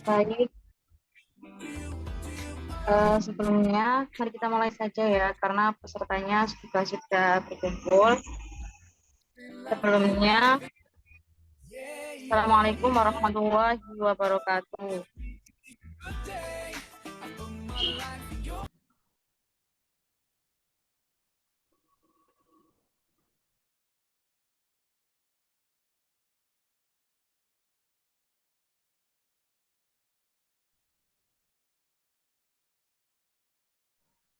Baik, sebelumnya mari kita mulai saja ya, karena pesertanya sudah berkumpul. Sebelumnya, Assalamualaikum warahmatullahi wabarakatuh.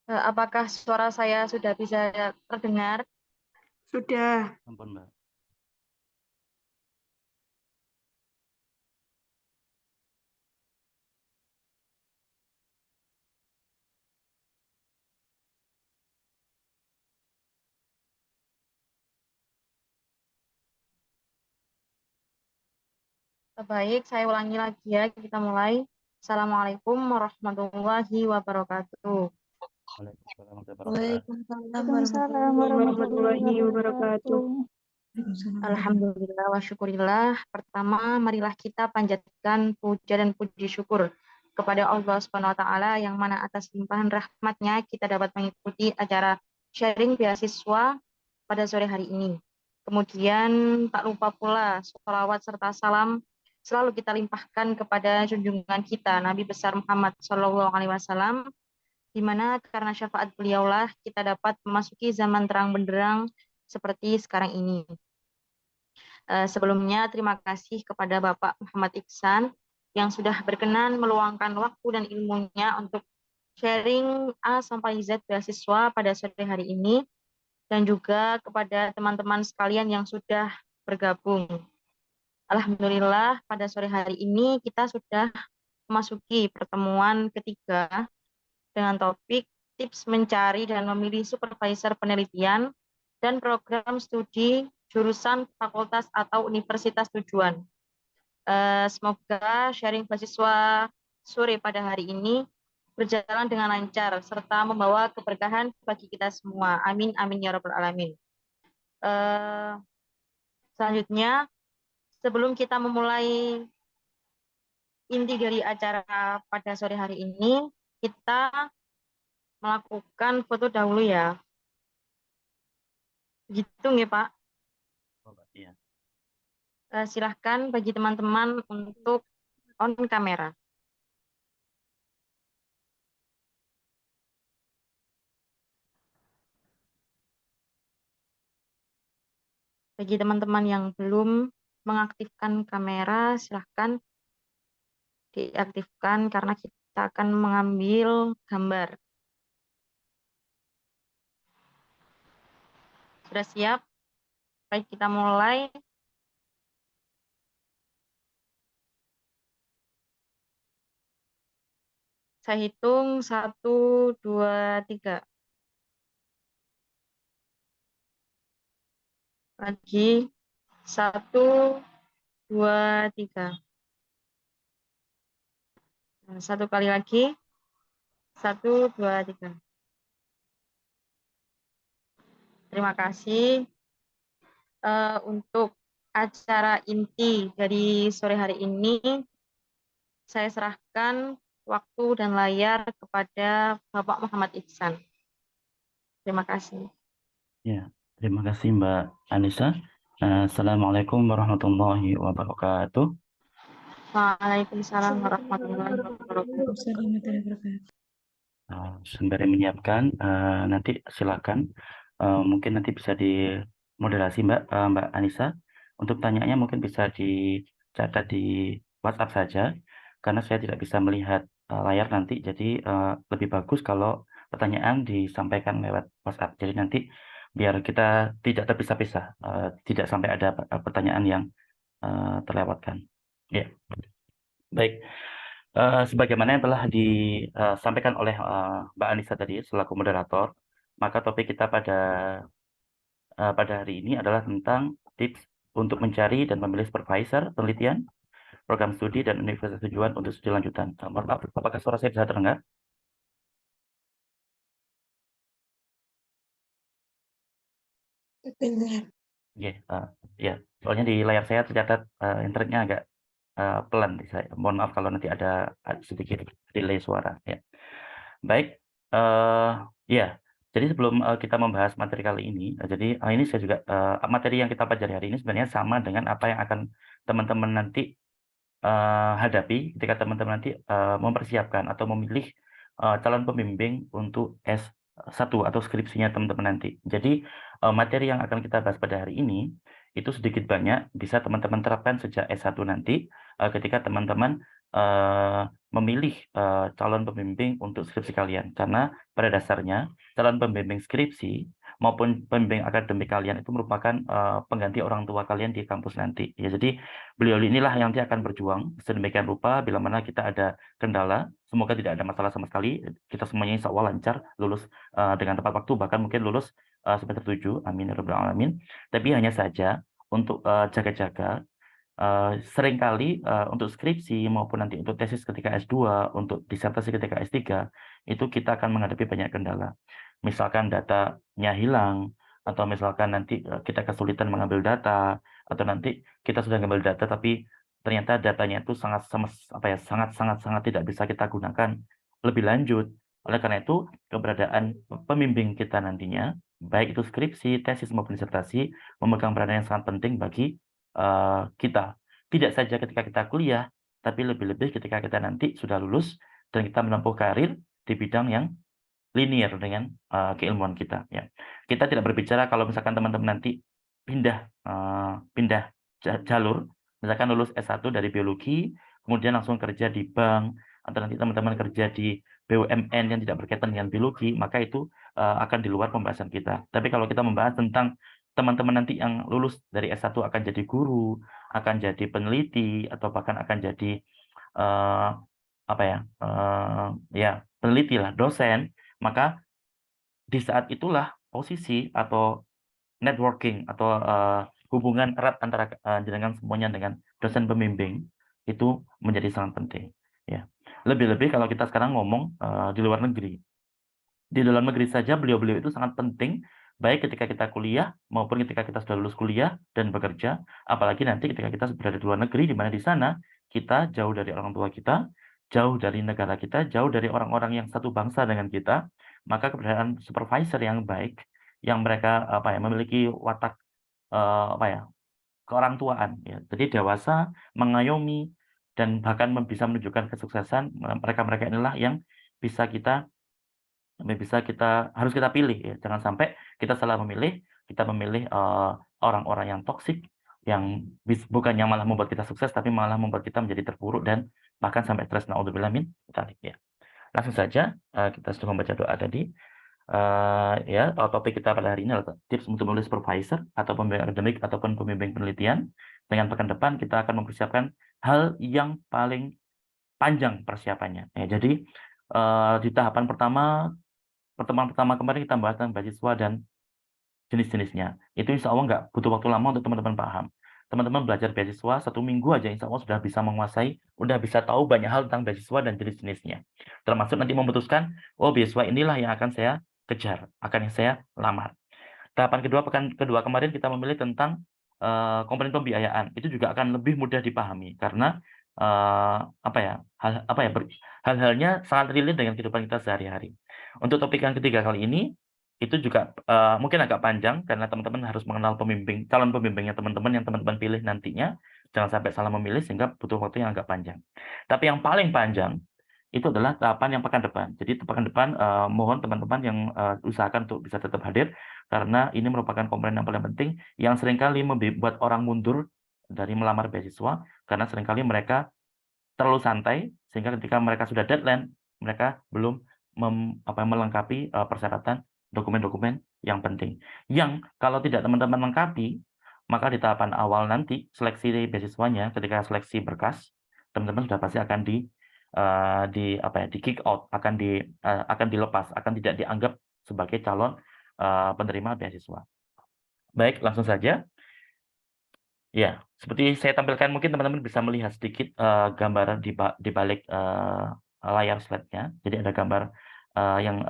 Apakah suara saya sudah bisa terdengar? Sudah. Ampun, Mbak. Baik, saya ulangi lagi ya, kita mulai. Assalamualaikum warahmatullahi wabarakatuh. Waalaikumsalam warahmatullahi wabarakatuh. Waalaikumsalam Waalaikumsalam warahmatullahi warahmatullahi wabarakatuh. wabarakatuh. Alhamdulillah wa syukurillah. Pertama, marilah kita panjatkan puja dan puji syukur kepada Allah Subhanahu wa taala yang mana atas limpahan rahmatnya kita dapat mengikuti acara sharing beasiswa pada sore hari ini. Kemudian tak lupa pula sholawat serta salam selalu kita limpahkan kepada junjungan kita Nabi besar Muhammad Shallallahu Alaihi Wasallam, di mana karena syafaat beliaulah kita dapat memasuki zaman terang benderang seperti sekarang ini. Sebelumnya terima kasih kepada Bapak Muhammad Iksan yang sudah berkenan meluangkan waktu dan ilmunya untuk sharing A sampai Z beasiswa pada sore hari ini, dan juga kepada teman-teman sekalian yang sudah bergabung. Alhamdulillah pada sore hari ini kita sudah memasuki pertemuan ketiga dengan topik tips mencari dan memilih supervisor penelitian dan program studi jurusan fakultas atau universitas tujuan. Semoga sharing beasiswa sore pada hari ini berjalan dengan lancar serta membawa keberkahan bagi kita semua. Amin amin ya rabbal alamin. Selanjutnya, sebelum kita memulai inti dari acara pada sore hari ini, kita melakukan foto dahulu ya. Begitu nggih, Pak? Oh, Mbak. Iya. Silahkan bagi teman-teman untuk on kamera. Bagi teman-teman yang belum mengaktifkan kamera, silahkan diaktifkan karena kita akan mengambil gambar. Sudah siap? Baik, kita mulai. Saya hitung 1, 2, 3. Lagi 1, 2, 3. Satu kali lagi. 1, 2, 3. Terima kasih. Untuk acara inti dari sore hari ini, saya serahkan waktu dan layar kepada Bapak Muhammad Iksan. Terima kasih. Ya, terima kasih Mbak Anissa. Assalamualaikum warahmatullahi wabarakatuh. Waalaikumsalam warahmatullahi wabarakatuh. Sembari menyiapkan, nanti silakan. Mungkin nanti bisa dimoderasi Mbak Anissa. Untuk pertanyaannya mungkin bisa dicatat di WhatsApp saja, karena saya tidak bisa melihat layar nanti. Jadi lebih bagus kalau pertanyaan disampaikan lewat WhatsApp. Jadi nanti biar kita tidak terpisah-pisah, tidak sampai ada pertanyaan yang terlewatkan. Ya, baik. Sebagaimana yang telah disampaikan oleh Mbak Anissa tadi selaku moderator, maka topik kita pada hari ini adalah tentang tips untuk mencari dan memilih supervisor penelitian, program studi, dan universitas tujuan untuk studi lanjutan. Mohon maaf, apakah suara saya bisa terdengar? Terdengar. Oke, ya, soalnya di layar saya tercatat internetnya agak pelan. Mohon maaf kalau nanti ada sedikit delay suara. Ya. Baik, ya. Jadi sebelum kita membahas materi kali ini, jadi ini saya juga materi yang kita pelajari hari ini sebenarnya sama dengan apa yang akan teman-teman nanti hadapi ketika teman-teman nanti mempersiapkan atau memilih calon pembimbing untuk S1 atau skripsinya teman-teman nanti. Jadi materi yang akan kita bahas pada hari ini itu sedikit banyak bisa teman-teman terapkan sejak S1 nanti ketika teman-teman memilih calon pembimbing untuk skripsi kalian. Karena pada dasarnya calon pembimbing skripsi maupun pembimbing akademik kalian itu merupakan pengganti orang tua kalian di kampus nanti. Ya, jadi beliau inilah yang nanti akan berjuang sedemikian rupa bila mana kita ada kendala. Semoga tidak ada masalah sama sekali. Kita semuanya insya Allah lancar, lulus dengan tepat waktu, bahkan mungkin lulus semester 7. Amin ya rabbal alamin. Tapi hanya saja untuk jaga-jaga seringkali untuk skripsi maupun nanti untuk tesis ketika S2, untuk disertasi ketika S3, itu kita akan menghadapi banyak kendala. Misalkan datanya hilang, atau misalkan nanti kita kesulitan mengambil data, atau nanti kita sudah mengambil data tapi ternyata datanya itu sangat tidak bisa kita gunakan lebih lanjut. Oleh karena itu, keberadaan pembimbing kita nantinya, baik itu skripsi, tesis maupun disertasi, memegang peranan yang sangat penting bagi kita. Tidak saja ketika kita kuliah, tapi lebih-lebih ketika kita nanti sudah lulus dan kita menempuh karir di bidang yang linear dengan keilmuan kita. Ya. Kita tidak berbicara kalau misalkan teman-teman nanti pindah jalur, misalkan lulus S1 dari biologi, kemudian langsung kerja di bank, atau nanti teman-teman kerja di BUMN yang tidak berkaitan dengan biologi, maka itu akan di luar pembahasan kita. Tapi kalau kita membahas tentang teman-teman nanti yang lulus dari S1 akan jadi guru, akan jadi peneliti, atau bahkan akan jadi peneliti lah, dosen, maka di saat itulah posisi atau networking atau hubungan erat antara jenengan semuanya dengan dosen pembimbing itu menjadi sangat penting. Ya, lebih-lebih kalau kita sekarang ngomong di luar negeri. Di dalam negeri saja beliau-beliau itu sangat penting, baik ketika kita kuliah maupun ketika kita sudah lulus kuliah dan bekerja, apalagi nanti ketika kita berada di luar negeri, di mana di sana kita jauh dari orang tua kita, jauh dari negara kita, jauh dari orang-orang yang satu bangsa dengan kita, maka keberadaan supervisor yang baik, yang mereka memiliki watak keorang tuaan, ya. Jadi dewasa, mengayomi, dan bahkan bisa menunjukkan kesuksesan, mereka-mereka inilah yang harus kita pilih, ya. Jangan sampai kita salah memilih, kita memilih orang-orang yang toksik, yang bukan yang malah membuat kita sukses, tapi malah membuat kita menjadi terpuruk dan bahkan sampai stres. Naudzubillah min dzalik, ya. Langsung saja kita sudah membaca doa tadi. Topik kita pada hari ini adalah tips untuk menulis supervisor atau pembimbing akademik ataupun pembimbing penelitian. Dengan pekan depan kita akan mempersiapkan hal yang paling panjang persiapannya. Ya, jadi di pertemuan pertama kemarin kita bahas tentang beasiswa dan jenis-jenisnya. Itu insya Allah nggak butuh waktu lama untuk teman-teman paham. Teman-teman belajar beasiswa 1 minggu aja insya Allah sudah bisa menguasai, sudah bisa tahu banyak hal tentang beasiswa dan jenis-jenisnya. Termasuk nanti memutuskan, oh beasiswa inilah yang akan saya kejar, akan yang saya lamar. Tahapan pekan kedua kemarin kita memilih tentang komponen pembiayaan. Itu juga akan lebih mudah dipahami karena hal-halnya sangat relate dengan kehidupan kita sehari-hari. Untuk topik yang ketiga kali ini itu juga mungkin agak panjang karena teman-teman harus mengenal calon pembimbingnya teman-teman yang teman-teman pilih nantinya. Jangan sampai salah memilih sehingga butuh waktu yang agak panjang. Tapi yang paling panjang itu adalah tahapan yang pekan depan. Jadi pekan depan mohon teman-teman yang usahakan untuk bisa tetap hadir karena ini merupakan komponen yang paling penting yang seringkali membuat orang mundur dari melamar beasiswa karena seringkali mereka terlalu santai sehingga ketika mereka sudah deadline mereka belum melengkapi persyaratan dokumen-dokumen yang penting. Yang kalau tidak teman-teman lengkapi, maka di tahapan awal nanti seleksi beasiswanya ketika seleksi berkas, teman-teman sudah pasti akan di kick out, akan dilepas, akan tidak dianggap sebagai calon penerima beasiswa. Baik, langsung saja. Ya, seperti saya tampilkan, mungkin teman-teman bisa melihat sedikit gambaran di balik layar slide-nya. Jadi ada gambar yang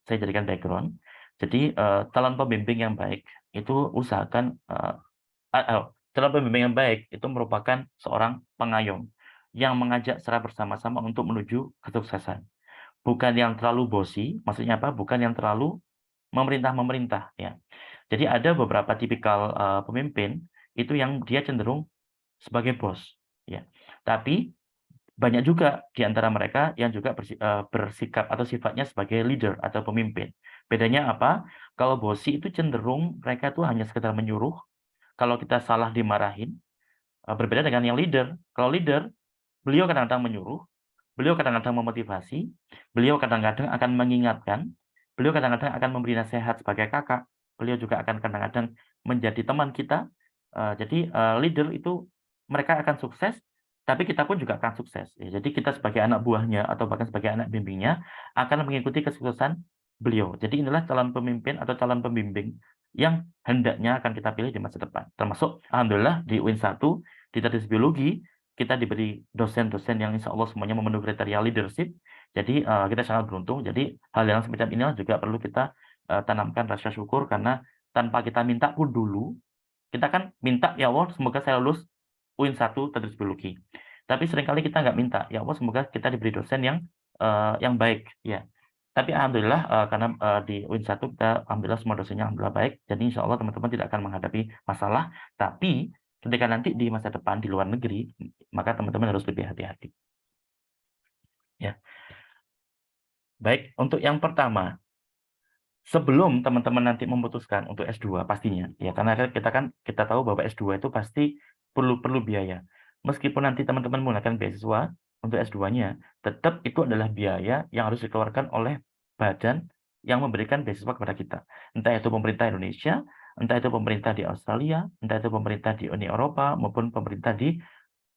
saya jadikan background. Jadi calon pembimbing yang baik itu usahakan Calon pembimbing yang baik itu merupakan seorang pengayom yang mengajak secara bersama-sama untuk menuju kesuksesan. Bukan yang terlalu bosi, maksudnya apa? Bukan yang terlalu memerintah-memerintah, ya. Jadi ada beberapa tipikal pemimpin itu yang dia cenderung sebagai bos, ya. Tapi banyak juga di antara mereka yang juga bersikap atau sifatnya sebagai leader atau pemimpin. Bedanya apa? Kalau bosi itu cenderung mereka tuh hanya sekedar menyuruh. Kalau kita salah dimarahin. Berbeda dengan yang leader. Kalau leader, beliau kadang-kadang menyuruh, beliau kadang-kadang memotivasi, beliau kadang-kadang akan mengingatkan, beliau kadang-kadang akan memberi nasihat sebagai kakak, beliau juga akan kadang-kadang menjadi teman kita. Jadi leader itu mereka akan sukses, tapi kita pun juga akan sukses. Ya, jadi kita sebagai anak buahnya atau bahkan sebagai anak bimbingnya akan mengikuti kesuksesan beliau. Jadi inilah calon pemimpin atau calon pembimbing yang hendaknya akan kita pilih di masa depan. Termasuk alhamdulillah di UIN 1 di Teknik Biologi kita diberi dosen-dosen yang insya Allah semuanya memenuhi kriteria leadership. Jadi kita sangat beruntung. Jadi hal yang semacam inilah juga perlu kita tanamkan rasa syukur karena tanpa kita minta pun dulu, kita kan minta, ya Allah semoga saya lulus UIN 1 Teknik Biologi. Tapi seringkali kita nggak minta, ya Allah semoga kita diberi dosen yang baik. Ya. Tapi alhamdulillah karena di UIN 1 kita alhamdulillah semua dosennya alhamdulillah baik. Jadi insya Allah teman-teman tidak akan menghadapi masalah. Tapi ketika nanti di masa depan di luar negeri, maka teman-teman harus lebih hati-hati. Ya. Baik, untuk yang pertama, sebelum teman-teman nanti memutuskan untuk S2 pastinya, ya karena kita tahu bahwa S2 itu pasti perlu biaya. Meskipun nanti teman-teman menggunakan beasiswa untuk S2-nya, tetap itu adalah biaya yang harus dikeluarkan oleh badan yang memberikan beasiswa kepada kita. Entah itu pemerintah Indonesia, entah itu pemerintah di Australia, entah itu pemerintah di Uni Eropa, maupun pemerintah di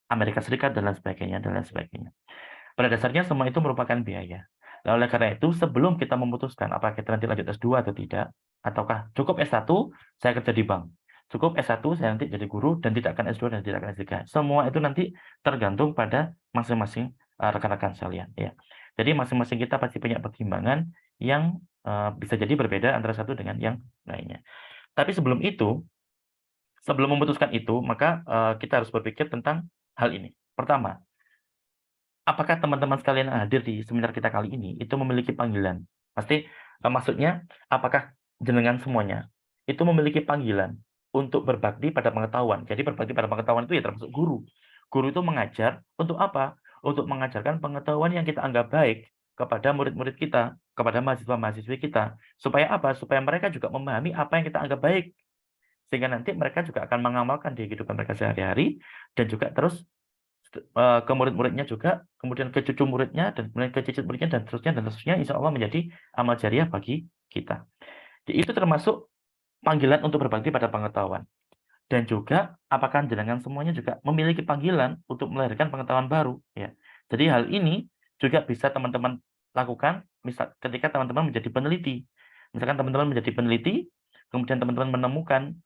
Amerika Serikat, dan lain sebagainya, dan lain sebagainya. Pada dasarnya semua itu merupakan biaya. Nah, oleh karena itu, sebelum kita memutuskan apakah kita nanti lanjut S2 atau tidak, ataukah cukup S1, saya kerja di bank. Cukup S1, saya nanti jadi guru, dan tidak akan S2, dan tidak akan S3. Semua itu nanti tergantung pada masing-masing rekan-rekan sekalian. Ya. Jadi masing-masing kita pasti punya pertimbangan yang bisa jadi berbeda antara satu dengan yang lainnya. Tapi sebelum itu, sebelum memutuskan itu, maka kita harus berpikir tentang hal ini. Pertama, apakah teman-teman sekalian yang hadir di seminar kita kali ini itu memiliki panggilan? Pasti maksudnya, apakah jenengan semuanya itu memiliki panggilan untuk berbakti pada pengetahuan? Jadi berbakti pada pengetahuan itu ya termasuk guru. Guru itu mengajar untuk apa? Untuk mengajarkan pengetahuan yang kita anggap baik kepada murid-murid kita, kepada mahasiswa-mahasiswi kita. Supaya apa? Supaya mereka juga memahami apa yang kita anggap baik. Sehingga nanti mereka juga akan mengamalkan di kehidupan mereka sehari-hari, dan juga terus ke murid-muridnya juga, kemudian ke cucu muridnya, dan kemudian ke cicit muridnya, dan seterusnya, insya Allah menjadi amal jariah bagi kita. Jadi itu termasuk panggilan untuk berbakti pada pengetahuan. Dan juga apakah jenengan semuanya juga memiliki panggilan untuk melahirkan pengetahuan baru, ya. Jadi hal ini juga bisa teman-teman lakukan misal ketika teman-teman menjadi peneliti. Misalkan teman-teman menjadi peneliti, kemudian teman-teman menemukan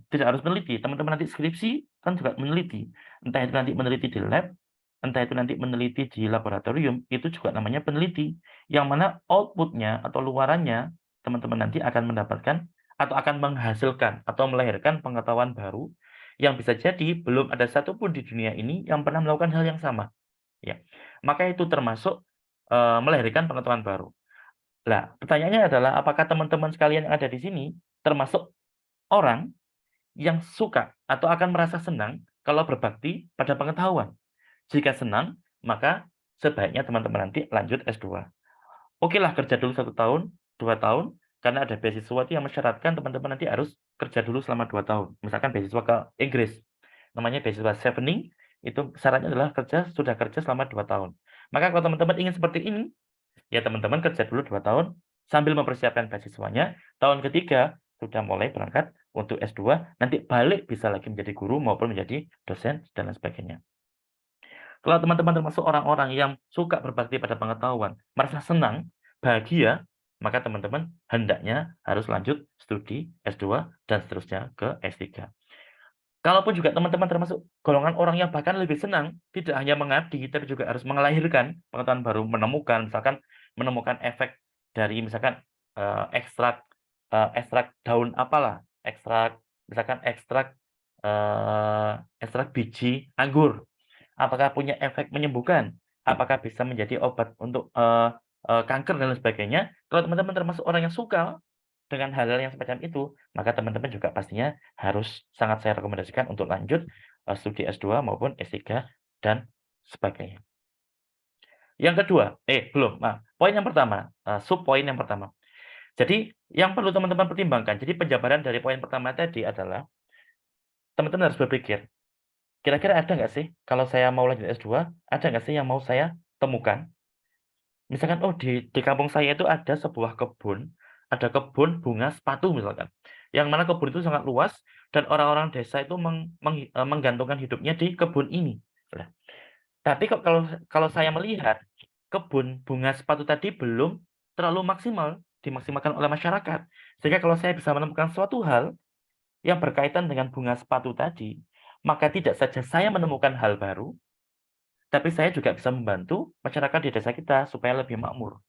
tidak harus meneliti, teman-teman nanti skripsi kan juga meneliti. Entah itu nanti meneliti di lab, entah itu nanti meneliti di laboratorium, itu juga namanya peneliti. Yang mana output-nya atau luarannya teman-teman nanti akan mendapatkan atau akan menghasilkan atau melahirkan pengetahuan baru yang bisa jadi belum ada satupun di dunia ini yang pernah melakukan hal yang sama. Ya, maka itu termasuk melahirkan pengetahuan baru. Nah, pertanyaannya adalah apakah teman-teman sekalian yang ada di sini termasuk orang yang suka atau akan merasa senang kalau berbakti pada pengetahuan? Jika senang, maka sebaiknya teman-teman nanti lanjut S2. Oke lah kerja dulu 1 tahun, 2 tahun, karena ada beasiswa itu yang mensyaratkan teman-teman nanti harus kerja dulu selama 2 tahun. Misalkan beasiswa ke Inggris, namanya beasiswa Chevening, itu syaratnya adalah sudah kerja selama 2 tahun. Maka kalau teman-teman ingin seperti ini, ya teman-teman kerja dulu 2 tahun, sambil mempersiapkan beasiswanya, tahun ketiga sudah mulai berangkat untuk S2, nanti balik bisa lagi menjadi guru maupun menjadi dosen, dan lain sebagainya. Kalau teman-teman termasuk orang-orang yang suka berbakti pada pengetahuan, merasa senang, bahagia, maka teman-teman hendaknya harus lanjut studi S2 dan seterusnya ke S3. Kalaupun juga teman-teman termasuk golongan orang yang bahkan lebih senang, tidak hanya mengabdi, tapi juga harus melahirkan pengetahuan baru, misalkan menemukan efek dari misalkan ekstrak daun apalah, misalkan ekstrak ekstrak biji anggur. Apakah punya efek menyembuhkan? Apakah bisa menjadi obat untuk kanker dan lain sebagainya? Kalau teman-teman termasuk orang yang suka dengan hal-hal yang semacam itu, maka teman-teman juga pastinya harus sangat saya rekomendasikan untuk lanjut studi S2 maupun S3 dan sebagainya. Yang kedua, belum. Nah, poin yang pertama, sub-poin yang pertama. Jadi, yang perlu teman-teman pertimbangkan, jadi penjabaran dari poin pertama tadi adalah, teman-teman harus berpikir, kira-kira ada nggak sih, kalau saya mau lanjut S2, ada nggak sih yang mau saya temukan? Misalkan, oh di kampung saya itu ada sebuah kebun, ada kebun bunga sepatu misalkan, yang mana kebun itu sangat luas, dan orang-orang desa itu menggantungkan hidupnya di kebun ini. Nah, tapi kalau saya melihat kebun bunga sepatu tadi belum terlalu maksimal dimaksimalkan oleh masyarakat. Sehingga kalau saya bisa menemukan suatu hal yang berkaitan dengan bunga sepatu tadi, maka tidak saja saya menemukan hal baru, tapi saya juga bisa membantu masyarakat di desa kita supaya lebih makmur.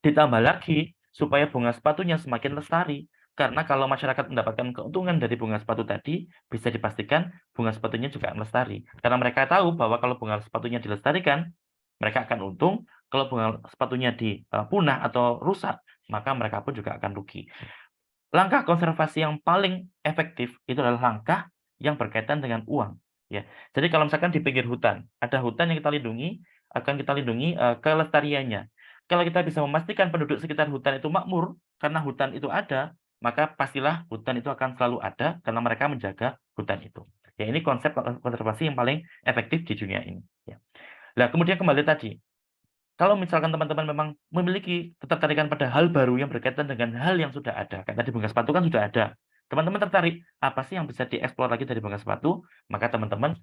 Ditambah lagi supaya bunga sepatunya semakin lestari. Karena kalau masyarakat mendapatkan keuntungan dari bunga sepatu tadi, bisa dipastikan bunga sepatunya juga lestari. Karena mereka tahu bahwa kalau bunga sepatunya dilestarikan, mereka akan untung. Kalau bunga sepatunya punah atau rusak, maka mereka pun juga akan rugi. Langkah konservasi yang paling efektif itu adalah langkah yang berkaitan dengan uang. Ya, jadi kalau misalkan di pinggir hutan, ada hutan yang kita lindungi, akan kita lindungi kelestariannya. Kalau kita bisa memastikan penduduk sekitar hutan itu makmur, karena hutan itu ada, maka pastilah hutan itu akan selalu ada, karena mereka menjaga hutan itu. Ya, ini konsep konservasi yang paling efektif di dunia ini. Ya. Nah, kemudian kembali tadi, kalau misalkan teman-teman memang memiliki ketertarikan pada hal baru yang berkaitan dengan hal yang sudah ada, kayak tadi bunga sepatu kan sudah ada, teman-teman tertarik, apa sih yang bisa dieksplor lagi dari bunga sepatu, maka teman-teman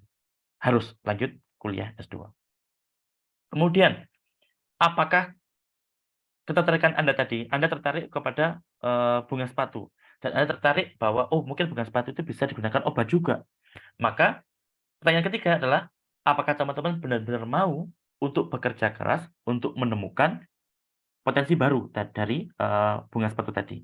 harus lanjut kuliah S2. Kemudian, apakah ketertarikan Anda tadi, Anda tertarik kepada bunga sepatu, dan Anda tertarik bahwa, oh mungkin bunga sepatu itu bisa digunakan obat juga. Maka pertanyaan ketiga adalah, apakah teman-teman benar-benar mau untuk bekerja keras untuk menemukan potensi baru dari bunga sepatu tadi?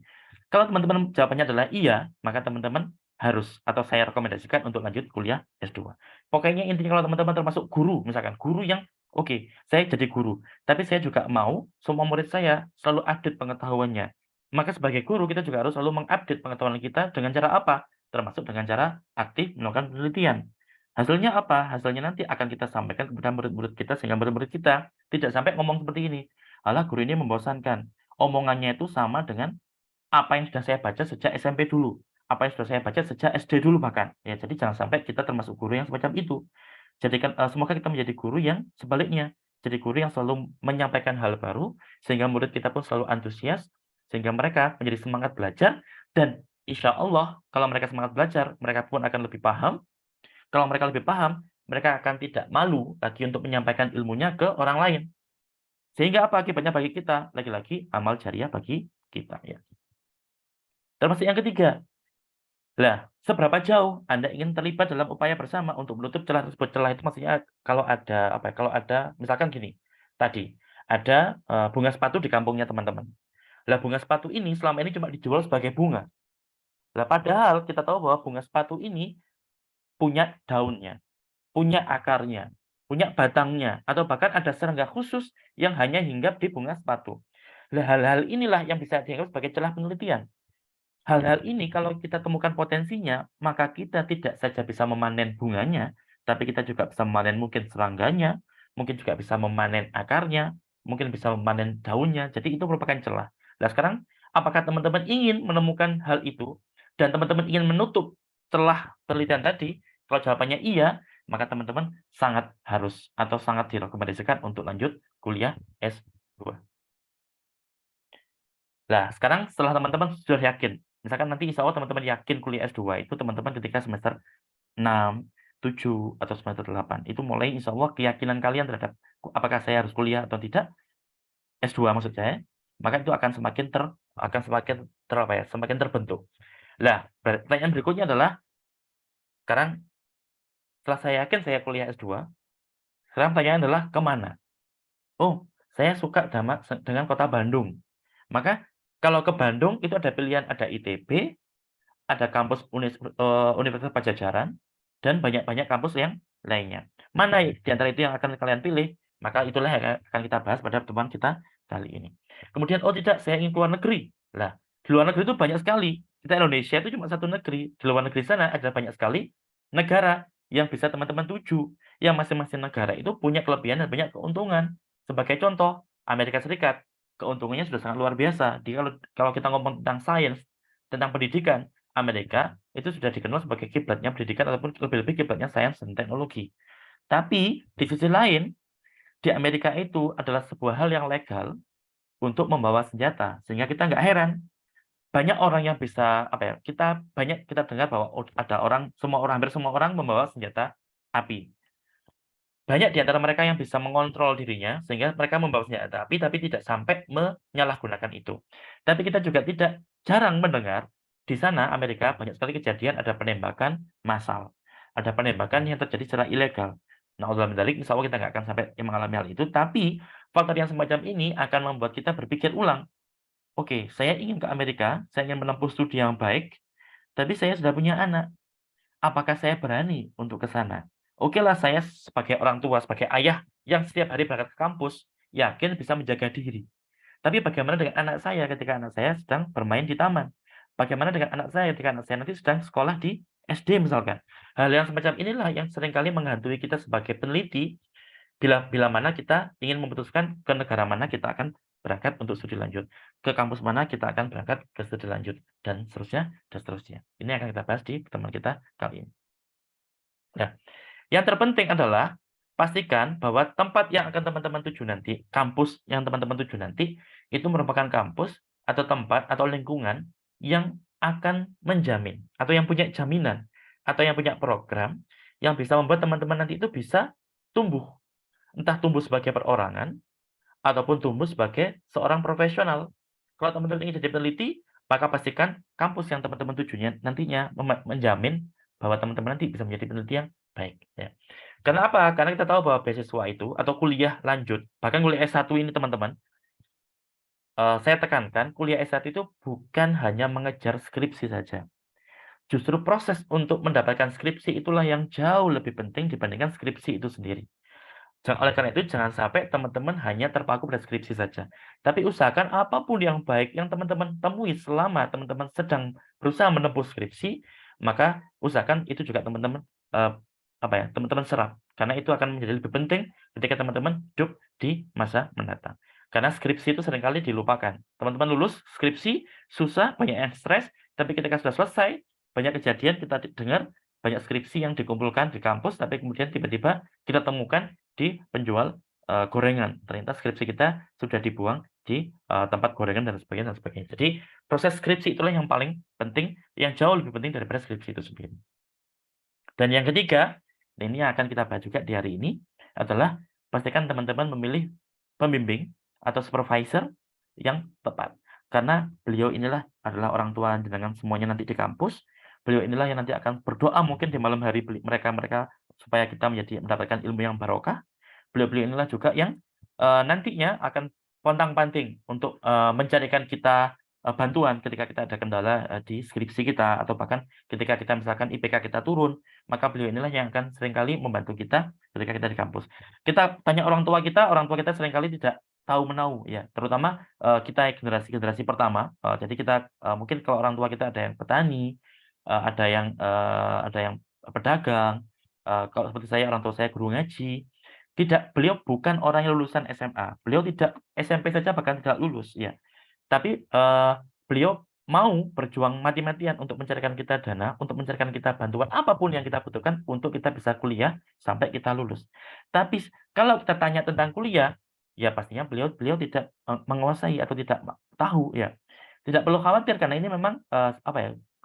Kalau teman-teman jawabannya adalah iya, maka teman-teman harus atau saya rekomendasikan untuk lanjut kuliah S2. Pokoknya intinya kalau teman-teman termasuk guru, misalkan guru yang oke, saya jadi guru, tapi saya juga mau semua murid saya selalu update pengetahuannya. Maka sebagai guru kita juga harus selalu mengupdate pengetahuan kita dengan cara apa? Termasuk dengan cara aktif melakukan penelitian. Hasilnya apa? Hasilnya nanti akan kita sampaikan kepada murid-murid kita sehingga murid-murid kita tidak sampai ngomong seperti ini. Alah, guru ini membosankan. Omongannya itu sama dengan apa yang sudah saya baca sejak SMP dulu, apa yang sudah saya baca sejak SD dulu bahkan. Ya, jadi jangan sampai kita termasuk guru yang semacam itu. Jadikan semoga kita menjadi guru yang sebaliknya. Jadi guru yang selalu menyampaikan hal baru sehingga murid kita pun selalu antusias, sehingga mereka menjadi semangat belajar, dan insya Allah kalau mereka semangat belajar, mereka pun akan lebih paham. Kalau mereka lebih paham, mereka akan tidak malu lagi untuk menyampaikan ilmunya ke orang lain. Sehingga apa akibatnya bagi kita? Lagi-lagi amal jariah bagi kita, ya. Termasuk yang ketiga. Lah, seberapa jauh Anda ingin terlibat dalam upaya bersama untuk menutup celah tersebut? Celah itu maksudnya kalau ada apa ya? Kalau ada misalkan gini, tadi ada bunga sepatu di kampungnya teman-teman. Lah, bunga sepatu ini selama ini cuma dijual sebagai bunga. Lah, padahal kita tahu bahwa bunga sepatu ini punya daunnya, punya akarnya, punya batangnya, atau bahkan ada serangga khusus yang hanya hinggap di bunga sepatu. Lah, hal-hal inilah yang bisa dianggap sebagai celah penelitian. Hal-hal ini kalau kita temukan potensinya, maka kita tidak saja bisa memanen bunganya, tapi kita juga bisa memanen mungkin serangganya, mungkin juga bisa memanen akarnya, mungkin bisa memanen daunnya. Jadi itu merupakan celah. Nah, sekarang apakah teman-teman ingin menemukan hal itu dan teman-teman ingin menutup celah penelitian tadi? Kalau jawabannya iya, maka teman-teman sangat harus atau sangat direkomendasikan untuk lanjut kuliah S2. Nah, sekarang setelah teman-teman sudah yakin, misalkan nanti insya Allah teman-teman yakin kuliah S2 itu teman-teman ketika semester 6, 7, atau semester 8. Itu mulai insya Allah keyakinan kalian terhadap apakah saya harus kuliah atau tidak, S2 maksud saya, maka itu akan semakin semakin terbentuk. Nah, pertanyaan berikutnya adalah, sekarang setelah saya yakin saya kuliah S2, sekarang pertanyaan adalah kemana? Oh, saya suka dengan kota Bandung. Maka kalau ke Bandung itu ada pilihan, ada ITB, ada kampus Universitas Pajajaran, dan banyak-banyak kampus yang lainnya. Mana di antara itu yang akan kalian pilih? Maka itulah yang akan kita bahas pada pertemuan kita kali ini. Kemudian, oh tidak, saya ingin keluar negeri. Lah, di luar negeri itu banyak sekali. Kita Indonesia itu cuma satu negeri. Di luar negeri sana ada banyak sekali negara yang bisa teman-teman tuju. Yang masing-masing negara itu punya kelebihan dan banyak keuntungan. Sebagai contoh, Amerika Serikat, keuntungannya sudah sangat luar biasa. Kalau kita ngomong tentang sains, tentang pendidikan, Amerika itu sudah dikenal sebagai kiblatnya pendidikan ataupun lebih-lebih kiblatnya sains dan teknologi. Tapi di sisi lain, di Amerika itu adalah sebuah hal yang legal untuk membawa senjata, sehingga kita nggak heran banyak orang yang bisa kita dengar bahwa ada hampir semua orang membawa senjata api. Banyak di antara mereka yang bisa mengontrol dirinya sehingga mereka membawa senjata api tapi tidak sampai menyalahgunakan itu. Tapi kita juga tidak jarang mendengar di sana Amerika banyak sekali kejadian ada penembakan massal. Ada penembakan yang terjadi secara ilegal. Nah, insya Allah kita nggak akan sampai mengalami hal itu, tapi faktor yang semacam ini akan membuat kita berpikir ulang. Oke, saya ingin ke Amerika, saya ingin menempuh studi yang baik, tapi saya sudah punya anak. Apakah saya berani untuk ke sana? Oke lah, saya sebagai orang tua, sebagai ayah yang setiap hari berangkat ke kampus, yakin bisa menjaga diri. Tapi bagaimana dengan anak saya ketika anak saya sedang bermain di taman? Bagaimana dengan anak saya ketika anak saya nanti sedang sekolah di SD misalkan? Hal yang semacam inilah yang seringkali menghantui kita sebagai peneliti bila mana kita ingin memutuskan ke negara mana kita akan berangkat untuk studi lanjut, ke kampus mana kita akan berangkat ke studi lanjut, dan seterusnya, dan seterusnya. Ini akan kita bahas di pertemuan kita kali ini. Nah, yang terpenting adalah pastikan bahwa tempat yang akan teman-teman tuju nanti, kampus yang teman-teman tuju nanti, itu merupakan kampus atau tempat atau lingkungan yang akan menjamin, atau yang punya jaminan, atau yang punya program yang bisa membuat teman-teman nanti itu bisa tumbuh. Entah tumbuh sebagai perorangan, ataupun tumbuh sebagai seorang profesional. Kalau teman-teman ingin jadi peneliti, maka pastikan kampus yang teman-teman tujunya nantinya menjamin bahwa teman-teman nanti bisa menjadi peneliti yang baik. Ya. Karena apa? Karena kita tahu bahwa beasiswa itu, atau kuliah lanjut, bahkan kuliah S1 ini teman-teman, saya tekankan, kuliah S1 itu bukan hanya mengejar skripsi saja. Justru proses untuk mendapatkan skripsi itulah yang jauh lebih penting dibandingkan skripsi itu sendiri. Oleh karena itu, jangan sampai teman-teman hanya terpaku pada skripsi saja. Tapi usahakan apapun yang baik yang teman-teman temui selama teman-teman sedang berusaha menempuh skripsi, maka usahakan itu juga teman-teman teman-teman serap. Karena itu akan menjadi lebih penting ketika teman-teman hidup di masa mendatang. Karena skripsi itu seringkali dilupakan. Teman-teman lulus skripsi, susah, banyak yang stres, tapi ketika sudah selesai, banyak kejadian kita dengar, banyak skripsi yang dikumpulkan di kampus, tapi kemudian tiba-tiba kita temukan di penjual gorengan. Ternyata skripsi kita sudah dibuang di tempat gorengan dan sebagainya dan sebagainya. Jadi proses skripsi itulah yang paling penting, yang jauh lebih penting daripada skripsi itu sendiri. Dan yang ketiga, ini yang akan kita bahas juga di hari ini adalah pastikan teman-teman memilih pembimbing atau supervisor yang tepat. Karena beliau inilah adalah orang tua jenengan semuanya nanti di kampus. Beliau inilah yang nanti akan berdoa mungkin di malam hari mereka supaya kita mendapatkan ilmu yang barokah. Beliau-beliau inilah juga yang nantinya akan pontang-panting untuk mencarikan kita bantuan ketika kita ada kendala di skripsi kita, atau bahkan ketika kita misalkan IPK kita turun, maka beliau inilah yang akan seringkali membantu kita ketika kita di kampus. Kita tanya orang tua kita seringkali tidak tahu menahu, ya, terutama kita generasi pertama. Jadi kita mungkin kalau orang tua kita ada yang petani, ada yang pedagang, kalau seperti saya, orang tua saya guru ngaji. Beliau bukan orang yang lulusan SMA. Beliau tidak SMP saja bahkan tidak lulus, ya. Tapi beliau mau berjuang mati-matian untuk mencarikan kita dana, untuk mencarikan kita bantuan apapun yang kita butuhkan untuk kita bisa kuliah sampai kita lulus. Tapi kalau kita tanya tentang kuliah, ya pastinya beliau tidak menguasai atau tidak tahu, ya. Tidak perlu khawatir karena ini memang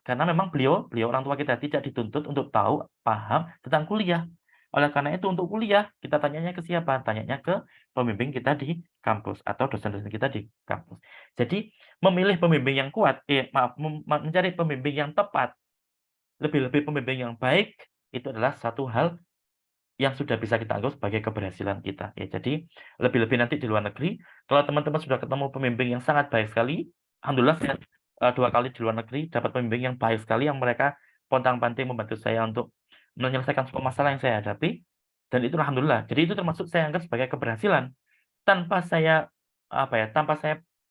karena memang beliau orang tua kita tidak dituntut untuk tahu, paham tentang kuliah. Oleh karena itu untuk kuliah kita tanyanya ke siapa? Tanyanya ke pembimbing kita di kampus atau dosen-dosen kita di kampus. Jadi memilih pembimbing yang kuat, mencari pembimbing yang tepat, lebih-lebih pembimbing yang baik, itu adalah satu hal yang sudah bisa kita anggap sebagai keberhasilan kita. Ya, jadi lebih-lebih nanti di luar negeri, kalau teman-teman sudah ketemu pembimbing yang sangat baik sekali, alhamdulillah saya 2 kali di luar negeri, dapat pembimbing yang baik sekali, yang mereka pontang-panting membantu saya untuk menyelesaikan semua masalah yang saya hadapi, dan itu alhamdulillah. Jadi itu termasuk saya anggap sebagai keberhasilan tanpa saya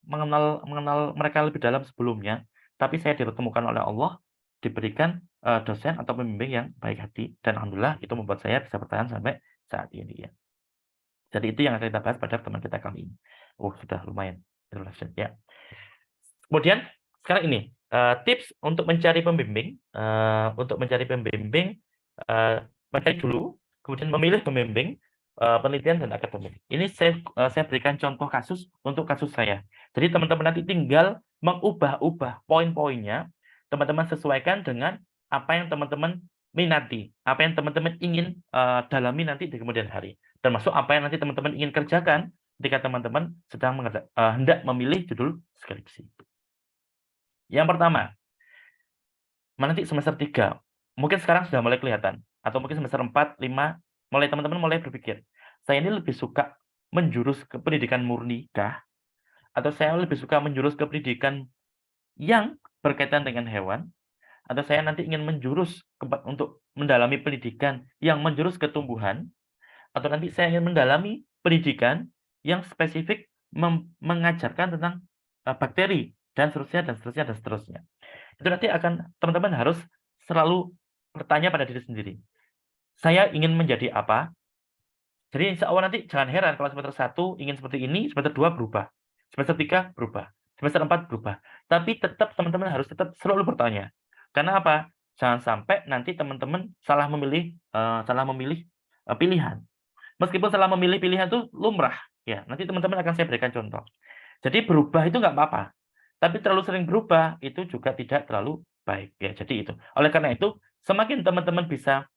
mengenal mereka lebih dalam sebelumnya, tapi saya dipertemukan oleh Allah, diberikan dosen atau pembimbing yang baik hati, dan alhamdulillah itu membuat saya bisa bertahan sampai saat ini ya. Jadi itu yang akan kita bahas pada teman kita kali ini. Sudah lumayan introduction ya. Kemudian sekarang ini tips untuk mencari pembimbing. Mencari dulu, kemudian memilih pembimbing penelitian dan akademik. Ini saya berikan contoh kasus untuk kasus saya. Jadi teman-teman nanti tinggal mengubah-ubah poin-poinnya, teman-teman sesuaikan dengan apa yang teman-teman minati, apa yang teman-teman ingin dalami nanti di kemudian hari, termasuk apa yang nanti teman-teman ingin kerjakan ketika teman-teman sedang hendak memilih judul skripsi. Yang pertama, nanti semester 3, mungkin sekarang sudah mulai kelihatan, atau mungkin semester 4, 5, teman-teman mulai berpikir, saya ini lebih suka menjurus ke pendidikan murni kah? Atau saya lebih suka menjurus ke pendidikan yang berkaitan dengan hewan? Atau saya nanti ingin menjurus untuk mendalami pendidikan yang menjurus ke tumbuhan? Atau nanti saya ingin mendalami pendidikan yang spesifik mengajarkan tentang bakteri, dan seterusnya, dan seterusnya, dan seterusnya. Itu nanti akan teman-teman harus selalu bertanya pada diri sendiri. Saya ingin menjadi apa? Jadi insya Allah nanti jangan heran kalau semester 1 ingin seperti ini, semester 2 berubah, semester 3 berubah, semester 4 berubah. Tapi tetap teman-teman harus tetap selalu bertanya. Karena apa? Jangan sampai nanti teman-teman salah memilih pilihan. Meskipun salah memilih pilihan itu lumrah, ya. Nanti teman-teman akan saya berikan contoh. Jadi berubah itu nggak apa-apa. Tapi terlalu sering berubah itu juga tidak terlalu baik ya. Jadi itu. Oleh karena itu, semakin teman-teman bisa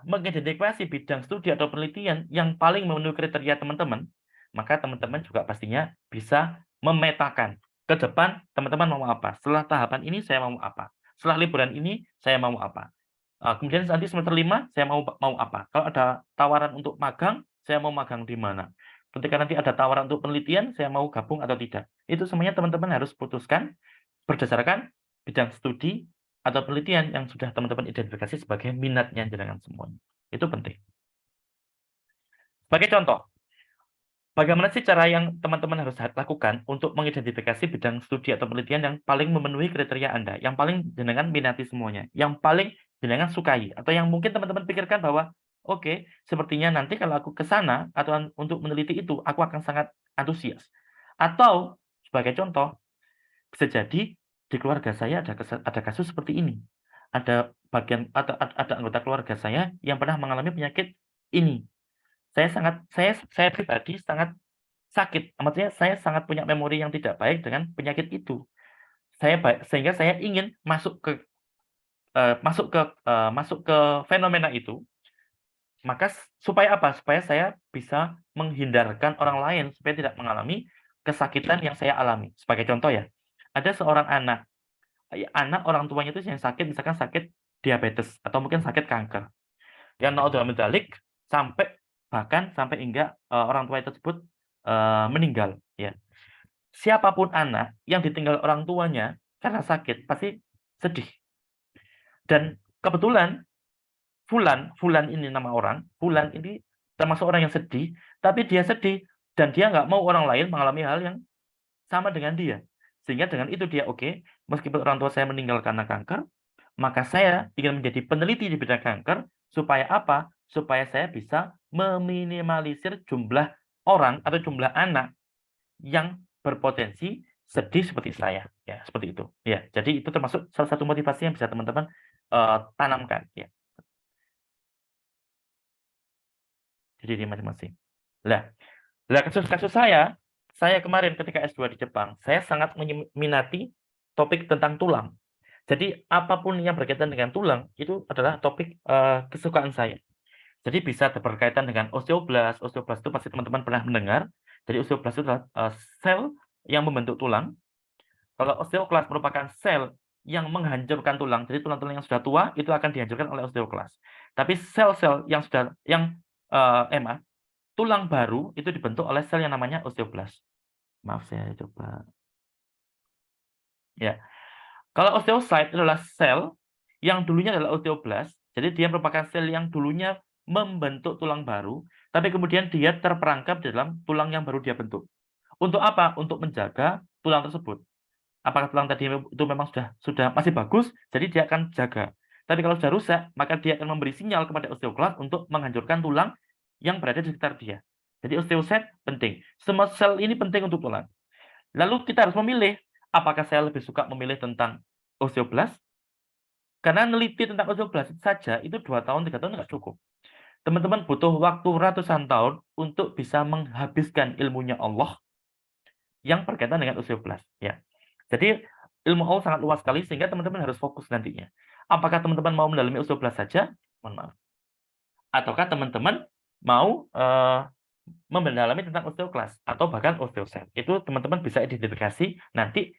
mengidentifikasi bidang studi atau penelitian yang paling memenuhi kriteria teman-teman, maka teman-teman juga pastinya bisa memetakan ke depan teman-teman mau apa. Setelah tahapan ini saya mau apa. Setelah liburan ini saya mau apa. Kemudian nanti semester 5 saya mau apa. Kalau ada tawaran untuk magang, saya mau magang di mana. Ketika nanti ada tawaran untuk penelitian, saya mau gabung atau tidak. Itu semuanya teman-teman harus putuskan berdasarkan bidang studi atau penelitian yang sudah teman-teman identifikasi sebagai minatnya jenengan semuanya. Itu penting. Sebagai contoh, bagaimana sih cara yang teman-teman harus lakukan untuk mengidentifikasi bidang studi atau penelitian yang paling memenuhi kriteria Anda, yang paling jenengan minati semuanya, yang paling jenengan sukai, atau yang mungkin teman-teman pikirkan bahwa oke, sepertinya nanti kalau aku ke sana atau untuk meneliti itu, aku akan sangat antusias. Atau sebagai contoh, bisa jadi di keluarga saya ada kasus seperti ini. Ada anggota keluarga saya yang pernah mengalami penyakit ini. Saya pribadi sangat sakit. Maksudnya saya sangat punya memori yang tidak baik dengan penyakit itu. Sehingga saya ingin masuk ke fenomena itu. Maka supaya apa? Supaya saya bisa menghindarkan orang lain supaya tidak mengalami kesakitan yang saya alami. Sebagai contoh ya, ada seorang anak orang tuanya itu yang sakit, misalkan sakit diabetes atau mungkin sakit kanker. Yang naudzubillah min dzalik bahkan sampai hingga orang tua tersebut meninggal ya. Siapapun anak yang ditinggal orang tuanya karena sakit pasti sedih. Dan kebetulan Fulan ini nama orang, Fulan ini termasuk orang yang sedih, tapi dia sedih dan dia nggak mau orang lain mengalami hal yang sama dengan dia. Sehingga dengan itu dia oke, meskipun orang tua saya meninggal karena kanker, maka saya ingin menjadi peneliti di bidang kanker, supaya apa? Supaya saya bisa meminimalisir jumlah orang atau jumlah anak yang berpotensi sedih seperti saya. Ya, seperti itu. Ya, jadi itu termasuk salah satu motivasi yang bisa teman-teman tanamkan. Ya. Jadi di masing-masing. Lah kasus-kasus saya kemarin ketika S2 di Jepang, saya sangat meminati topik tentang tulang. Jadi apapun yang berkaitan dengan tulang itu adalah topik kesukaan saya. Jadi bisa berkaitan dengan osteoblast. Osteoblast itu pasti teman-teman pernah mendengar. Jadi osteoblast itu adalah sel yang membentuk tulang. Kalau osteoklas merupakan sel yang menghancurkan tulang. Jadi tulang-tulang yang sudah tua itu akan dihancurkan oleh osteoklas. Tapi sel-sel yang tulang baru itu dibentuk oleh sel yang namanya osteoblast. Maaf, saya coba Ya. Kalau osteosit adalah sel yang dulunya adalah osteoblast, jadi dia merupakan sel yang dulunya membentuk tulang baru, tapi kemudian dia terperangkap dalam tulang yang baru dia bentuk. Untuk apa? Untuk menjaga tulang tersebut. Apakah tulang tadi itu memang sudah masih bagus, jadi dia akan jaga. Tapi kalau sudah rusak, maka dia akan memberi sinyal kepada osteoklast untuk menghancurkan tulang yang berada di sekitar dia. Jadi osteosit penting. Semua sel ini penting untuk tulang. Lalu kita harus memilih, apakah saya lebih suka memilih tentang osteoblast? Karena neliti tentang osteoblast saja itu 2 tahun, 3 tahun nggak cukup. Teman-teman butuh waktu ratusan tahun untuk bisa menghabiskan ilmunya Allah yang berkaitan dengan osteoblast. Ya. Jadi ilmu Allah sangat luas sekali sehingga teman-teman harus fokus nantinya. Apakah teman-teman mau mendalami osteoblast saja? Mohon maaf. Ataukah teman-teman mau mendalami tentang osteoklast atau bahkan osteosit? Itu teman-teman bisa identifikasi nanti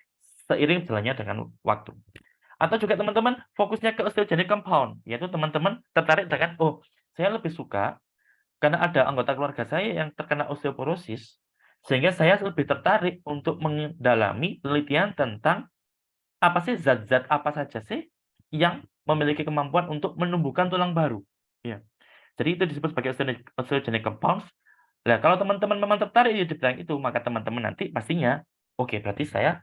seiring jalannya dengan waktu. Atau juga teman-teman fokusnya ke osteogenic compound, yaitu teman-teman tertarik dengan, oh, saya lebih suka karena ada anggota keluarga saya yang terkena osteoporosis, sehingga saya lebih tertarik untuk mendalami penelitian tentang apa sih zat-zat apa saja sih yang memiliki kemampuan untuk menumbuhkan tulang baru. Ya. Jadi itu disebut sebagai osteogenic compounds. Nah, kalau teman-teman memang tertarik di bidang itu, maka teman-teman nanti pastinya, oke, berarti saya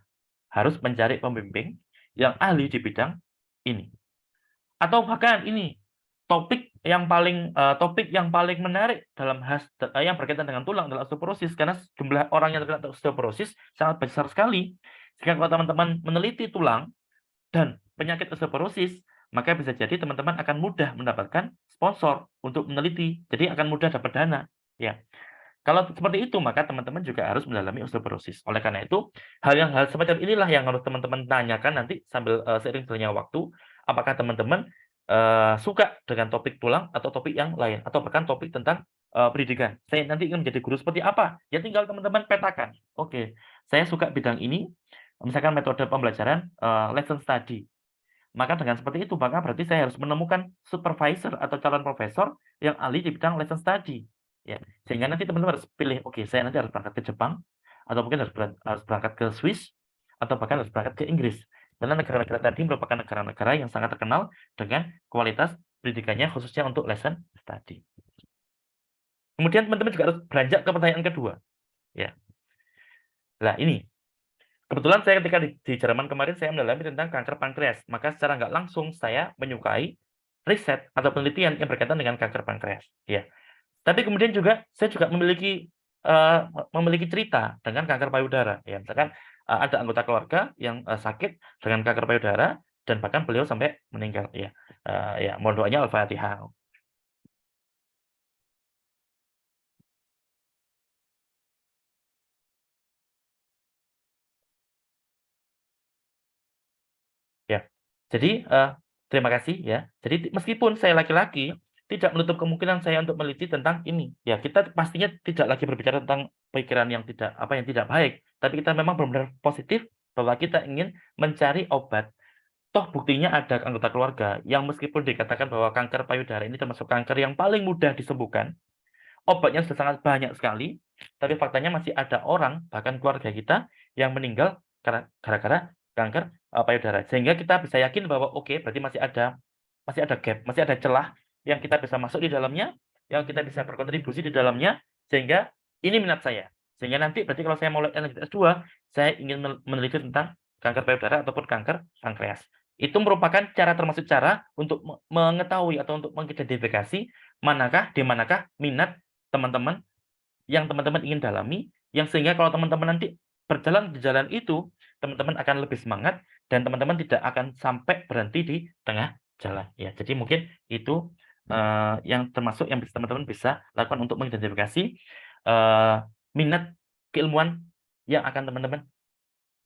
harus mencari pembimbing yang ahli di bidang ini. Atau bahkan ini topik yang paling menarik dalam yang berkaitan dengan tulang adalah osteoporosis, karena jumlah orang yang terkena osteoporosis sangat besar sekali. Jika kalau teman-teman meneliti tulang dan penyakit osteoporosis, maka bisa jadi teman-teman akan mudah mendapatkan sponsor untuk meneliti. Jadi akan mudah dapat dana. Ya. Kalau seperti itu, maka teman-teman juga harus mendalami osteoporosis. Oleh karena itu, hal semacam inilah yang harus teman-teman tanyakan nanti sambil seiring berjalannya waktu, apakah teman-teman suka dengan topik tulang atau topik yang lain, atau bahkan topik tentang pendidikan. Saya nanti ingin menjadi guru seperti apa? Ya tinggal teman-teman petakan. Oke, saya suka bidang ini, misalkan metode pembelajaran lesson study. Maka dengan seperti itu, maka berarti saya harus menemukan supervisor atau calon profesor yang ahli di bidang lesson study. Ya, sehingga nanti teman-teman harus pilih, oke, saya nanti harus berangkat ke Jepang, atau mungkin harus berangkat ke Swiss, atau bahkan harus berangkat ke Inggris. Karena negara-negara tadi merupakan negara-negara yang sangat terkenal dengan kualitas pendidikannya khususnya untuk lesson study. Kemudian teman-teman juga harus beranjak ke pertanyaan kedua. Ya. Nah, ini. Kebetulan saya ketika di Jerman kemarin saya mendalami tentang kanker pankreas, maka secara nggak langsung saya menyukai riset atau penelitian yang berkaitan dengan kanker pankreas. Ya. Tapi kemudian juga saya juga memiliki cerita dengan kanker payudara. Ya, misalkan ada anggota keluarga yang sakit dengan kanker payudara dan bahkan beliau sampai meninggal. Ya, ya, mohon doanya Al-Fatihah. Ya, jadi terima kasih ya. Jadi meskipun saya laki-laki, tidak menutup kemungkinan saya untuk meneliti tentang ini. Ya, kita pastinya tidak lagi berbicara tentang pikiran yang tidak baik, tapi kita memang benar-benar positif bahwa kita ingin mencari obat. Toh buktinya ada anggota keluarga yang meskipun dikatakan bahwa kanker payudara ini termasuk kanker yang paling mudah disembuhkan, obatnya sudah sangat banyak sekali, tapi faktanya masih ada orang, bahkan keluarga kita, yang meninggal gara-gara kanker payudara. Sehingga kita bisa yakin bahwa oke, berarti masih ada gap, masih ada celah yang kita bisa masuk di dalamnya, yang kita bisa berkontribusi di dalamnya, sehingga ini minat saya. Sehingga nanti berarti kalau saya mau lanjut S2, saya ingin meneliti tentang kanker payudara ataupun kanker pankreas. Itu merupakan termasuk cara untuk mengetahui atau untuk mengidentifikasi di manakah minat teman-teman yang teman-teman ingin dalami, yang sehingga kalau teman-teman nanti berjalan di jalan itu, teman-teman akan lebih semangat dan teman-teman tidak akan sampai berhenti di tengah jalan. Ya, jadi mungkin itu yang termasuk yang teman-teman bisa lakukan untuk mengidentifikasi minat keilmuan yang akan teman-teman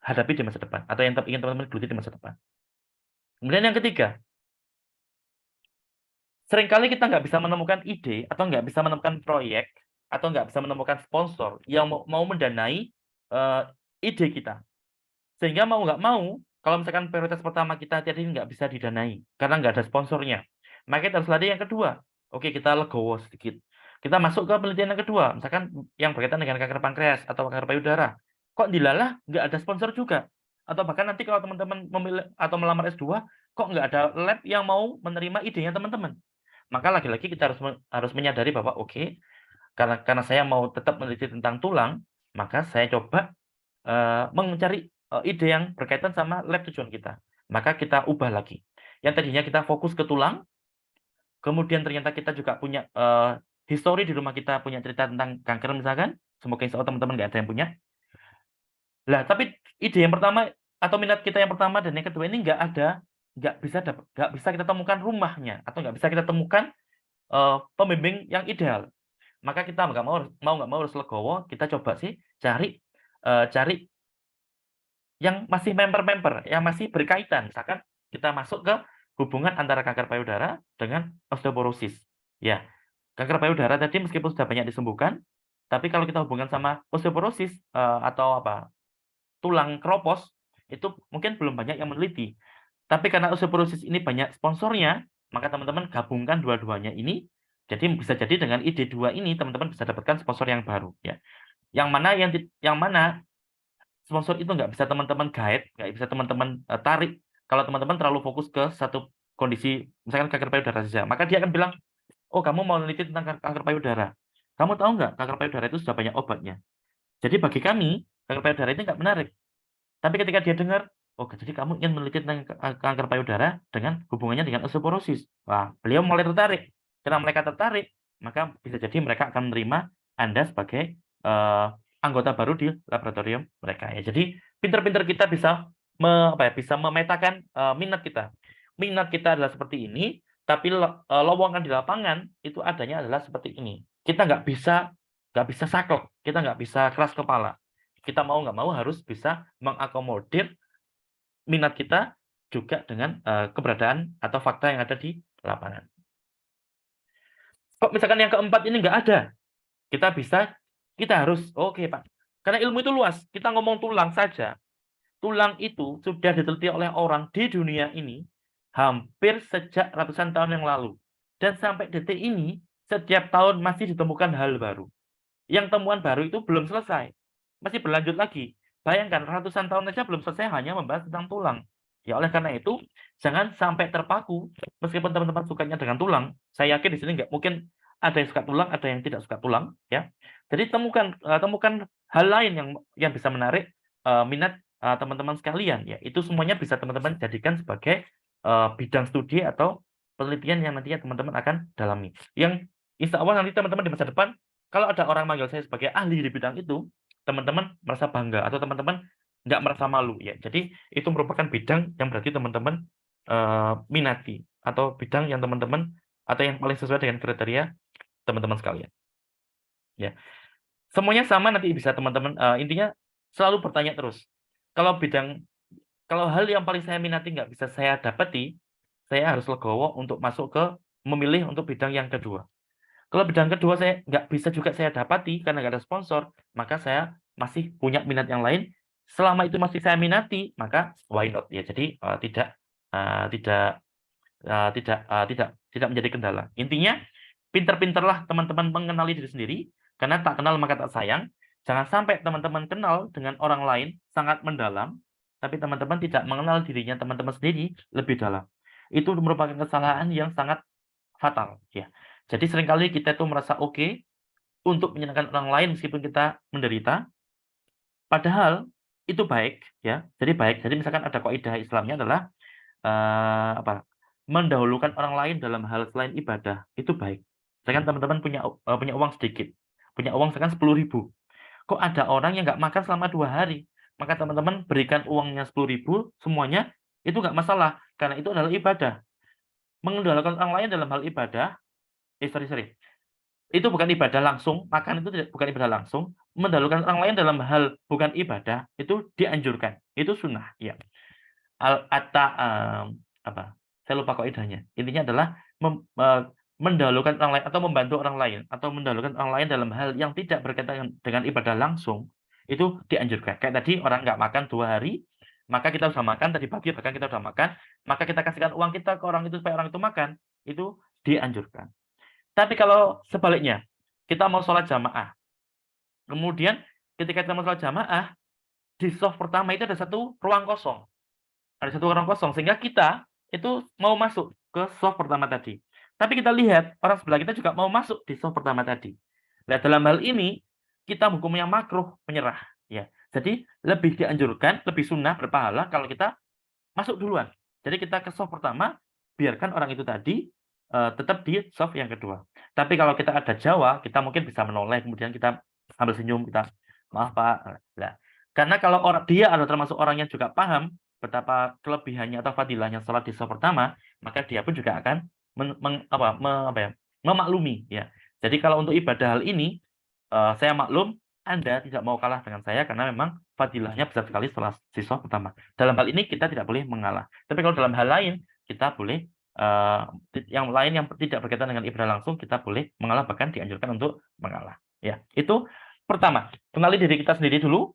hadapi di masa depan atau yang ingin teman-teman geluti di masa depan. Kemudian yang ketiga, seringkali kita nggak bisa menemukan ide atau nggak bisa menemukan proyek atau nggak bisa menemukan sponsor yang mau mendanai ide kita. Sehingga mau nggak mau, kalau misalkan prioritas pertama kita tadi nggak bisa didanai karena nggak ada sponsornya, maka kita harus lari yang kedua. Oke, kita legowo sedikit. Kita masuk ke penelitian yang kedua, misalkan yang berkaitan dengan kanker pankreas atau kanker payudara. Kok dilalah nggak ada sponsor juga? atau bahkan nanti kalau teman-teman memilih atau melamar S2, kok nggak ada lab yang mau menerima idenya teman-teman. Maka lagi-lagi kita harus menyadari bahwa oke, karena saya mau tetap meneliti tentang tulang, maka saya coba mencari ide yang berkaitan sama lab tujuan kita. Maka kita ubah lagi. Yang tadinya kita fokus ke tulang, kemudian ternyata kita juga punya histori di rumah kita punya cerita tentang kanker misalkan. Semoga insya Allah teman-teman nggak ada yang punya. Lah, tapi ide yang pertama atau minat kita yang pertama dan yang kedua ini nggak bisa kita temukan rumahnya atau nggak bisa kita temukan pembimbing yang ideal. Maka kita nggak mau harus legowo, kita coba sih cari yang masih member-member, yang masih berkaitan. Misalkan kita masuk ke hubungan antara kanker payudara dengan osteoporosis. Ya, kanker payudara tadi meskipun sudah banyak disembuhkan, tapi kalau kita hubungan sama osteoporosis atau tulang keropos, itu mungkin belum banyak yang meneliti. Tapi karena osteoporosis ini banyak sponsornya, maka teman-teman gabungkan dua-duanya ini. Jadi bisa jadi dengan ide dua ini teman-teman bisa dapatkan sponsor yang baru. Ya, yang mana sponsor itu nggak bisa teman-teman guide, nggak bisa teman-teman tarik. Kalau teman-teman terlalu fokus ke satu kondisi, misalkan kanker payudara saja, maka dia akan bilang, oh kamu mau meneliti tentang kanker payudara. Kamu tahu nggak, kanker payudara itu sudah banyak obatnya. Jadi bagi kami, kanker payudara itu nggak menarik. Tapi ketika dia dengar, oh jadi kamu ingin meneliti tentang kanker payudara dengan hubungannya dengan osteoporosis. Wah, beliau mulai tertarik. Karena mereka tertarik, maka bisa jadi mereka akan menerima Anda sebagai anggota baru di laboratorium mereka ya. Jadi pinter-pinter kita bisa bisa memetakan minat kita. Minat kita adalah seperti ini, tapi lowongan di lapangan itu adanya adalah seperti ini. Kita nggak bisa saklek, kita nggak bisa keras kepala. Kita mau nggak mau harus bisa mengakomodir minat kita juga dengan keberadaan atau fakta yang ada di lapangan. Kok misalkan yang keempat ini nggak ada? Kita harus, oke Pak, karena ilmu itu luas, kita ngomong tulang saja. Tulang itu sudah diteliti oleh orang di dunia ini hampir sejak ratusan tahun yang lalu. Dan sampai detik ini, setiap tahun masih ditemukan hal baru. Yang temuan baru itu belum selesai, masih berlanjut lagi. Bayangkan, ratusan tahun saja belum selesai hanya membahas tentang tulang. Ya oleh karena itu, jangan sampai terpaku, meskipun teman-teman sukanya dengan tulang, saya yakin di sini nggak mungkin ada yang suka tulang, ada yang tidak suka tulang, ya. Jadi temukan hal lain yang bisa menarik minat teman-teman sekalian, ya. Itu semuanya bisa teman-teman jadikan sebagai bidang studi atau penelitian yang nantinya teman-teman akan dalami. Yang insya Allah nanti teman-teman di masa depan, kalau ada orang manggil saya sebagai ahli di bidang itu, teman-teman merasa bangga atau teman-teman nggak merasa malu, ya. Jadi itu merupakan bidang yang berarti teman-teman minati atau bidang yang teman-teman atau yang paling sesuai dengan kriteria teman-teman sekalian. Ya, semuanya sama nanti bisa teman-teman. Intinya selalu bertanya terus. Kalau hal yang paling saya minati nggak bisa saya dapati, saya harus legowo untuk masuk ke memilih untuk bidang yang kedua. Kalau bidang kedua saya nggak bisa juga saya dapati karena nggak ada sponsor, maka saya masih punya minat yang lain. Selama itu masih saya minati, maka why not ya. Jadi tidak menjadi kendala. Intinya pinter-pinterlah teman-teman mengenali diri sendiri, karena tak kenal maka tak sayang. Jangan sampai teman-teman kenal dengan orang lain sangat mendalam, tapi teman-teman tidak mengenal dirinya teman-teman sendiri lebih dalam. Itu merupakan kesalahan yang sangat fatal, ya. Jadi seringkali kita itu merasa oke untuk menyenangkan orang lain meskipun kita menderita, padahal itu baik, ya. Jadi baik. Jadi misalkan ada kaidah Islamnya adalah mendahulukan orang lain dalam hal selain ibadah itu baik. Misalkan teman-teman punya uang sedikit, punya uang misalkan 10.000. Kok ada orang yang nggak makan selama 2 hari, maka teman-teman berikan uangnya 10.000 semuanya, itu nggak masalah, karena itu adalah ibadah. Mendahulukan orang lain dalam hal ibadah, itu bukan ibadah langsung, makan itu bukan ibadah langsung, mendahulukan orang lain dalam hal bukan ibadah, itu dianjurkan, itu sunnah, ya. Saya lupa kaidahnya. Intinya adalah mendahulukan orang lain atau membantu orang lain atau mendahulukan orang lain dalam hal yang tidak berkaitan dengan ibadah langsung, itu dianjurkan. Kayak tadi orang nggak makan 2 hari, maka kita sudah makan tadi pagi, bahkan kita sudah makan, maka kita kasihkan uang kita ke orang itu supaya orang itu makan, itu dianjurkan. Tapi kalau sebaliknya, kita mau sholat jamaah, kemudian ketika kita mau sholat jamaah, di soft pertama itu ada satu ruang kosong. Ada satu ruang kosong, sehingga kita itu mau masuk ke soft pertama tadi. Tapi kita lihat, orang sebelah kita juga mau masuk di soft pertama tadi. Nah, dalam hal ini, kita hukumnya makruh menyerah. Ya. Jadi, lebih dianjurkan, lebih sunnah, berpahala kalau kita masuk duluan. Jadi, kita ke soft pertama, biarkan orang itu tadi tetap di soft yang kedua. Tapi kalau kita ada Jawa, kita mungkin bisa menoleh, kemudian kita sambil senyum, kita, maaf Pak. Nah, karena kalau dia adalah termasuk orang yang juga paham betapa kelebihannya atau fadilahnya sholat di soft pertama, maka dia pun juga akan memaklumi. Ya. Jadi kalau untuk ibadah hal ini, saya maklum Anda tidak mau kalah dengan saya karena memang fadilahnya besar sekali setelah di soft pertama. Dalam hal ini kita tidak boleh mengalah. Tapi kalau dalam hal lain, kita boleh yang lain yang tidak berkaitan dengan ibadah langsung, kita boleh mengalah, bahkan dianjurkan untuk mengalah. Ya, itu pertama. Kenali diri kita sendiri dulu.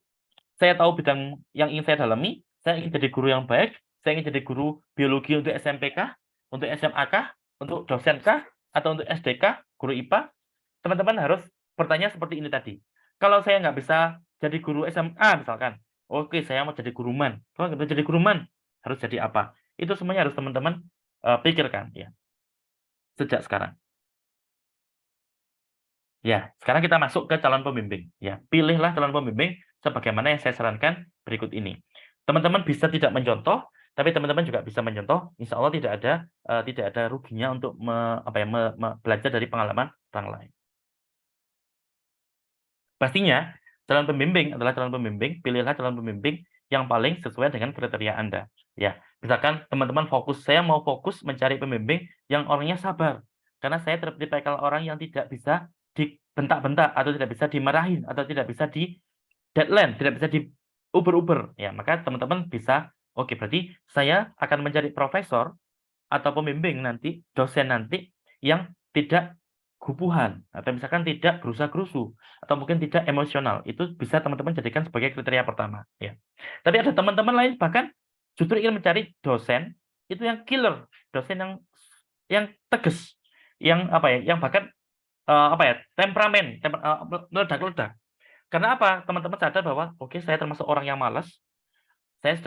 Saya tahu bidang yang ingin saya dalami. Saya ingin jadi guru yang baik. Saya ingin jadi guru biologi untuk SMP kah? Untuk SMA kah? Untuk dosen kah? Atau untuk SD kah? Guru IPA? Teman-teman harus bertanya seperti ini tadi. Kalau saya nggak bisa jadi guru SMA misalkan, oke saya mau jadi guruman. Kalau nggak bisa jadi guruman, harus jadi apa? Itu semuanya harus teman-teman pikirkan ya. Sejak sekarang. Ya, sekarang kita masuk ke calon pembimbing. Ya, pilihlah calon pembimbing sebagaimana yang saya sarankan berikut ini. Teman-teman bisa tidak mencontoh, tapi teman-teman juga bisa mencontoh. Insya Allah tidak ada ruginya untuk belajar dari pengalaman orang lain. Pastinya calon pembimbing adalah calon pembimbing. Pilihlah calon pembimbing yang paling sesuai dengan kriteria Anda. Ya, misalkan teman-teman saya mau fokus mencari pembimbing yang orangnya sabar. Karena saya tipikal orang yang tidak bisa dibentak-bentak atau tidak bisa dimarahin atau tidak bisa di deadline, tidak bisa di uber-uber. Ya, maka teman-teman bisa, oke, berarti saya akan mencari profesor atau pembimbing nanti, dosen nanti yang tidak gubuhan atau misalkan tidak gerusa-gerusu atau mungkin tidak emosional. Itu bisa teman-teman jadikan sebagai kriteria pertama, ya. Tapi ada teman-teman lain bahkan justru ingin mencari dosen itu yang killer, dosen yang tegas, yang yang bahkan temperamen, meledak-ledak. Karena apa? Teman-teman sadar bahwa oke, saya termasuk orang yang malas. Saya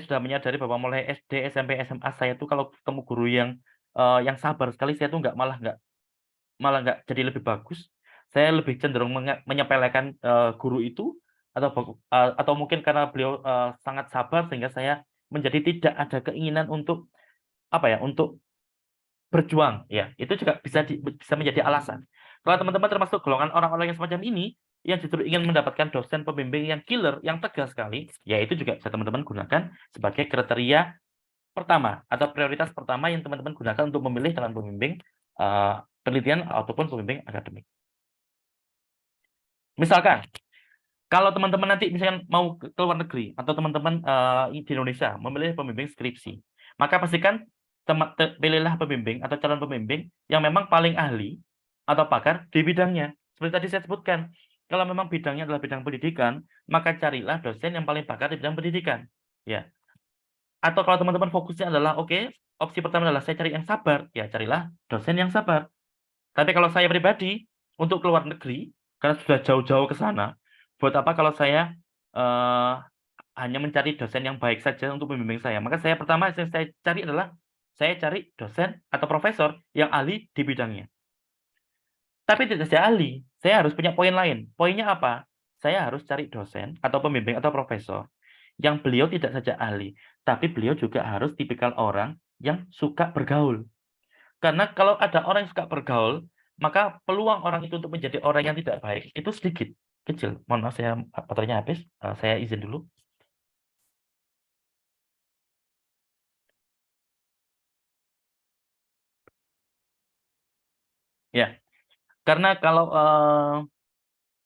sudah menyadari bahwa mulai SD, SMP, SMA saya tuh kalau ketemu guru yang sabar sekali, saya tuh malah nggak jadi lebih bagus. Saya lebih cenderung menyepelekan guru itu atau mungkin karena beliau sangat sabar sehingga saya menjadi tidak ada keinginan untuk untuk berjuang, ya, itu juga bisa menjadi alasan. Kalau teman-teman termasuk golongan orang-orang yang semacam ini, yang justru ingin mendapatkan dosen pembimbing yang killer, yang tegas sekali, ya itu juga bisa teman-teman gunakan sebagai kriteria pertama atau prioritas pertama yang teman-teman gunakan untuk memilih calon pembimbing penelitian ataupun pembimbing akademik. Misalkan, kalau teman-teman nanti misalkan mau ke luar negeri atau teman-teman di Indonesia memilih pembimbing skripsi, maka pastikan pilihlah pembimbing atau calon pembimbing yang memang paling ahli atau pakar di bidangnya. Seperti tadi saya sebutkan, kalau memang bidangnya adalah bidang pendidikan, maka carilah dosen yang paling pakar di bidang pendidikan. Ya. Atau kalau teman-teman fokusnya adalah, oke, opsi pertama adalah saya cari yang sabar, ya carilah dosen yang sabar. Tapi kalau saya pribadi, untuk keluar negeri, karena sudah jauh-jauh ke sana, buat apa kalau saya hanya mencari dosen yang baik saja untuk membimbing saya? Maka pertama yang saya cari adalah saya cari dosen atau profesor yang ahli di bidangnya. Tapi tidak saja ahli, saya harus punya poin lain. Poinnya apa? Saya harus cari dosen atau pembimbing atau profesor yang beliau tidak saja ahli, tapi beliau juga harus tipikal orang yang suka bergaul. Karena kalau ada orang yang suka bergaul, maka peluang orang itu untuk menjadi orang yang tidak baik itu sedikit, kecil. Mohon maaf, saya baterainya habis. Saya izin dulu. Ya, karena kalau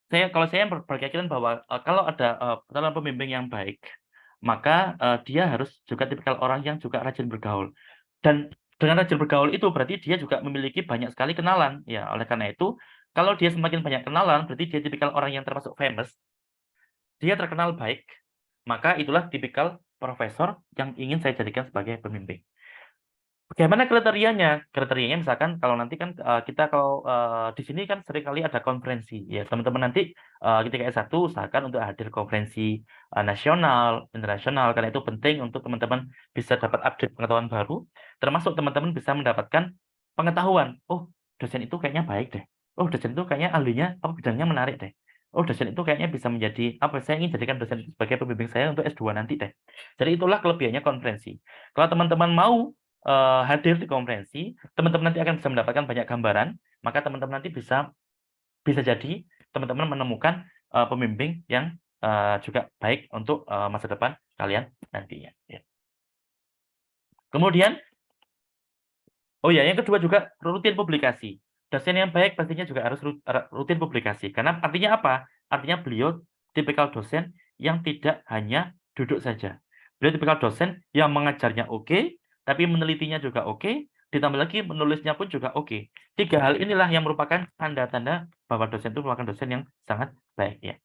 saya berkeyakinan bahwa kalau ada calon pembimbing yang baik, maka dia harus juga tipikal orang yang juga rajin bergaul. Dan dengan rajin bergaul itu berarti dia juga memiliki banyak sekali kenalan. Ya, oleh karena itu, kalau dia semakin banyak kenalan, berarti dia tipikal orang yang termasuk famous. Dia terkenal baik, maka itulah tipikal profesor yang ingin saya jadikan sebagai pembimbing. Bagaimana kriterianya? Kriterianya misalkan kalau nanti kan kita kalau di sini kan seringkali ada konferensi ya teman-teman nanti ketika S1 usahakan untuk hadir konferensi nasional, internasional karena itu penting untuk teman-teman bisa dapat update pengetahuan baru, termasuk teman-teman bisa mendapatkan pengetahuan. Oh, dosen itu kayaknya baik deh. Oh, dosen itu kayaknya ahlinya apa bidangnya menarik deh. Oh, dosen itu kayaknya bisa menjadi apa saya ingin jadikan dosen itu sebagai pembimbing saya untuk S2 nanti deh. Jadi itulah kelebihannya konferensi. Kalau teman-teman mau hadir di konferensi, teman-teman nanti akan bisa mendapatkan banyak gambaran, maka teman-teman nanti bisa jadi teman-teman menemukan pembimbing yang juga baik untuk masa depan kalian nantinya. Ya. Kemudian, oh ya, yang kedua juga rutin publikasi. Dosen yang baik pastinya juga harus rutin publikasi. Karena artinya apa? Artinya beliau tipikal dosen yang tidak hanya duduk saja. Beliau tipikal dosen yang mengajarnya oke, tapi menelitinya juga oke, ditambah lagi menulisnya pun juga oke. 3 hal inilah yang merupakan tanda-tanda bahwa dosen itu merupakan dosen yang sangat baik ya.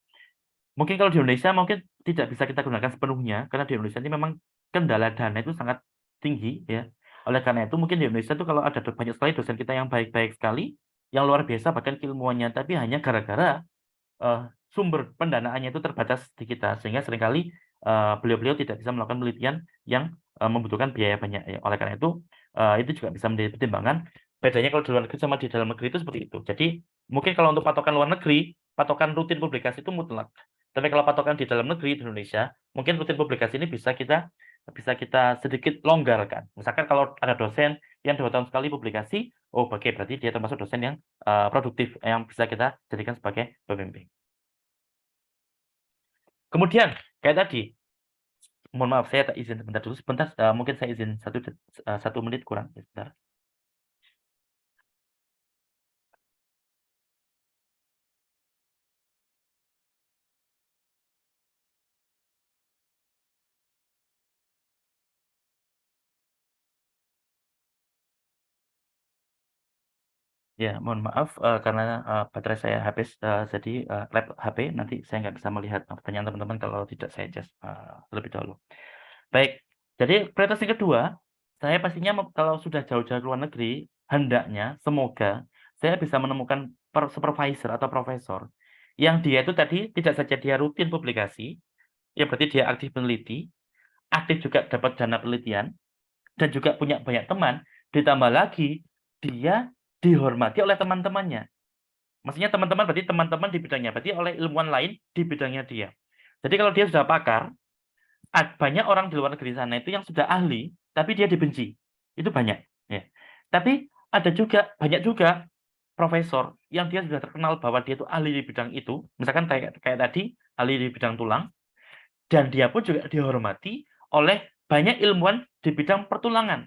Mungkin kalau di Indonesia mungkin tidak bisa kita gunakan sepenuhnya karena di Indonesia ini memang kendala dana itu sangat tinggi ya. Oleh karena itu mungkin di Indonesia itu kalau ada banyak sekali dosen kita yang baik-baik sekali, yang luar biasa bahkan keilmuannya, tapi hanya gara-gara sumber pendanaannya itu terbatas di kita sehingga seringkali beliau-beliau tidak bisa melakukan penelitian yang membutuhkan biaya banyak ya. Oleh karena itu juga bisa menjadi pertimbangan. Bedanya kalau di luar negeri sama di dalam negeri itu seperti itu. Jadi mungkin kalau untuk patokan luar negeri, patokan rutin publikasi itu mutlak. Tapi kalau patokan di dalam negeri di Indonesia, mungkin rutin publikasi ini bisa kita sedikit longgarkan. Misalkan kalau ada dosen yang 2 tahun sekali publikasi, oh oke berarti dia termasuk dosen yang produktif yang bisa kita jadikan sebagai pembimbing. Kemudian kayak tadi, mohon maaf saya tak izin sebentar dulu, mungkin saya izin 1 menit kurang sebentar. Ya, mohon maaf karena baterai saya habis, jadi lab HP nanti saya nggak bisa melihat pertanyaan teman-teman kalau tidak saya cas terlebih dahulu. Baik, jadi prioritas yang kedua, saya pastinya kalau sudah jauh-jauh ke luar negeri, hendaknya, semoga saya bisa menemukan supervisor atau profesor yang dia itu tadi tidak saja dia rutin publikasi, ya berarti dia aktif peneliti, aktif juga dapat dana penelitian, dan juga punya banyak teman, ditambah lagi dia dihormati oleh teman-temannya. Maksudnya teman-teman berarti teman-teman di bidangnya, berarti oleh ilmuwan lain di bidangnya dia. Jadi kalau dia sudah pakar, banyak orang di luar negeri sana itu yang sudah ahli, tapi dia dibenci. Itu banyak. Ya. Tapi ada juga, banyak juga profesor yang dia sudah terkenal bahwa dia itu ahli di bidang itu, misalkan kayak tadi, ahli di bidang tulang, dan dia pun juga dihormati oleh banyak ilmuwan di bidang pertulangan.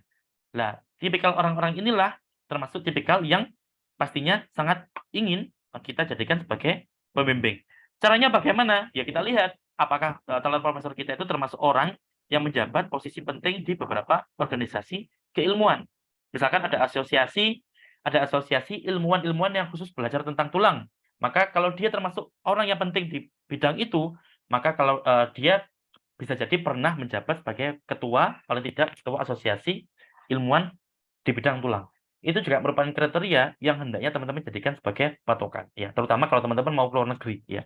Nah, tipikal orang-orang inilah termasuk tipikal yang pastinya sangat ingin kita jadikan sebagai pembimbing. Caranya bagaimana? Ya kita lihat apakah calon profesor kita itu termasuk orang yang menjabat posisi penting di beberapa organisasi keilmuan. Misalkan ada asosiasi ilmuwan-ilmuwan yang khusus belajar tentang tulang. Maka kalau dia termasuk orang yang penting di bidang itu, maka kalau dia bisa jadi pernah menjabat sebagai ketua, paling tidak ketua asosiasi ilmuwan di bidang tulang. Itu juga merupakan kriteria yang hendaknya teman-teman jadikan sebagai patokan, ya. Terutama kalau teman-teman mau keluar negeri, ya.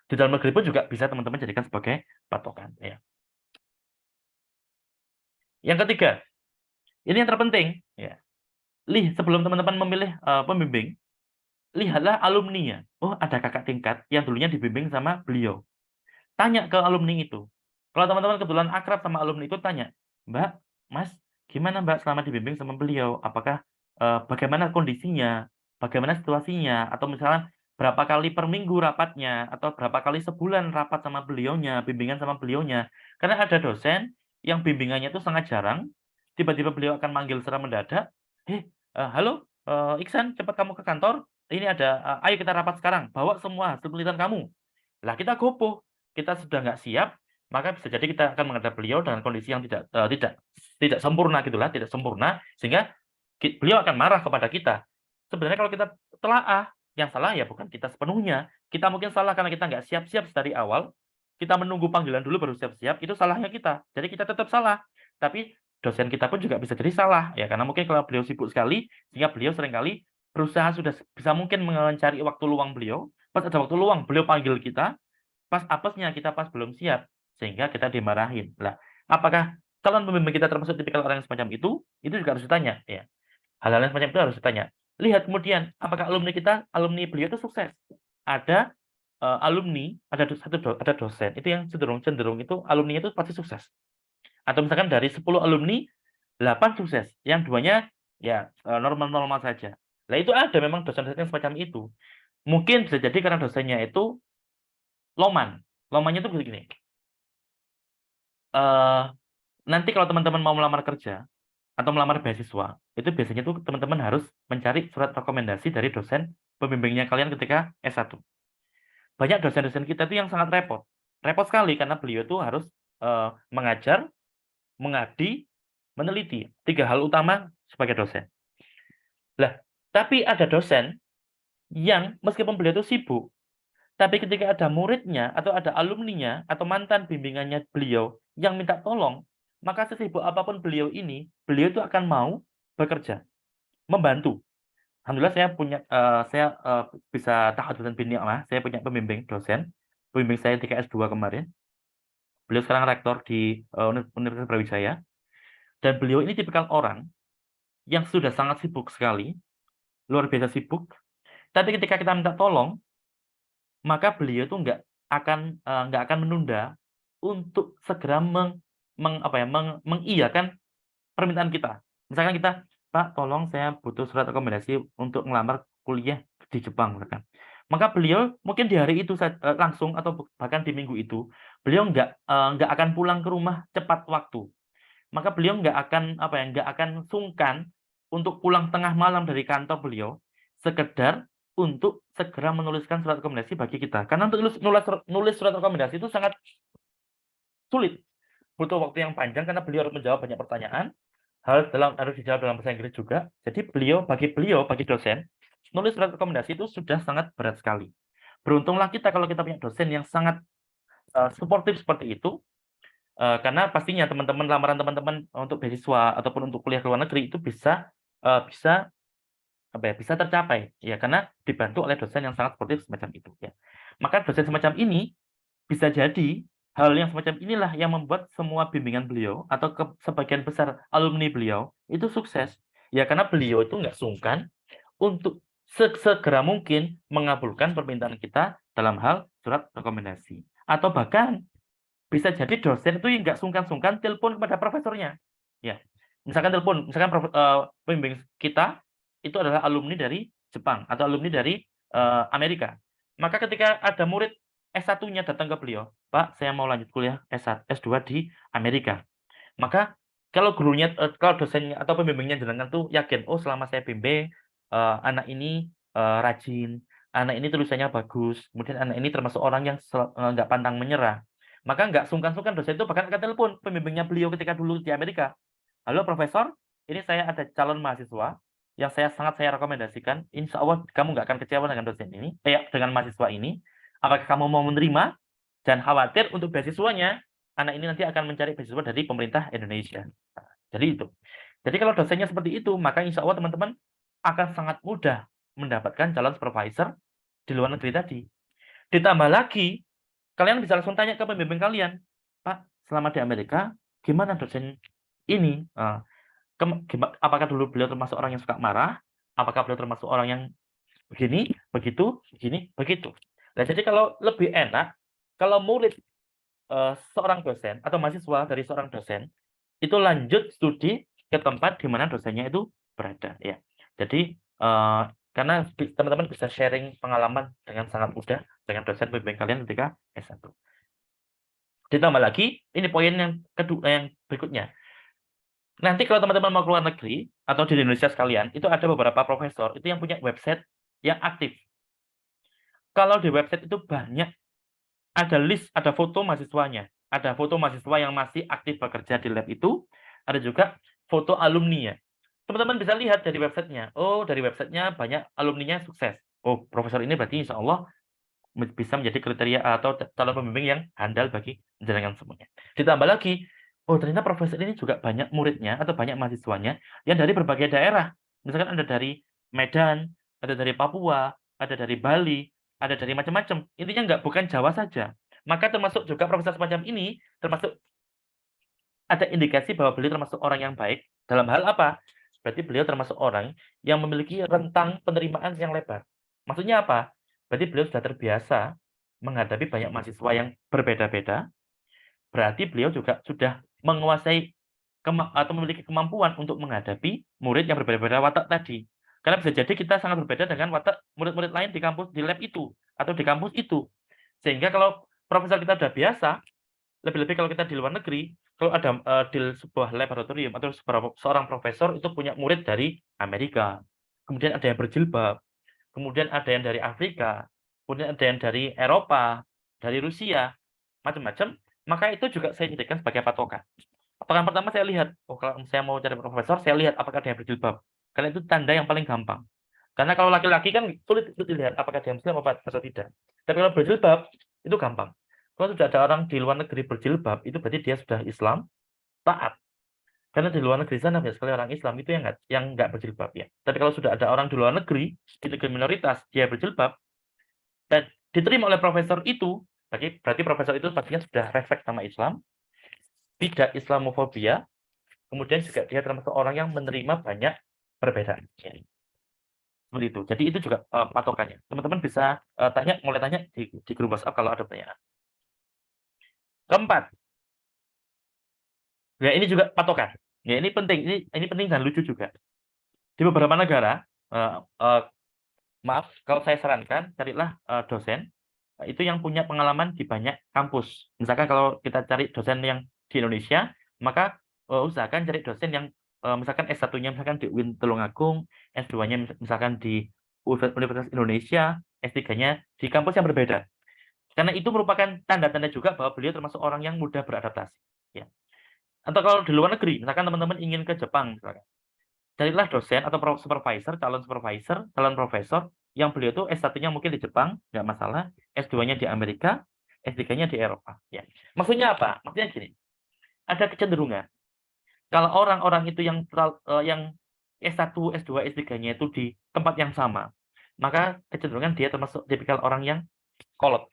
Di dalam negeri pun juga bisa teman-teman jadikan sebagai patokan, ya. Yang ketiga, ini yang terpenting, ya. Sebelum teman-teman memilih pembimbing, lihatlah alumninya. Oh, ada kakak tingkat yang dulunya dibimbing sama beliau. Tanya ke alumni itu. Kalau teman-teman kebetulan akrab sama alumni itu, tanya, Mbak, Mas, gimana Mbak selama dibimbing sama beliau? Apakah bagaimana kondisinya, bagaimana situasinya, atau misalnya berapa kali per minggu rapatnya, atau berapa kali sebulan rapat sama beliaunya, bimbingan sama beliaunya. Karena ada dosen yang bimbingannya itu sangat jarang, tiba-tiba beliau akan manggil secara mendadak, halo Iksan, cepat kamu ke kantor, ini ada, ayo kita rapat sekarang, bawa semua hasil penelitian kamu. Lah kita gopoh, kita sudah nggak siap, maka bisa jadi kita akan menghadap beliau dengan kondisi yang tidak sempurna gitulah, tidak sempurna, sehingga beliau akan marah kepada kita. Sebenarnya kalau kita telaah, yang salah ya bukan kita sepenuhnya. Kita mungkin salah karena kita nggak siap-siap dari awal, kita menunggu panggilan dulu baru siap-siap, itu salahnya kita. Jadi kita tetap salah. Tapi dosen kita pun juga bisa jadi salah ya, karena mungkin kalau beliau sibuk sekali sehingga beliau seringkali berusaha sudah bisa mungkin mencari waktu luang beliau, pas ada waktu luang beliau panggil kita, pas apesnya kita pas belum siap sehingga kita dimarahin. Lah, apakah calon pembimbing kita termasuk tipikal orang yang semacam itu juga harus ditanya ya. Hal-hal yang semacam itu harus ditanya. Lihat kemudian apakah alumni beliau itu sukses. Ada alumni, ada dosen itu yang cenderung itu alumninya itu pasti sukses. Atau misalkan dari 10 alumni 8 sukses, yang 2-nya ya normal-normal saja. Nah, itu ada memang dosen-dosen yang semacam itu. Mungkin bisa jadi karena dosennya itu loman. Lomannya itu begini. Nanti kalau teman-teman mau melamar kerja atau melamar beasiswa, itu biasanya tuh teman-teman harus mencari surat rekomendasi dari dosen pembimbingnya kalian ketika S1. Banyak dosen-dosen kita itu yang sangat repot. Repot sekali karena beliau itu harus mengajar, mengabdi, meneliti. 3 hal utama sebagai dosen. Lah, tapi ada dosen yang meskipun beliau itu sibuk, tapi ketika ada muridnya atau ada alumninya atau mantan bimbingannya beliau yang minta tolong, maka sesibuk apapun beliau ini, beliau itu akan mau bekerja, membantu. Alhamdulillah saya bisa tahadzutan bin ni'mah, saya punya pembimbing dosen, pembimbing saya di S2 kemarin. Beliau sekarang rektor di Universitas Brawijaya, dan beliau ini tipikal orang yang sudah sangat sibuk sekali, luar biasa sibuk, tapi ketika kita minta tolong, maka beliau itu nggak akan menunda untuk segera mengiyakan permintaan kita. Misalkan kita, Pak, tolong saya butuh surat rekomendasi untuk ngelamar kuliah di Jepang, misalkan. Maka beliau mungkin di hari itu langsung atau bahkan di minggu itu, beliau nggak akan pulang ke rumah cepat waktu. Maka beliau nggak akan sungkan untuk pulang tengah malam dari kantor beliau, sekedar untuk segera menuliskan surat rekomendasi bagi kita. Karena untuk nulis surat rekomendasi itu sangat sulit, butuh waktu yang panjang karena beliau harus menjawab banyak pertanyaan, harus dijawab dalam bahasa Inggris juga. Jadi bagi dosen, nulis surat rekomendasi itu sudah sangat berat sekali. Beruntunglah kita kalau kita punya dosen yang sangat suportif seperti itu, karena pastinya teman-teman lamaran teman-teman untuk beasiswa ataupun untuk kuliah ke luar negeri itu bisa tercapai ya, karena dibantu oleh dosen yang sangat suportif semacam itu ya. Maka dosen semacam ini bisa jadi hal yang semacam inilah yang membuat semua bimbingan beliau atau sebagian besar alumni beliau itu sukses ya, karena beliau itu nggak sungkan untuk segera mungkin mengabulkan permintaan kita dalam hal surat rekomendasi. Atau bahkan bisa jadi dosen itu nggak sungkan-sungkan telepon kepada profesornya ya, misalkan pembimbing kita itu adalah alumni dari Jepang atau alumni dari Amerika. Maka ketika ada murid S1-nya datang ke beliau, Pak, saya mau lanjut kuliah S2 di Amerika. Maka kalau dosennya atau pembimbingnya jenengan tuh yakin, oh selama saya bimbing, anak ini rajin, anak ini tulisannya bagus, kemudian anak ini termasuk orang yang nggak pantang menyerah, maka nggak sungkan-sungkan dosen itu bahkan akan telepon pembimbingnya beliau ketika dulu di Amerika. Halo Profesor, ini saya ada calon mahasiswa yang saya rekomendasikan. Insya Allah kamu nggak akan kecewa dengan dosen ini, dengan mahasiswa ini. Apakah kamu mau menerima? Jangan khawatir, untuk beasiswanya, anak ini nanti akan mencari beasiswa dari pemerintah Indonesia. Nah, jadi itu. Jadi kalau dosennya seperti itu, maka insya Allah teman-teman akan sangat mudah mendapatkan calon supervisor di luar negeri tadi. Ditambah lagi, kalian bisa langsung tanya ke pembimbing kalian, Pak, selama di Amerika, gimana dosen ini? Apakah dulu beliau termasuk orang yang suka marah? Apakah beliau termasuk orang yang begini, begitu, begini, begitu? Nah, jadi kalau lebih enak, kalau murid seorang dosen atau mahasiswa dari seorang dosen itu lanjut studi ke tempat di mana dosennya itu berada, ya. Jadi karena teman-teman bisa sharing pengalaman dengan sangat mudah dengan dosen pembimbing kalian ketika S1. Ditambah lagi, ini poin yang kedua, yang berikutnya. Nanti kalau teman-teman mau keluar negeri atau di Indonesia sekalian, itu ada beberapa profesor itu yang punya website yang aktif. Kalau di website itu banyak, ada list, ada foto mahasiswanya, ada foto mahasiswa yang masih aktif bekerja di lab itu, ada juga foto alumninya. Teman-teman bisa lihat dari websitenya. Oh, dari websitenya banyak alumninya sukses. Oh, profesor ini berarti insya Allah bisa menjadi kriteria atau calon pembimbing yang handal bagi jenengan semuanya. Ditambah lagi, oh ternyata profesor ini juga banyak muridnya atau banyak mahasiswanya yang dari berbagai daerah. Misalkan ada dari Medan, ada dari Papua, ada dari Bali, ada dari macam-macam. Intinya bukan Jawa saja. Maka termasuk juga profesor semacam ini, termasuk ada indikasi bahwa beliau termasuk orang yang baik. Dalam hal apa? Berarti beliau termasuk orang yang memiliki rentang penerimaan yang lebar. Maksudnya apa? Berarti beliau sudah terbiasa menghadapi banyak mahasiswa yang berbeda-beda. Berarti beliau juga sudah menguasai atau memiliki kemampuan untuk menghadapi murid yang berbeda-beda watak tadi. Karena bisa jadi kita sangat berbeda dengan watak murid-murid lain di kampus, di lab itu, atau di kampus itu. Sehingga kalau profesor kita sudah biasa, lebih-lebih kalau kita di luar negeri, kalau ada di sebuah laboratorium atau seorang profesor itu punya murid dari Amerika, kemudian ada yang berjilbab, kemudian ada yang dari Afrika, kemudian ada yang dari Eropa, dari Rusia, macam-macam, maka itu juga saya jadikan sebagai patokan. Patokan pertama saya lihat, oh kalau saya mau cari profesor, saya lihat apakah dia berjilbab. Karena itu tanda yang paling gampang. Karena kalau laki-laki kan sulit untuk dilihat apakah dia muslim atau tidak. Tapi kalau berjilbab, itu gampang. Kalau sudah ada orang di luar negeri berjilbab, itu berarti dia sudah Islam, taat. Karena di luar negeri sana banyak sekali orang Islam itu yang nggak berjilbab ya. Tapi kalau sudah ada orang di luar negeri, di negeri minoritas, dia berjilbab, dan diterima oleh profesor itu, berarti profesor itu pastinya sudah refleks sama Islam, tidak Islamofobia, kemudian juga dia termasuk orang yang menerima banyak perbedaan. Seperti itu. Jadi itu juga patokannya. Teman-teman bisa mulai tanya di grup WhatsApp kalau ada pertanyaan. Keempat, ya ini juga patokan. Ya ini penting. Ini penting dan lucu juga. Di beberapa negara, maaf kalau saya sarankan carilah dosen itu yang punya pengalaman di banyak kampus. Misalkan kalau kita cari dosen yang di Indonesia, maka usahakan cari dosen yang misalkan S1-nya misalkan di UIN Tulungagung, S2-nya misalkan di Universitas Indonesia, S3-nya di kampus yang berbeda. Karena itu merupakan tanda-tanda juga bahwa beliau termasuk orang yang mudah beradaptasi. Ya. Atau kalau di luar negeri, misalkan teman-teman ingin ke Jepang, misalkan, carilah dosen atau supervisor, calon profesor, yang beliau itu S1-nya mungkin di Jepang, nggak masalah, S2-nya di Amerika, S3-nya di Eropa. Ya. Maksudnya apa? Maksudnya gini, ada kecenderungan. Kalau orang-orang itu yang S1, S2, S3-nya itu di tempat yang sama, maka kecenderungan dia termasuk tipikal orang yang kolot.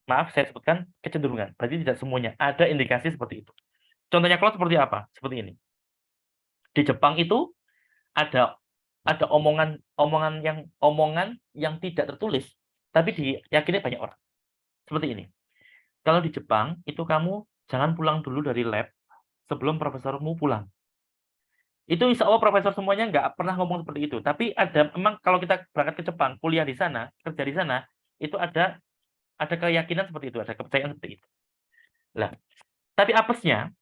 Maaf, saya sebutkan kecenderungan. Berarti tidak semuanya. Ada indikasi seperti itu. Contohnya kolot seperti apa? Seperti ini. Di Jepang itu ada omongan yang tidak tertulis, tapi diyakini banyak orang. Seperti ini. Kalau di Jepang, itu kamu jangan pulang dulu dari lab sebelum profesormu pulang. Itu insya Allah profesor semuanya nggak pernah ngomong seperti itu. Tapi memang kalau kita berangkat ke Jepang, kuliah di sana, kerja di sana, itu ada keyakinan seperti itu, ada kepercayaan seperti itu. Lah, tapi apesnya,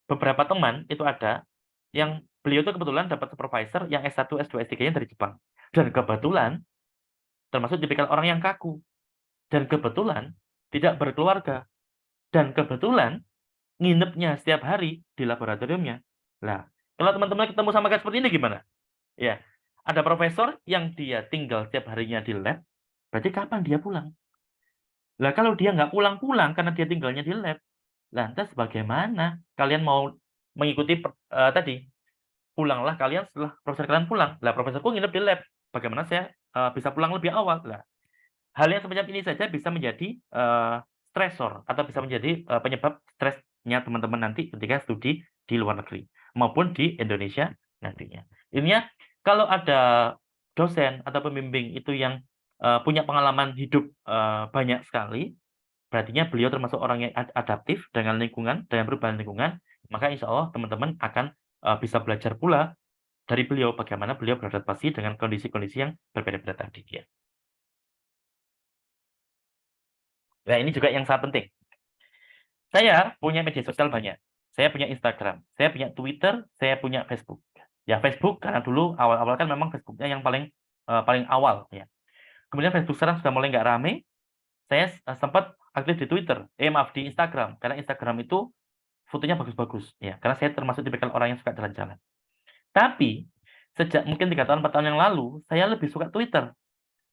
beberapa teman itu ada yang beliau itu kebetulan dapat supervisor yang S1, S2, S3-nya dari Jepang. Dan kebetulan, termasuk tipikal orang yang kaku. Dan kebetulan, tidak berkeluarga. Dan kebetulan, nginepnya setiap hari di laboratoriumnya. Lah, kalau teman-teman ketemu sama kayak seperti ini gimana? Ya, ada profesor yang dia tinggal setiap harinya di lab, berarti kapan dia pulang? Lah, kalau dia nggak pulang-pulang karena dia tinggalnya di lab, lantas bagaimana kalian mau mengikuti tadi? Pulanglah kalian setelah profesor kalian pulang. Lah, profesorku nginep di lab. Bagaimana saya bisa pulang lebih awal? Lah, hal yang semacam ini saja bisa menjadi stresor atau bisa menjadi penyebab stresnya teman-teman nanti ketika studi di luar negeri maupun di Indonesia nantinya. Intinya kalau ada dosen atau pembimbing itu yang punya pengalaman hidup banyak sekali, berartinya beliau termasuk orang yang adaptif dengan lingkungan, dengan perubahan lingkungan, maka insya Allah teman-teman akan bisa belajar pula dari beliau bagaimana beliau beradaptasi dengan kondisi-kondisi yang berbeda-beda tadi. Ya. Nah, ini juga yang sangat penting. Saya punya media sosial banyak. Saya punya Instagram, saya punya Twitter, saya punya Facebook. Ya, Facebook karena dulu awal-awal kan memang Facebooknya yang paling awal ya. Kemudian Facebook sekarang sudah mulai nggak rame. Saya sempat aktif di Twitter, maaf di Instagram, karena Instagram itu fotonya bagus-bagus ya. Karena saya termasuk tipikal orang yang suka jalan-jalan. Tapi sejak mungkin 3 tahun 4 tahun yang lalu, saya lebih suka Twitter.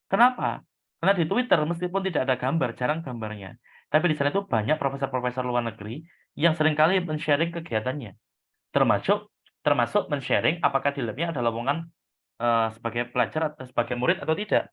Kenapa? Karena di Twitter meskipun tidak ada gambar, jarang gambarnya, tapi di sana itu banyak profesor-profesor luar negeri yang seringkali men-sharing kegiatannya, termasuk men-sharing apakah di labnya ada lowongan sebagai pelajar atau sebagai murid atau tidak.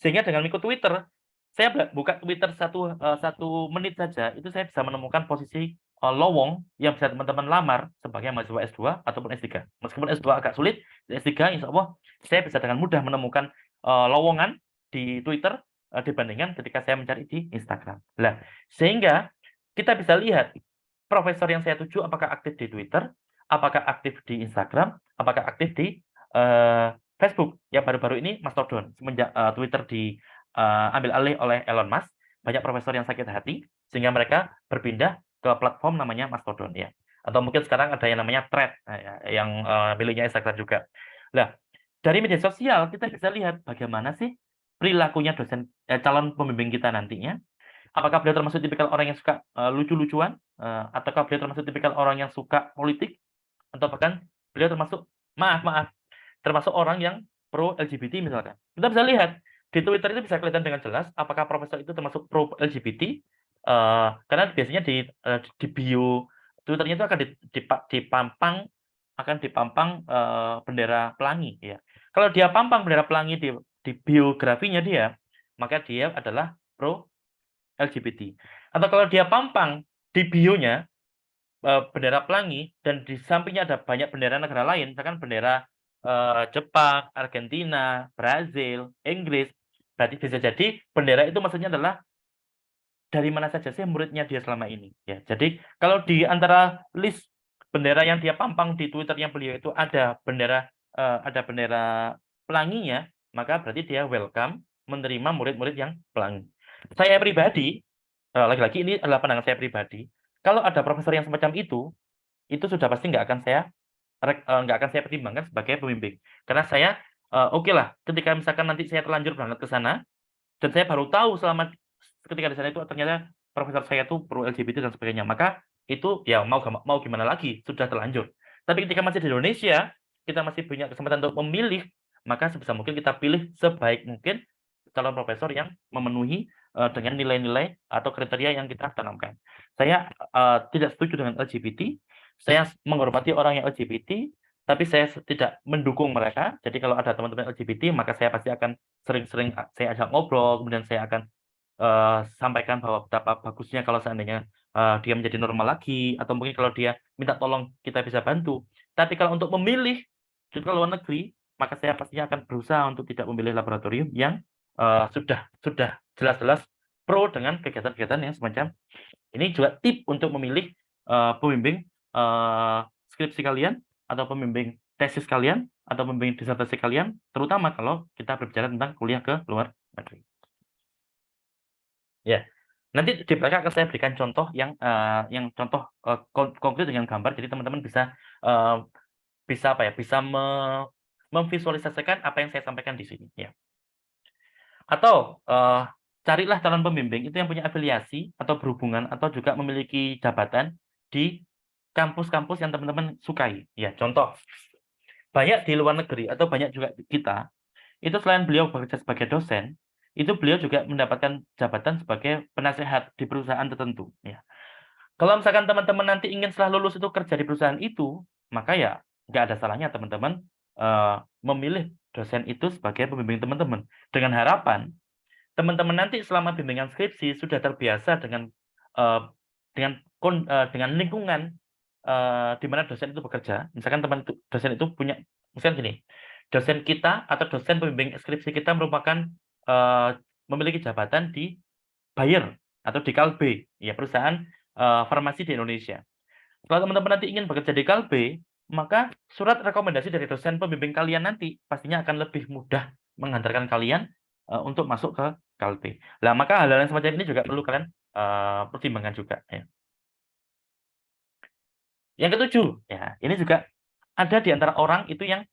Sehingga dengan ikut Twitter, saya buka Twitter satu menit saja, itu saya bisa menemukan posisi lowong yang bisa teman-teman lamar sebagai mahasiswa S2 ataupun S3. Meskipun S2 agak sulit, di S3 insya Allah saya bisa dengan mudah menemukan lowongan di Twitter dibandingkan ketika saya mencari di Instagram. Nah, sehingga kita bisa lihat profesor yang saya tuju apakah aktif di Twitter, apakah aktif di Instagram, apakah aktif di Facebook. Yang baru-baru ini Mastodon, semenjak Twitter diambil alih oleh Elon Musk, banyak profesor yang sakit hati sehingga mereka berpindah ke platform namanya Mastodon ya. Atau mungkin sekarang ada yang namanya Thread yang miliknya Instagram juga. Nah, dari media sosial kita bisa lihat bagaimana sih perilakunya dosen calon pembimbing kita nantinya. Apakah beliau termasuk tipikal orang yang suka lucu-lucuan, ataukah beliau termasuk tipikal orang yang suka politik, atau bahkan beliau termasuk termasuk orang yang pro LGBT misalkan. Kita bisa lihat di Twitter itu bisa kelihatan dengan jelas apakah profesor itu termasuk pro LGBT, karena biasanya di bio Twitternya itu akan dipampang bendera pelangi ya. Kalau dia pampang bendera pelangi di biografinya dia, maka dia adalah pro LGBT. Atau kalau dia pampang di bionya bendera pelangi dan di sampingnya ada banyak bendera negara lain, misalkan bendera Jepang, Argentina, Brazil, Inggris, berarti bisa jadi bendera itu maksudnya adalah dari mana saja sih muridnya dia selama ini. Ya, jadi kalau di antara list bendera yang dia pampang di Twitternya beliau itu ada bendera pelanginya, maka berarti dia welcome menerima murid-murid yang pelangi. Saya pribadi, lagi-lagi ini adalah pandangan saya pribadi, kalau ada profesor yang semacam itu sudah pasti nggak akan saya pertimbangkan sebagai pembimbing. Karena saya, oke lah, ketika misalkan nanti saya terlanjur berangkat ke sana, dan saya baru tahu ketika di sana itu ternyata profesor saya itu pro LGBT dan sebagainya, maka itu ya mau gimana lagi, sudah terlanjur. Tapi ketika masih di Indonesia, kita masih punya kesempatan untuk memilih, maka sebisa mungkin kita pilih sebaik mungkin calon profesor yang memenuhi dengan nilai-nilai atau kriteria yang kita tanamkan. Saya tidak setuju dengan LGBT, saya menghormati orang yang LGBT, tapi saya tidak mendukung mereka. Jadi kalau ada teman-teman LGBT, maka saya pasti akan sering-sering saya ajak ngobrol, kemudian saya akan sampaikan bahwa betapa bagusnya kalau seandainya dia menjadi normal lagi, atau mungkin kalau dia minta tolong kita bisa bantu. Tapi kalau untuk memilih di luar negeri, maka saya pastinya akan berusaha untuk tidak memilih laboratorium yang sudah jelas-jelas pro dengan kegiatan-kegiatan yang semacam ini. Juga tip untuk memilih pembimbing skripsi kalian, atau pembimbing tesis kalian, atau pembimbing disertasi kalian, terutama kalau kita berbicara tentang kuliah ke luar negeri. Ya, nanti di belakang akan saya berikan contoh yang contoh konkret dengan gambar, jadi teman-teman bisa memvisualisasikan apa yang saya sampaikan di sini ya. Atau carilah calon pembimbing itu yang punya afiliasi atau berhubungan atau juga memiliki jabatan di kampus-kampus yang teman-teman sukai. Ya, contoh, banyak di luar negeri atau banyak juga kita, itu selain beliau bekerja sebagai dosen, itu beliau juga mendapatkan jabatan sebagai penasehat di perusahaan tertentu. Ya. Kalau misalkan teman-teman nanti ingin setelah lulus itu kerja di perusahaan itu, maka ya nggak ada salahnya teman-teman memilih dosen itu sebagai pembimbing teman-teman, dengan harapan teman-teman nanti selama bimbingan skripsi sudah terbiasa dengan lingkungan di mana dosen itu bekerja. Misalkan dosen itu punya, misalkan gini, dosen kita atau dosen pembimbing skripsi kita merupakan memiliki jabatan di Bayer atau di Kalbe, ya perusahaan farmasi di Indonesia. Kalau teman-teman nanti ingin bekerja di Kalbe, maka surat rekomendasi dari dosen pembimbing kalian nanti pastinya akan lebih mudah menghantarkan kalian untuk masuk ke Kalbe. Nah, maka hal-hal yang semacam ini juga perlu kalian pertimbangkan juga. Ya. Yang ketujuh, ya ini juga ada di antara orang itu yang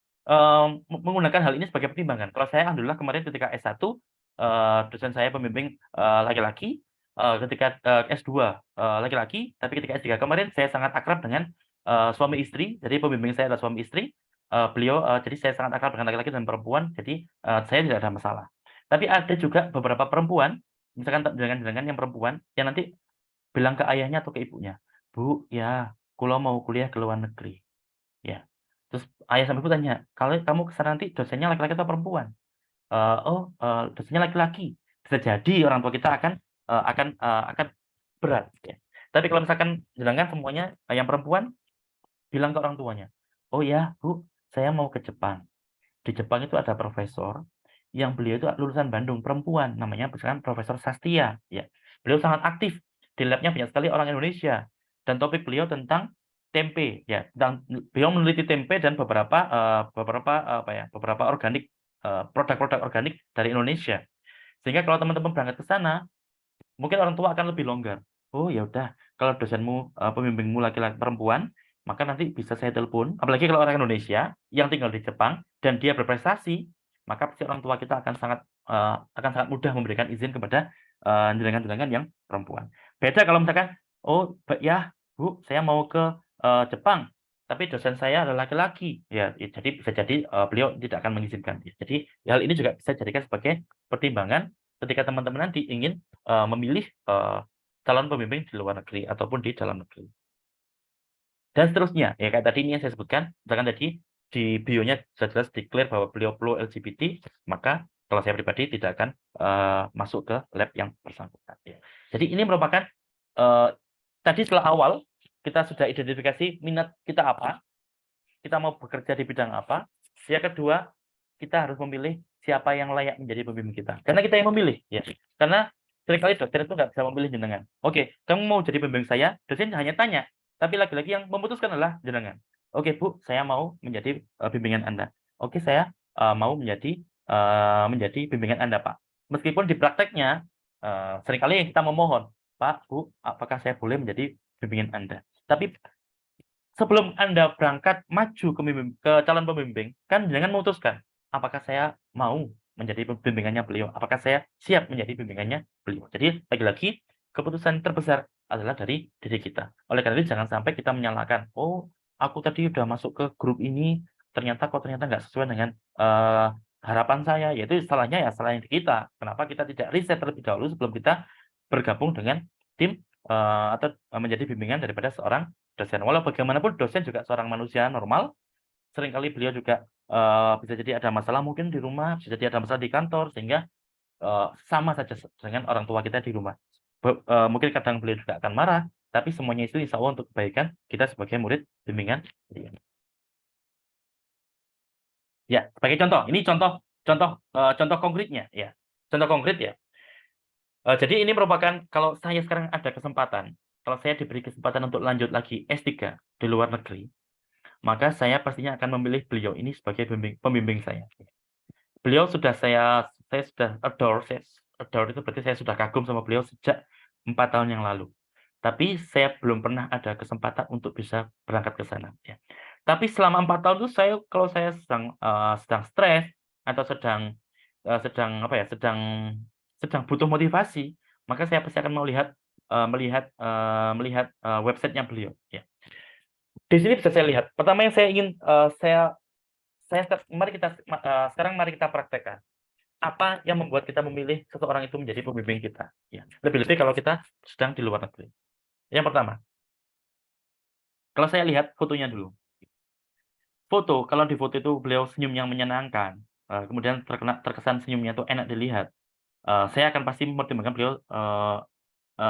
menggunakan hal ini sebagai pertimbangan. Kalau saya alhamdulillah kemarin ketika S1 dosen saya pembimbing laki-laki, ketika S2 laki-laki, tapi ketika S3 kemarin saya sangat akrab dengan suami istri. Jadi pembimbing saya adalah suami istri. Jadi saya sangat akrab dengan laki-laki dan perempuan. Jadi saya tidak ada masalah. Tapi ada juga beberapa perempuan, misalkan dengan yang perempuan, yang nanti bilang ke ayahnya atau ke ibunya, "Bu, ya, kula mau kuliah ke luar negeri." Ya. Terus ayah sama ibu tanya, "Kalau kamu ke sana nanti dosennya laki-laki atau perempuan?" Dosennya laki-laki. Bisa jadi orang tua kita akan berat, ya. Tapi kalau misalkan jenengan semuanya yang perempuan bilang ke orang tuanya, "Oh ya, Bu, saya mau ke Jepang. Di Jepang itu ada profesor yang beliau itu lulusan Bandung, perempuan, namanya misalkan Profesor Sastia, ya. Beliau sangat aktif, di lab-nya banyak sekali orang Indonesia, dan topik beliau tentang tempe, ya. Tentang beliau meneliti tempe dan beberapa organik, produk-produk organik dari Indonesia. Sehingga kalau teman-teman berangkat ke sana, mungkin orang tua akan lebih longgar. Oh ya udah, kalau dosenmu, pembimbingmu laki-laki perempuan, maka nanti bisa saya telepon. Apalagi kalau orang Indonesia yang tinggal di Jepang dan dia berprestasi, maka pasti orang tua kita akan sangat mudah memberikan izin kepada jenengan-jenengan yang perempuan. Beda kalau misalkan, oh ya Bu, saya mau ke Jepang, tapi dosen saya adalah laki-laki, ya, jadi bisa jadi beliau tidak akan mengizinkan. Jadi hal ini juga bisa dijadikan sebagai pertimbangan ketika teman-teman nanti ingin memilih calon pembimbing di luar negeri ataupun di dalam negeri. Dan seterusnya, ya kayak tadi ini yang saya sebutkan, misalkan tadi di bio-nya jelas declare bahwa beliau pro LGBT, maka kalau saya pribadi tidak akan masuk ke lab yang bersangkutan. Ya. Jadi ini merupakan tadi setelah awal kita sudah identifikasi minat kita apa, kita mau bekerja di bidang apa. Yang kedua, kita harus memilih siapa yang layak menjadi pembimbing kita. Karena kita yang memilih, ya. Karena seringkali dosen itu nggak bisa memilih jenengan. Oke, kamu mau jadi pembimbing saya, dosen hanya tanya, tapi lagi-lagi yang memutuskan adalah jenengan. Oke, Bu, saya mau menjadi bimbingan Anda. Oke, saya mau menjadi bimbingan Anda, Pak. Meskipun di prakteknya seringkali kita memohon, Pak, Bu, apakah saya boleh menjadi bimbingan Anda? Tapi sebelum Anda berangkat maju ke calon pembimbing, kan jenengan memutuskan, apakah saya mau menjadi bimbingannya beliau, apakah saya siap menjadi bimbingannya beliau. Jadi lagi-lagi keputusan terbesar adalah dari diri kita. Oleh karena itu jangan sampai kita menyalahkan, oh aku tadi udah masuk ke grup ini, ternyata nggak sesuai dengan harapan saya. Yaitu salahnya ya salahnya di kita. Kenapa kita tidak riset terlebih dahulu sebelum kita bergabung dengan tim atau menjadi bimbingan daripada seorang dosen. Walau bagaimanapun dosen juga seorang manusia normal, seringkali beliau juga bisa jadi ada masalah mungkin di rumah, bisa jadi ada masalah di kantor, sehingga sama saja dengan orang tua kita di rumah. Mungkin kadang beliau juga akan marah, tapi semuanya itu insya Allah untuk kebaikan kita sebagai murid bimbingan. Ya, sebagai contoh, ini contoh konkretnya, ya. Contoh konkret ya. Jadi ini merupakan kalau saya sekarang ada kesempatan, kalau saya diberi kesempatan untuk lanjut lagi S3 di luar negeri, maka saya pastinya akan memilih beliau ini sebagai pembimbing saya. Beliau sudah saya sudah adore itu berarti saya sudah kagum sama beliau sejak 4 tahun yang lalu. Tapi saya belum pernah ada kesempatan untuk bisa berangkat ke sana. Ya. Tapi selama 4 tahun itu kalau saya sedang stres atau sedang butuh motivasi, maka saya pasti akan melihat websitenya beliau. Ya. Di sini bisa saya lihat. Pertama yang saya ingin mari kita praktekkan. Apa yang membuat kita memilih seseorang itu menjadi pembimbing kita? Ya. Lebih-lebih kalau kita sedang di luar negeri. Yang pertama, kalau saya lihat fotonya dulu. Kalau di foto itu beliau senyum yang menyenangkan, kemudian terkesan senyumnya itu enak dilihat, saya akan pasti mempertimbangkan beliau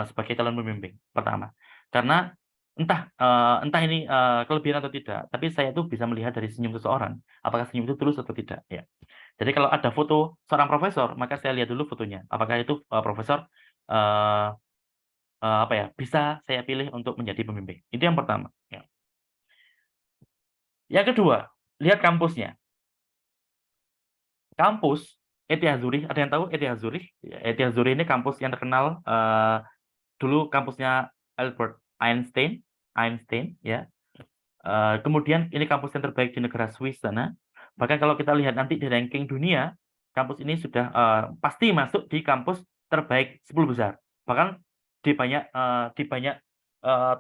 sebagai calon pembimbing pertama. Karena entah ini kelebihan atau tidak, tapi saya tuh bisa melihat dari senyum seseorang, apakah senyum itu tulus atau tidak. Ya. Jadi kalau ada foto seorang profesor, maka saya lihat dulu fotonya, apakah itu profesor bisa saya pilih untuk menjadi pembimbing. Itu yang pertama. Ya. Yang kedua, lihat kampusnya. Kampus ETH Zurich, ada yang tahu ETH Zurich? ETH Zurich ini kampus yang terkenal dulu kampusnya Albert Einstein, ya. Kemudian ini kampus yang terbaik di negara Swiss sana. Bahkan kalau kita lihat nanti di ranking dunia, kampus ini sudah pasti masuk di kampus terbaik 10 besar. Bahkan di banyak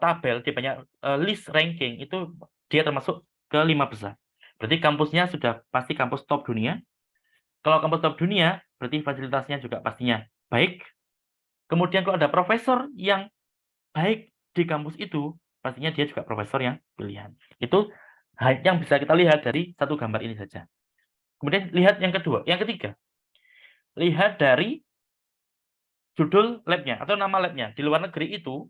tabel, di banyak list ranking itu dia termasuk ke 5 besar. Berarti kampusnya sudah pasti kampus top dunia. Kalau kampus top dunia, berarti fasilitasnya juga pastinya baik. Kemudian kalau ada profesor yang baik di kampus itu, pastinya dia juga profesor yang pilihan. Itu yang bisa kita lihat dari satu gambar ini saja. Kemudian lihat yang kedua, yang ketiga. Lihat dari judul labnya atau nama labnya. Di luar negeri itu,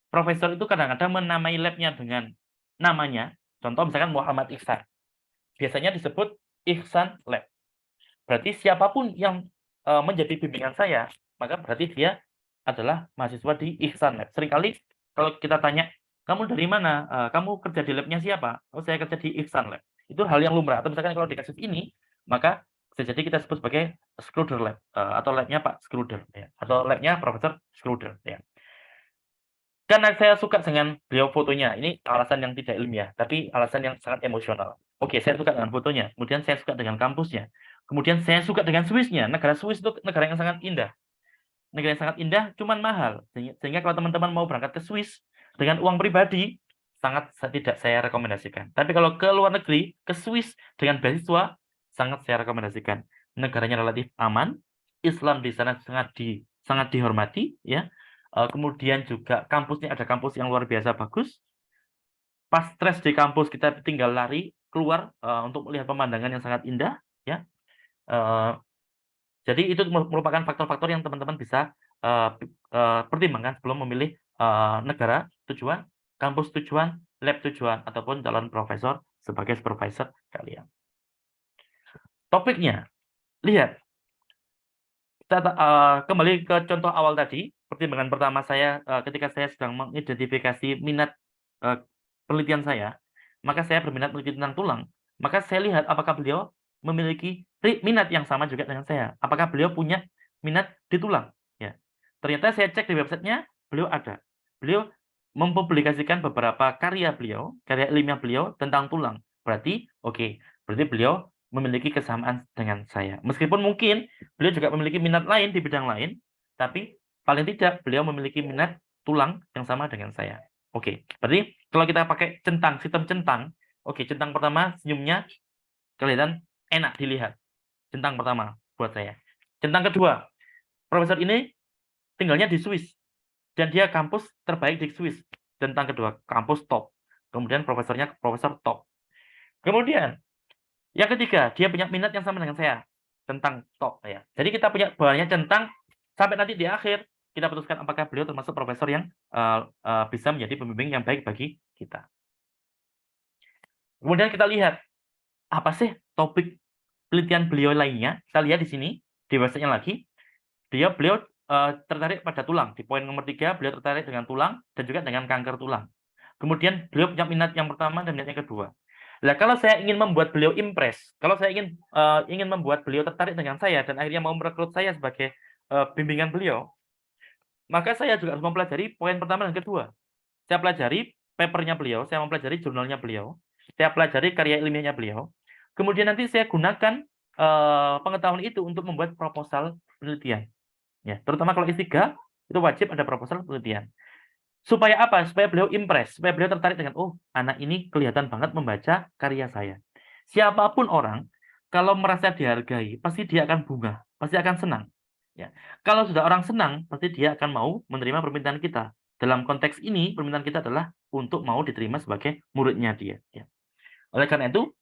profesor itu kadang-kadang menamai labnya dengan namanya. Contoh misalkan Muhammad Ihsan. Biasanya disebut Ihsan Lab. Berarti siapapun yang menjadi bimbingan saya, maka berarti dia adalah mahasiswa di Ihsan Lab. Seringkali kalau kita tanya, kamu dari mana? Kamu kerja di labnya siapa? Oh, saya kerja di Ihsan Lab. Itu hal yang lumrah. Atau misalkan kalau di kasus ini, maka bisa jadi kita sebut sebagai Schroeder Lab, atau labnya Pak Schroeder, ya. Atau labnya Profesor Schroeder. Ya. Karena saya suka dengan beliau fotonya, ini alasan yang tidak ilmiah, tapi alasan yang sangat emosional. Oke, saya suka dengan fotonya, kemudian saya suka dengan kampusnya, kemudian saya suka dengan Swissnya. Negara Swiss itu negara yang sangat indah. Negara yang sangat indah, cuman mahal. Sehingga kalau teman-teman mau berangkat ke Swiss dengan uang pribadi, sangat tidak saya rekomendasikan. Tapi kalau ke luar negeri, ke Swiss dengan beasiswa, sangat saya rekomendasikan. Negaranya relatif aman, Islam di sana sangat dihormati, ya. Kemudian juga kampusnya ada kampus yang luar biasa bagus. Pas stres di kampus kita tinggal lari keluar untuk melihat pemandangan yang sangat indah, ya. Jadi itu merupakan faktor-faktor yang teman-teman bisa pertimbangkan sebelum memilih negara tujuan, kampus tujuan, lab tujuan, ataupun calon profesor sebagai supervisor kalian. Topiknya, lihat. Kita kembali ke contoh awal tadi. Pertimbangan pertama saya ketika saya sedang mengidentifikasi minat penelitian saya, maka saya berminat meneliti tentang tulang. Maka saya lihat apakah beliau memiliki minat yang sama juga dengan saya. Apakah beliau punya minat di tulang? Ya. Ternyata saya cek di websitenya, beliau ada. Beliau mempublikasikan beberapa karya ilmiah beliau tentang tulang. Berarti, oke, berarti beliau memiliki kesamaan dengan saya. Meskipun mungkin beliau juga memiliki minat lain di bidang lain, tapi paling tidak beliau memiliki minat tulang yang sama dengan saya. Oke, berarti kalau kita pakai sistem centang, oke, centang pertama senyumnya kelihatan enak dilihat. Centang pertama buat saya. Centang kedua, profesor ini tinggalnya di Swiss dan dia kampus terbaik di Swiss. Centang kedua, kampus top. Kemudian profesornya profesor top. Kemudian yang ketiga, dia punya minat yang sama dengan saya tentang top ya. Jadi kita punya banyak centang sampai nanti di akhir kita putuskan apakah beliau termasuk profesor yang bisa menjadi pembimbing yang baik bagi kita. Kemudian kita lihat apa sih topik penelitian beliau lainnya. Kita lihat di sini di website-nya lagi. Beliau tertarik pada tulang. Di poin nomor 3 beliau tertarik dengan tulang dan juga dengan kanker tulang. Kemudian beliau punya minat yang pertama dan minat yang kedua. Nah, kalau saya ingin membuat beliau impress, kalau saya ingin membuat beliau tertarik dengan saya dan akhirnya mau merekrut saya sebagai bimbingan beliau, maka saya juga harus mempelajari poin pertama dan kedua. Saya pelajari papernya beliau, saya mempelajari jurnalnya beliau, saya pelajari karya ilmiahnya beliau. Kemudian nanti saya gunakan pengetahuan itu untuk membuat proposal penelitian. Ya, terutama kalau S3 itu wajib ada proposal penelitian. Supaya apa? Supaya beliau impress, supaya beliau tertarik dengan, oh, anak ini kelihatan banget membaca karya saya. Siapapun orang, kalau merasa dihargai, pasti dia akan bunga, pasti akan senang. Ya. Kalau sudah orang senang, pasti dia akan mau menerima permintaan kita. Dalam konteks ini, permintaan kita adalah untuk mau diterima sebagai muridnya dia. Ya. Oleh karena itu,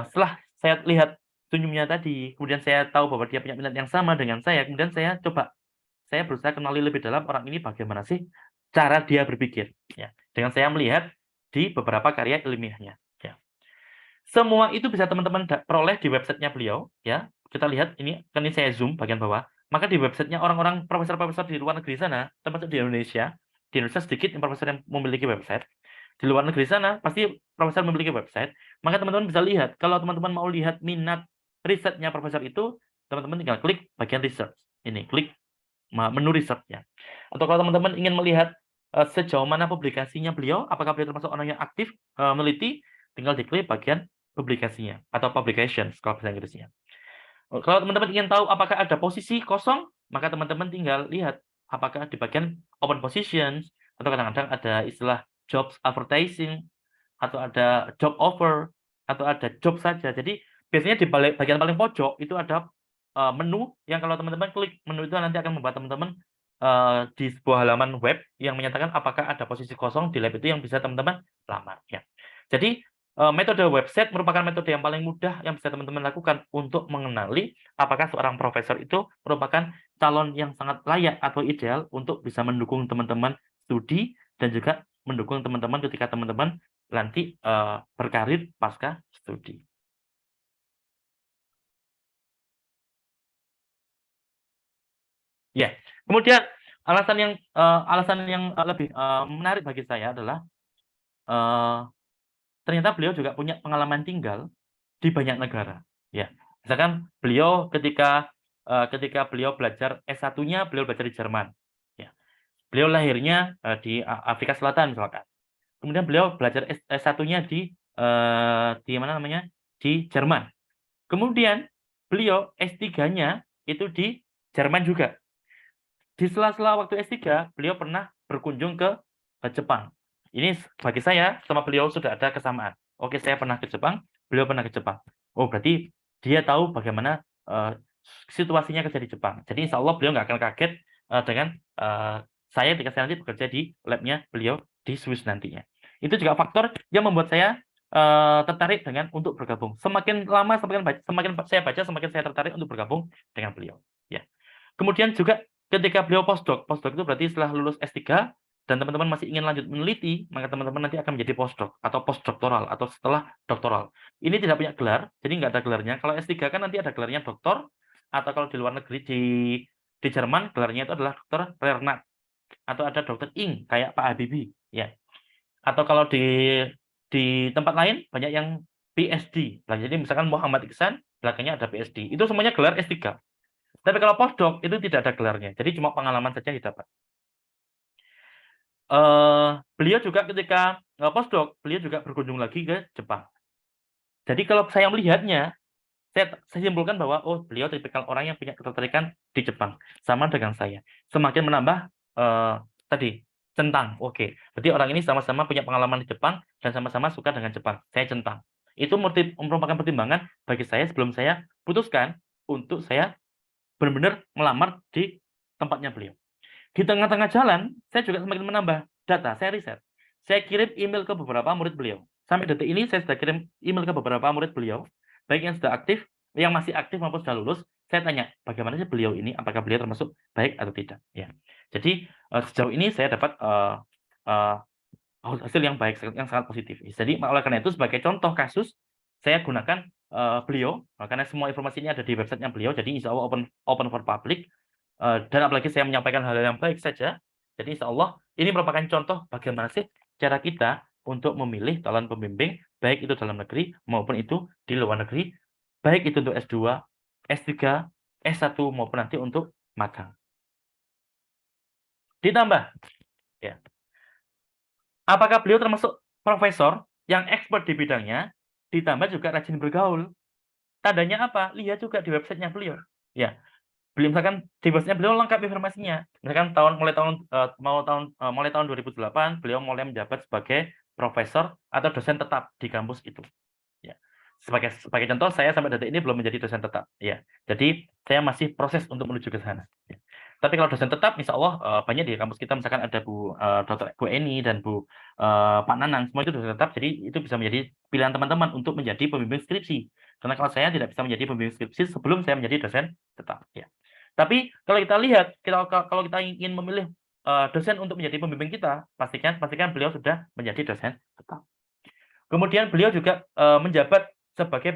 setelah saya lihat senyumnya tadi, kemudian saya tahu bahwa dia punya minat yang sama dengan saya, kemudian saya berusaha kenali lebih dalam orang ini bagaimana sih cara dia berpikir, ya, dengan saya melihat di beberapa karya ilmiahnya. Ya. Semua itu bisa teman-teman peroleh di websitenya beliau. Ya, kita lihat ini saya zoom bagian bawah. Maka di websitenya orang-orang profesor-profesor di luar negeri sana, termasuk di Indonesia sedikit yang profesor yang memiliki website. Di luar negeri sana pasti profesor memiliki website. Maka teman-teman bisa lihat. Kalau teman-teman mau lihat minat risetnya profesor itu, teman-teman tinggal klik bagian research. Ini klik menu research ya. Atau kalau teman-teman ingin melihat sejauh mana publikasinya beliau, apakah beliau termasuk orang yang aktif meneliti, tinggal diklik bagian publikasinya atau publications kalau bahasa Inggrisnya. Kalau teman-teman ingin tahu apakah ada posisi kosong, maka teman-teman tinggal lihat apakah di bagian open positions atau kadang-kadang ada istilah jobs advertising atau ada job offer atau ada job saja. Jadi biasanya di bagian paling pojok itu ada menu yang kalau teman-teman klik menu itu nanti akan membuat teman-teman di sebuah halaman web yang menyatakan apakah ada posisi kosong di lab itu yang bisa teman-teman lamar. Ya. Jadi metode website merupakan metode yang paling mudah yang bisa teman-teman lakukan untuk mengenali apakah seorang profesor itu merupakan calon yang sangat layak atau ideal untuk bisa mendukung teman-teman studi dan juga mendukung teman-teman ketika teman-teman nanti berkarir pasca studi. Ya, kemudian alasan yang lebih menarik bagi saya adalah ternyata beliau juga punya pengalaman tinggal di banyak negara. Ya, misalkan beliau ketika beliau belajar S1-nya beliau belajar di Jerman. Ya, beliau lahirnya di Afrika Selatan misalkan. Kemudian beliau belajar S1-nya di mana namanya? Di Jerman. Kemudian beliau S3-nya itu di Jerman juga. Di sela-sela waktu S3, beliau pernah berkunjung ke Jepang. Ini bagi saya sama beliau sudah ada kesamaan. Oke, saya pernah ke Jepang, beliau pernah ke Jepang. Oh, berarti dia tahu bagaimana situasinya kerja di Jepang. Jadi insya Allah beliau nggak akan kaget dengan saya ketika saya nanti bekerja di lab-nya beliau di Swiss nantinya. Itu juga faktor yang membuat saya tertarik dengan untuk bergabung. Semakin lama, semakin saya baca, semakin saya tertarik untuk bergabung dengan beliau. Ya. Kemudian juga ketika beliau postdoc itu berarti setelah lulus S3 dan teman-teman masih ingin lanjut meneliti, maka teman-teman nanti akan menjadi postdoc atau postdoktoral atau setelah doktoral. Ini tidak punya gelar, jadi nggak ada gelarnya. Kalau S3 kan nanti ada gelarnya doktor, atau kalau di luar negeri di Jerman gelarnya itu adalah dokter Lernat atau ada dokter Ing kayak Pak Habibie, ya. Atau kalau di tempat lain banyak yang PhD. Nah, jadi misalkan Muhammad Iksan belakangnya ada PhD. Itu semuanya gelar S3. Tapi kalau postdoc itu tidak ada gelarnya, jadi cuma pengalaman saja didapat. Beliau juga ketika postdoc, beliau juga berkunjung lagi ke Jepang. Jadi kalau saya melihatnya, saya simpulkan bahwa oh beliau tipikal orang yang punya ketertarikan di Jepang, sama dengan saya. Semakin menambah tadi centang, oke. Berarti orang ini sama-sama punya pengalaman di Jepang dan sama-sama suka dengan Jepang. Saya centang. Itu merupakan pertimbangan bagi saya sebelum saya putuskan untuk saya benar-benar melamar di tempatnya beliau. Di tengah-tengah jalan, saya juga semakin menambah data, saya riset. Saya kirim email ke beberapa murid beliau. Sampai detik ini saya sudah kirim email ke beberapa murid beliau, baik yang sudah aktif, yang masih aktif maupun sudah lulus. Saya tanya, bagaimana sih beliau ini? Apakah beliau termasuk baik atau tidak? Ya. Jadi sejauh ini saya dapat hasil yang baik, yang sangat positif. Jadi oleh karena itu sebagai contoh kasus, saya gunakan beliau, karena semua informasi ini ada di websitenya beliau, jadi insya Allah open for public, dan apalagi saya menyampaikan hal yang baik saja, jadi insya Allah ini merupakan contoh bagaimana sih cara kita untuk memilih calon pembimbing, baik itu dalam negeri maupun itu di luar negeri, baik itu untuk S2, S3, S1 maupun nanti untuk magang. Ditambah, ya, apakah beliau termasuk profesor yang expert di bidangnya, ditambah juga rajin bergaul. Tandanya apa? Lihat juga di websitenya beliau. Ya, beliau misalkan di websitenya beliau lengkap informasinya. Misalkan mulai tahun 2008 beliau mulai menjabat sebagai profesor atau dosen tetap di kampus itu. Ya. Sebagai contoh, saya sampai detik ini belum menjadi dosen tetap. Ya, jadi saya masih proses untuk menuju ke sana. Ya. Tapi kalau dosen tetap, insya Allah banyak di kampus kita, misalkan ada Dr. Bu Eni dan Pak Nanang, semua itu dosen tetap, jadi itu bisa menjadi pilihan teman-teman untuk menjadi pembimbing skripsi. Karena kalau saya tidak bisa menjadi pembimbing skripsi sebelum saya menjadi dosen tetap. Ya. Tapi kalau kita lihat, kalau kita ingin memilih dosen untuk menjadi pembimbing kita, pastikan beliau sudah menjadi dosen tetap. Kemudian beliau juga menjabat sebagai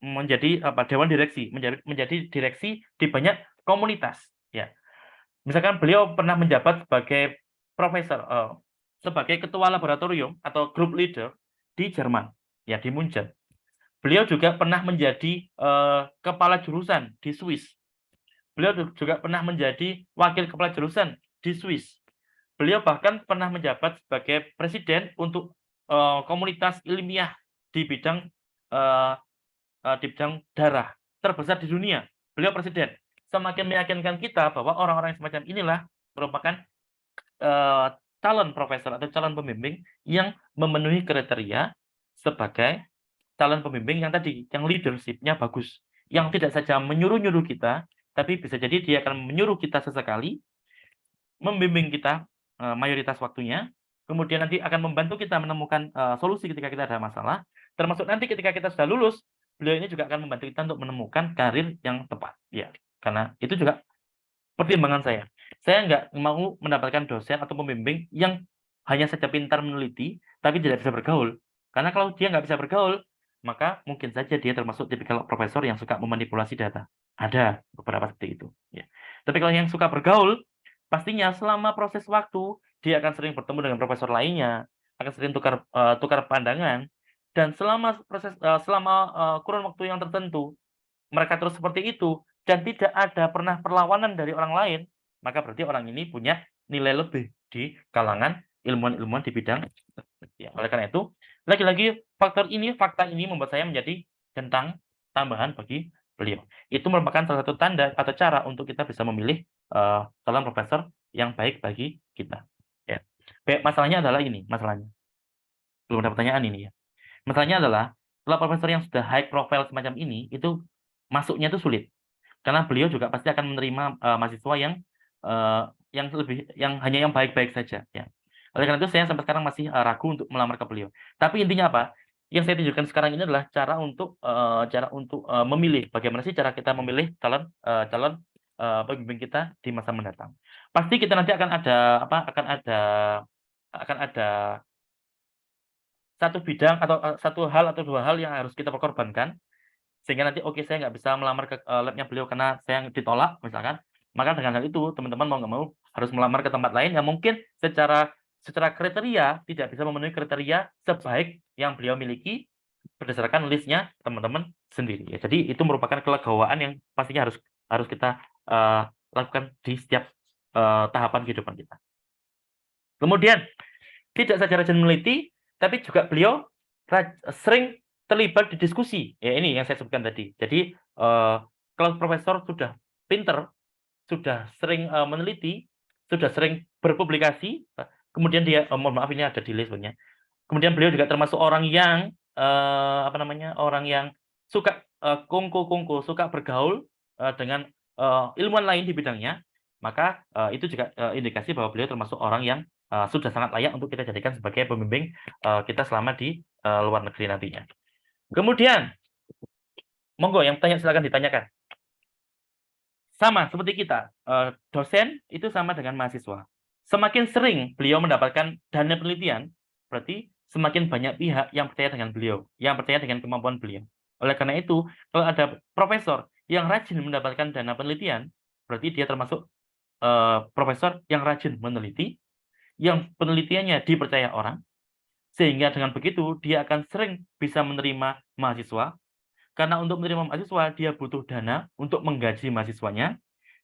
menjadi dewan direksi, menjadi direksi di banyak komunitas. Ya, misalkan beliau pernah menjabat sebagai profesor, sebagai ketua laboratorium atau group leader di Jerman, ya di Munchen. Beliau juga pernah menjadi kepala jurusan di Swiss. Beliau juga pernah menjadi wakil kepala jurusan di Swiss. Beliau bahkan pernah menjabat sebagai presiden untuk komunitas ilmiah di bidang darah terbesar di dunia. Beliau presiden. Semakin meyakinkan kita bahwa orang-orang yang semacam inilah merupakan calon profesor atau calon pembimbing yang memenuhi kriteria sebagai calon pembimbing yang tadi, yang leadership-nya bagus, yang tidak saja menyuruh-nyuruh kita, tapi bisa jadi dia akan menyuruh kita sesekali, membimbing kita mayoritas waktunya, kemudian nanti akan membantu kita menemukan solusi ketika kita ada masalah, termasuk nanti ketika kita sudah lulus, beliau ini juga akan membantu kita untuk menemukan karir yang tepat. Ya, karena itu juga pertimbangan saya. Saya nggak mau mendapatkan dosen atau pembimbing yang hanya saja pintar meneliti, tapi tidak bisa bergaul. Karena kalau dia nggak bisa bergaul, maka mungkin saja dia termasuk tipikal profesor yang suka memanipulasi data. Ada beberapa seperti itu. Ya. Tapi kalau yang suka bergaul, pastinya selama proses waktu, dia akan sering bertemu dengan profesor lainnya, akan sering tukar pandangan, dan selama kurun waktu yang tertentu, mereka terus seperti itu, dan tidak ada pernah perlawanan dari orang lain, maka berarti orang ini punya nilai lebih di kalangan ilmuwan-ilmuwan di bidang. Ya, oleh karena itu, lagi-lagi fakta ini membuat saya menjadi centang tambahan bagi beliau. Itu merupakan salah satu tanda atau cara untuk kita bisa memilih calon profesor yang baik bagi kita. Ya. Masalahnya adalah ini, masalahnya. Belum ada pertanyaan ini ya. Masalahnya adalah kalau profesor yang sudah high profile semacam ini, itu masuknya itu sulit. Karena beliau juga pasti akan menerima mahasiswa yang hanya yang baik-baik saja. Ya. Oleh karena itu saya sampai sekarang masih ragu untuk melamar ke beliau. Tapi intinya apa? Yang saya tunjukkan sekarang ini adalah cara untuk memilih. Bagaimana sih cara kita memilih calon pembimbing kita di masa mendatang. Pasti kita nanti akan ada satu bidang atau satu hal atau dua hal yang harus kita perkorbankan, sehingga nanti saya nggak bisa melamar ke labnya beliau karena saya ditolak misalkan, maka dengan hal itu teman-teman mau nggak mau harus melamar ke tempat lain yang mungkin secara kriteria tidak bisa memenuhi kriteria sebaik yang beliau miliki berdasarkan listnya teman-teman sendiri. Ya, jadi itu merupakan kelegowoan yang pastinya harus kita lakukan di setiap tahapan kehidupan kita. Kemudian tidak saja rajin meneliti, tapi juga beliau sering terlibat di diskusi. Ya, ini yang saya sebutkan tadi. Jadi kalau profesor sudah pinter, sudah sering meneliti, sudah sering berpublikasi, kemudian dia mohon maaf ini ada delay sebenarnya. Kemudian beliau juga termasuk orang yang orang yang suka kongko, suka bergaul dengan ilmuwan lain di bidangnya, maka itu juga indikasi bahwa beliau termasuk orang yang sudah sangat layak untuk kita jadikan sebagai pembimbing kita selama di luar negeri nantinya. Kemudian, monggo yang tanya silakan ditanyakan. Sama seperti kita, dosen itu sama dengan mahasiswa. Semakin sering beliau mendapatkan dana penelitian, berarti semakin banyak pihak yang percaya dengan beliau, yang percaya dengan kemampuan beliau. Oleh karena itu, kalau ada profesor yang rajin mendapatkan dana penelitian, berarti dia termasuk profesor yang rajin meneliti, yang penelitiannya dipercaya orang, sehingga dengan begitu dia akan sering bisa menerima mahasiswa, karena untuk menerima mahasiswa dia butuh dana untuk menggaji mahasiswanya,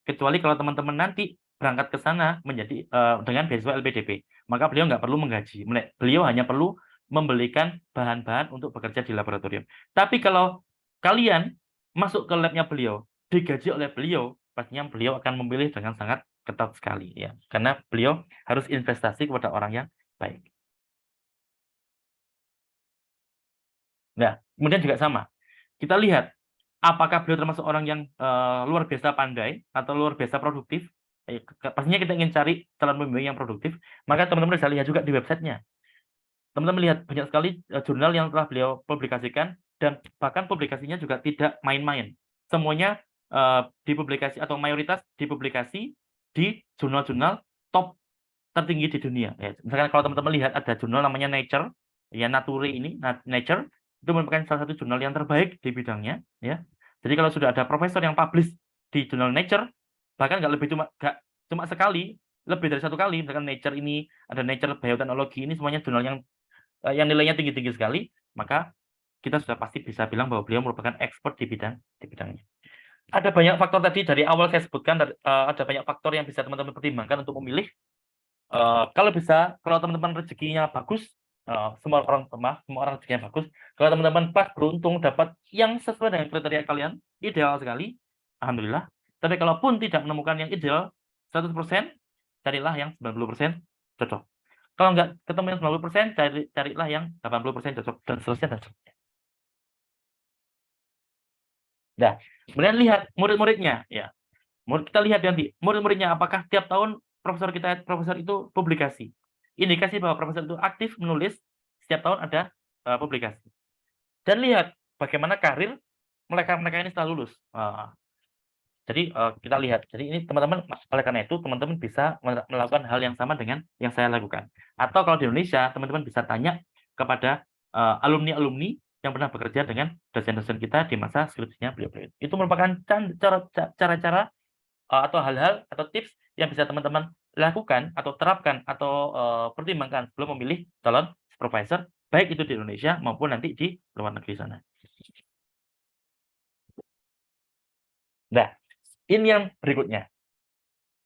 kecuali kalau teman-teman nanti berangkat ke sana menjadi dengan beasiswa LPDP, maka beliau nggak perlu menggaji, beliau hanya perlu membelikan bahan-bahan untuk bekerja di laboratorium. Tapi kalau kalian masuk ke labnya beliau, digaji oleh beliau, pastinya beliau akan memilih dengan sangat ketat sekali ya, karena beliau harus investasi kepada orang yang baik. Nah, kemudian juga sama. Kita lihat apakah beliau termasuk orang yang luar biasa pandai atau luar biasa produktif. Pastinya kita ingin cari calon pembimbing yang produktif, maka teman-teman bisa lihat juga di websitenya. Teman-teman lihat banyak sekali jurnal yang telah beliau publikasikan, dan bahkan publikasinya juga tidak main-main. Semuanya dipublikasi atau mayoritas dipublikasi di jurnal-jurnal top tertinggi di dunia. Ya, misalkan kalau teman-teman lihat ada jurnal namanya Nature, ya Nature ini, Nature itu merupakan salah satu jurnal yang terbaik di bidangnya. Ya, jadi kalau sudah ada profesor yang publish di jurnal Nature, bahkan nggak cuma sekali, lebih dari satu kali. Misalkan Nature ini ada Nature Bioteknologi, ini semuanya jurnal yang nilainya tinggi-tinggi sekali, maka kita sudah pasti bisa bilang bahwa beliau merupakan expert di bidangnya. Ada banyak faktor tadi dari awal saya sebutkan, ada banyak faktor yang bisa teman-teman pertimbangkan untuk memilih. Kalau teman-teman rezekinya bagus, semua orang rezekinya bagus. Kalau teman-teman pas beruntung dapat yang sesuai dengan kriteria kalian, ideal sekali, alhamdulillah. Tapi kalaupun tidak menemukan yang ideal 100%, carilah yang 90% cocok. Kalau nggak ketemu yang 90%, carilah yang 80% cocok, dan seterusnya. Nah, kemudian lihat murid-muridnya, ya. Kita lihat nanti murid-muridnya apakah tiap tahun profesor itu publikasi. Indikasi bahwa profesor itu aktif menulis, setiap tahun ada publikasi. Dan lihat bagaimana karir mereka ini setelah lulus. Jadi kita lihat. Jadi ini teman-teman, oleh karena itu teman-teman bisa melakukan hal yang sama dengan yang saya lakukan. Atau kalau di Indonesia, teman-teman bisa tanya kepada alumni-alumni yang pernah bekerja dengan dosen-dosen kita di masa skripsinya beliau-beliau. Itu merupakan cara-cara atau hal-hal atau tips yang bisa teman-teman lakukan atau terapkan atau pertimbangkan sebelum memilih calon supervisor, baik itu di Indonesia maupun nanti di luar negeri sana. Nah, ini yang berikutnya.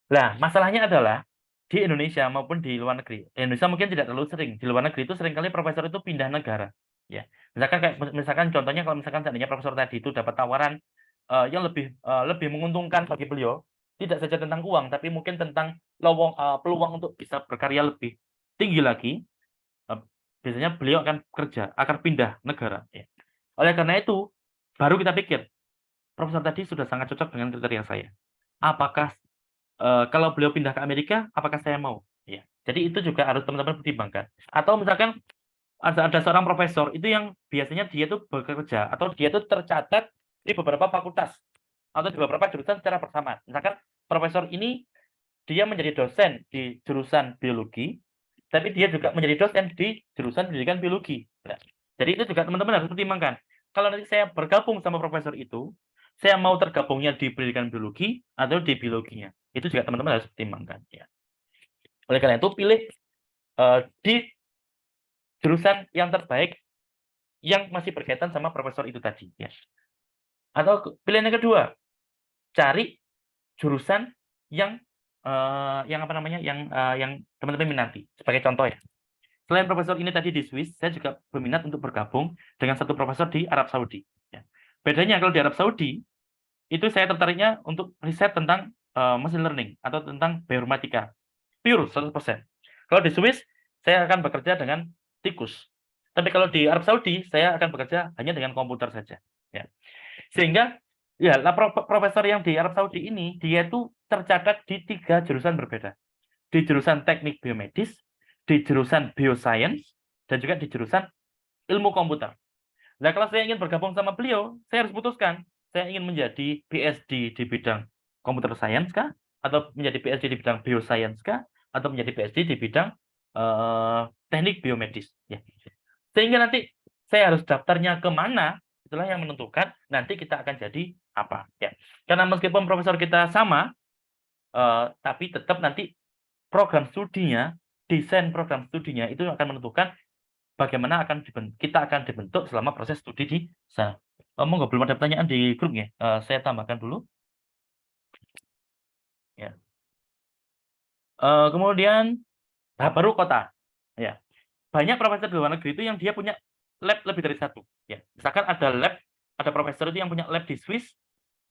Nah, masalahnya adalah di Indonesia maupun di luar negeri. Indonesia mungkin tidak terlalu sering. Di luar negeri itu seringkali profesor itu pindah negara. Ya, misalkan contohnya kalau misalkan seandainya profesor tadi itu dapat tawaran yang lebih menguntungkan bagi beliau, tidak saja tentang uang, tapi mungkin tentang peluang untuk bisa berkarya lebih tinggi lagi. Biasanya beliau akan pindah negara. Ya. Oleh karena itu, baru kita pikir, profesor tadi sudah sangat cocok dengan kriteria saya. Apakah kalau beliau pindah ke Amerika, apakah saya mau? Ya. Jadi itu juga harus teman-teman pertimbangkan. Atau misalkan ada seorang profesor itu yang biasanya dia tuh bekerja atau dia tuh tercatat di beberapa fakultas atau di beberapa jurusan secara bersamaan. Misalkan profesor ini dia menjadi dosen di jurusan biologi, tapi dia juga menjadi dosen di jurusan pendidikan biologi. Nah, jadi itu juga teman-teman harus pertimbangkan. Kalau nanti saya bergabung sama profesor itu, saya mau tergabungnya di pendidikan biologi atau di biologinya. Itu juga teman-teman harus pertimbangkan. Ya. Oleh karena itu, pilih di jurusan yang terbaik yang masih berkaitan sama profesor itu tadi. Ya. Atau pilihan yang kedua, cari jurusan yang teman-teman minati. Sebagai contoh ya. Selain profesor ini tadi di Swiss, saya juga berminat untuk bergabung dengan satu profesor di Arab Saudi. Ya. Bedanya kalau di Arab Saudi, itu saya tertariknya untuk riset tentang machine learning atau tentang bioinformatika. Pure 100%. Kalau di Swiss, saya akan bekerja dengan tikus. Tapi kalau di Arab Saudi, saya akan bekerja hanya dengan komputer saja. Ya. Sehingga, ya, profesor yang di Arab Saudi ini, dia itu tercatat di 3 jurusan berbeda. Di jurusan teknik biomedis, di jurusan bioscience, dan juga di jurusan ilmu komputer. Nah, kalau saya ingin bergabung sama beliau, saya harus putuskan. Saya ingin menjadi PhD di bidang computer science kah? Atau menjadi PhD di bidang bioscience kah? Atau menjadi PhD di bidang teknik biomedis. Ya. Sehingga nanti saya harus daftarnya kemana, itulah yang menentukan nanti kita akan jadi apa. Ya. Karena meskipun profesor kita sama, tapi tetap nanti program studinya, desain program studinya itu akan menentukan bagaimana kita akan dibentuk selama proses studi di sana. Monggo, belum ada pertanyaan di grupnya. Saya tambahkan dulu. Ya. Kemudian tahap baru kota. Ya. Banyak profesor di luar negeri itu yang dia punya lab lebih dari satu. Ya. Misalkan ada profesor itu yang punya lab di Swiss,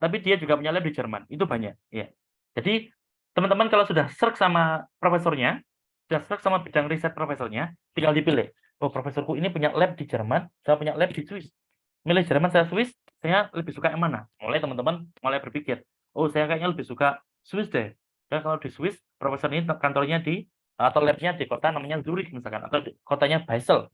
tapi dia juga punya lab di Jerman. Itu banyak. Ya. Jadi teman-teman kalau sudah search sama profesornya, sudah search sama bidang riset profesornya, tinggal dipilih. Oh, profesorku ini punya lab di Jerman, saya punya lab di Swiss. Milih Jerman, saya Swiss, saya lebih suka yang mana? Teman-teman mulai berpikir, oh saya kayaknya lebih suka Swiss deh. Dan kalau di Swiss, profesor ini kantornya atau labnya di kota namanya Zurich misalkan, atau di kotanya Basel.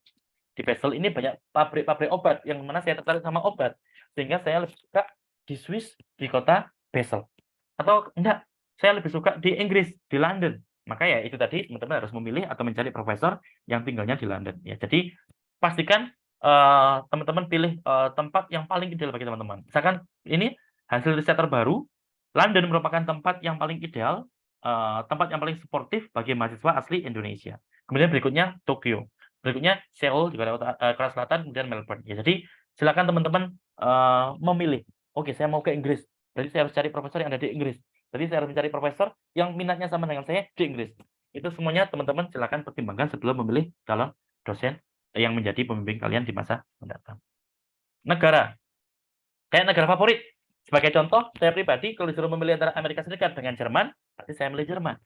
Di Basel ini banyak pabrik-pabrik obat, yang mana saya tertarik sama obat. Sehingga saya lebih suka di Swiss, di kota Basel. Atau enggak, saya lebih suka di Inggris, di London. Maka ya itu tadi teman-teman harus memilih atau mencari profesor yang tinggalnya di London. Ya, jadi pastikan teman-teman pilih tempat yang paling ideal bagi teman-teman. Misalkan ini hasil riset terbaru, London merupakan tempat yang paling ideal, tempat yang paling suportif bagi mahasiswa asli Indonesia. Kemudian berikutnya Tokyo, berikutnya Seoul di Korea Selatan, kemudian Melbourne. Ya, jadi silakan teman-teman memilih. Oke, saya mau ke Inggris, berarti saya harus cari profesor yang ada di Inggris. Jadi saya harus mencari profesor yang minatnya sama dengan saya di Inggris. Itu semuanya teman-teman silakan pertimbangkan sebelum memilih calon dosen yang menjadi pembimbing kalian di masa mendatang. Negara. Kayak negara favorit. Sebagai contoh, saya pribadi kalau disuruh memilih antara Amerika Serikat dengan Jerman, berarti saya memilih Jerman.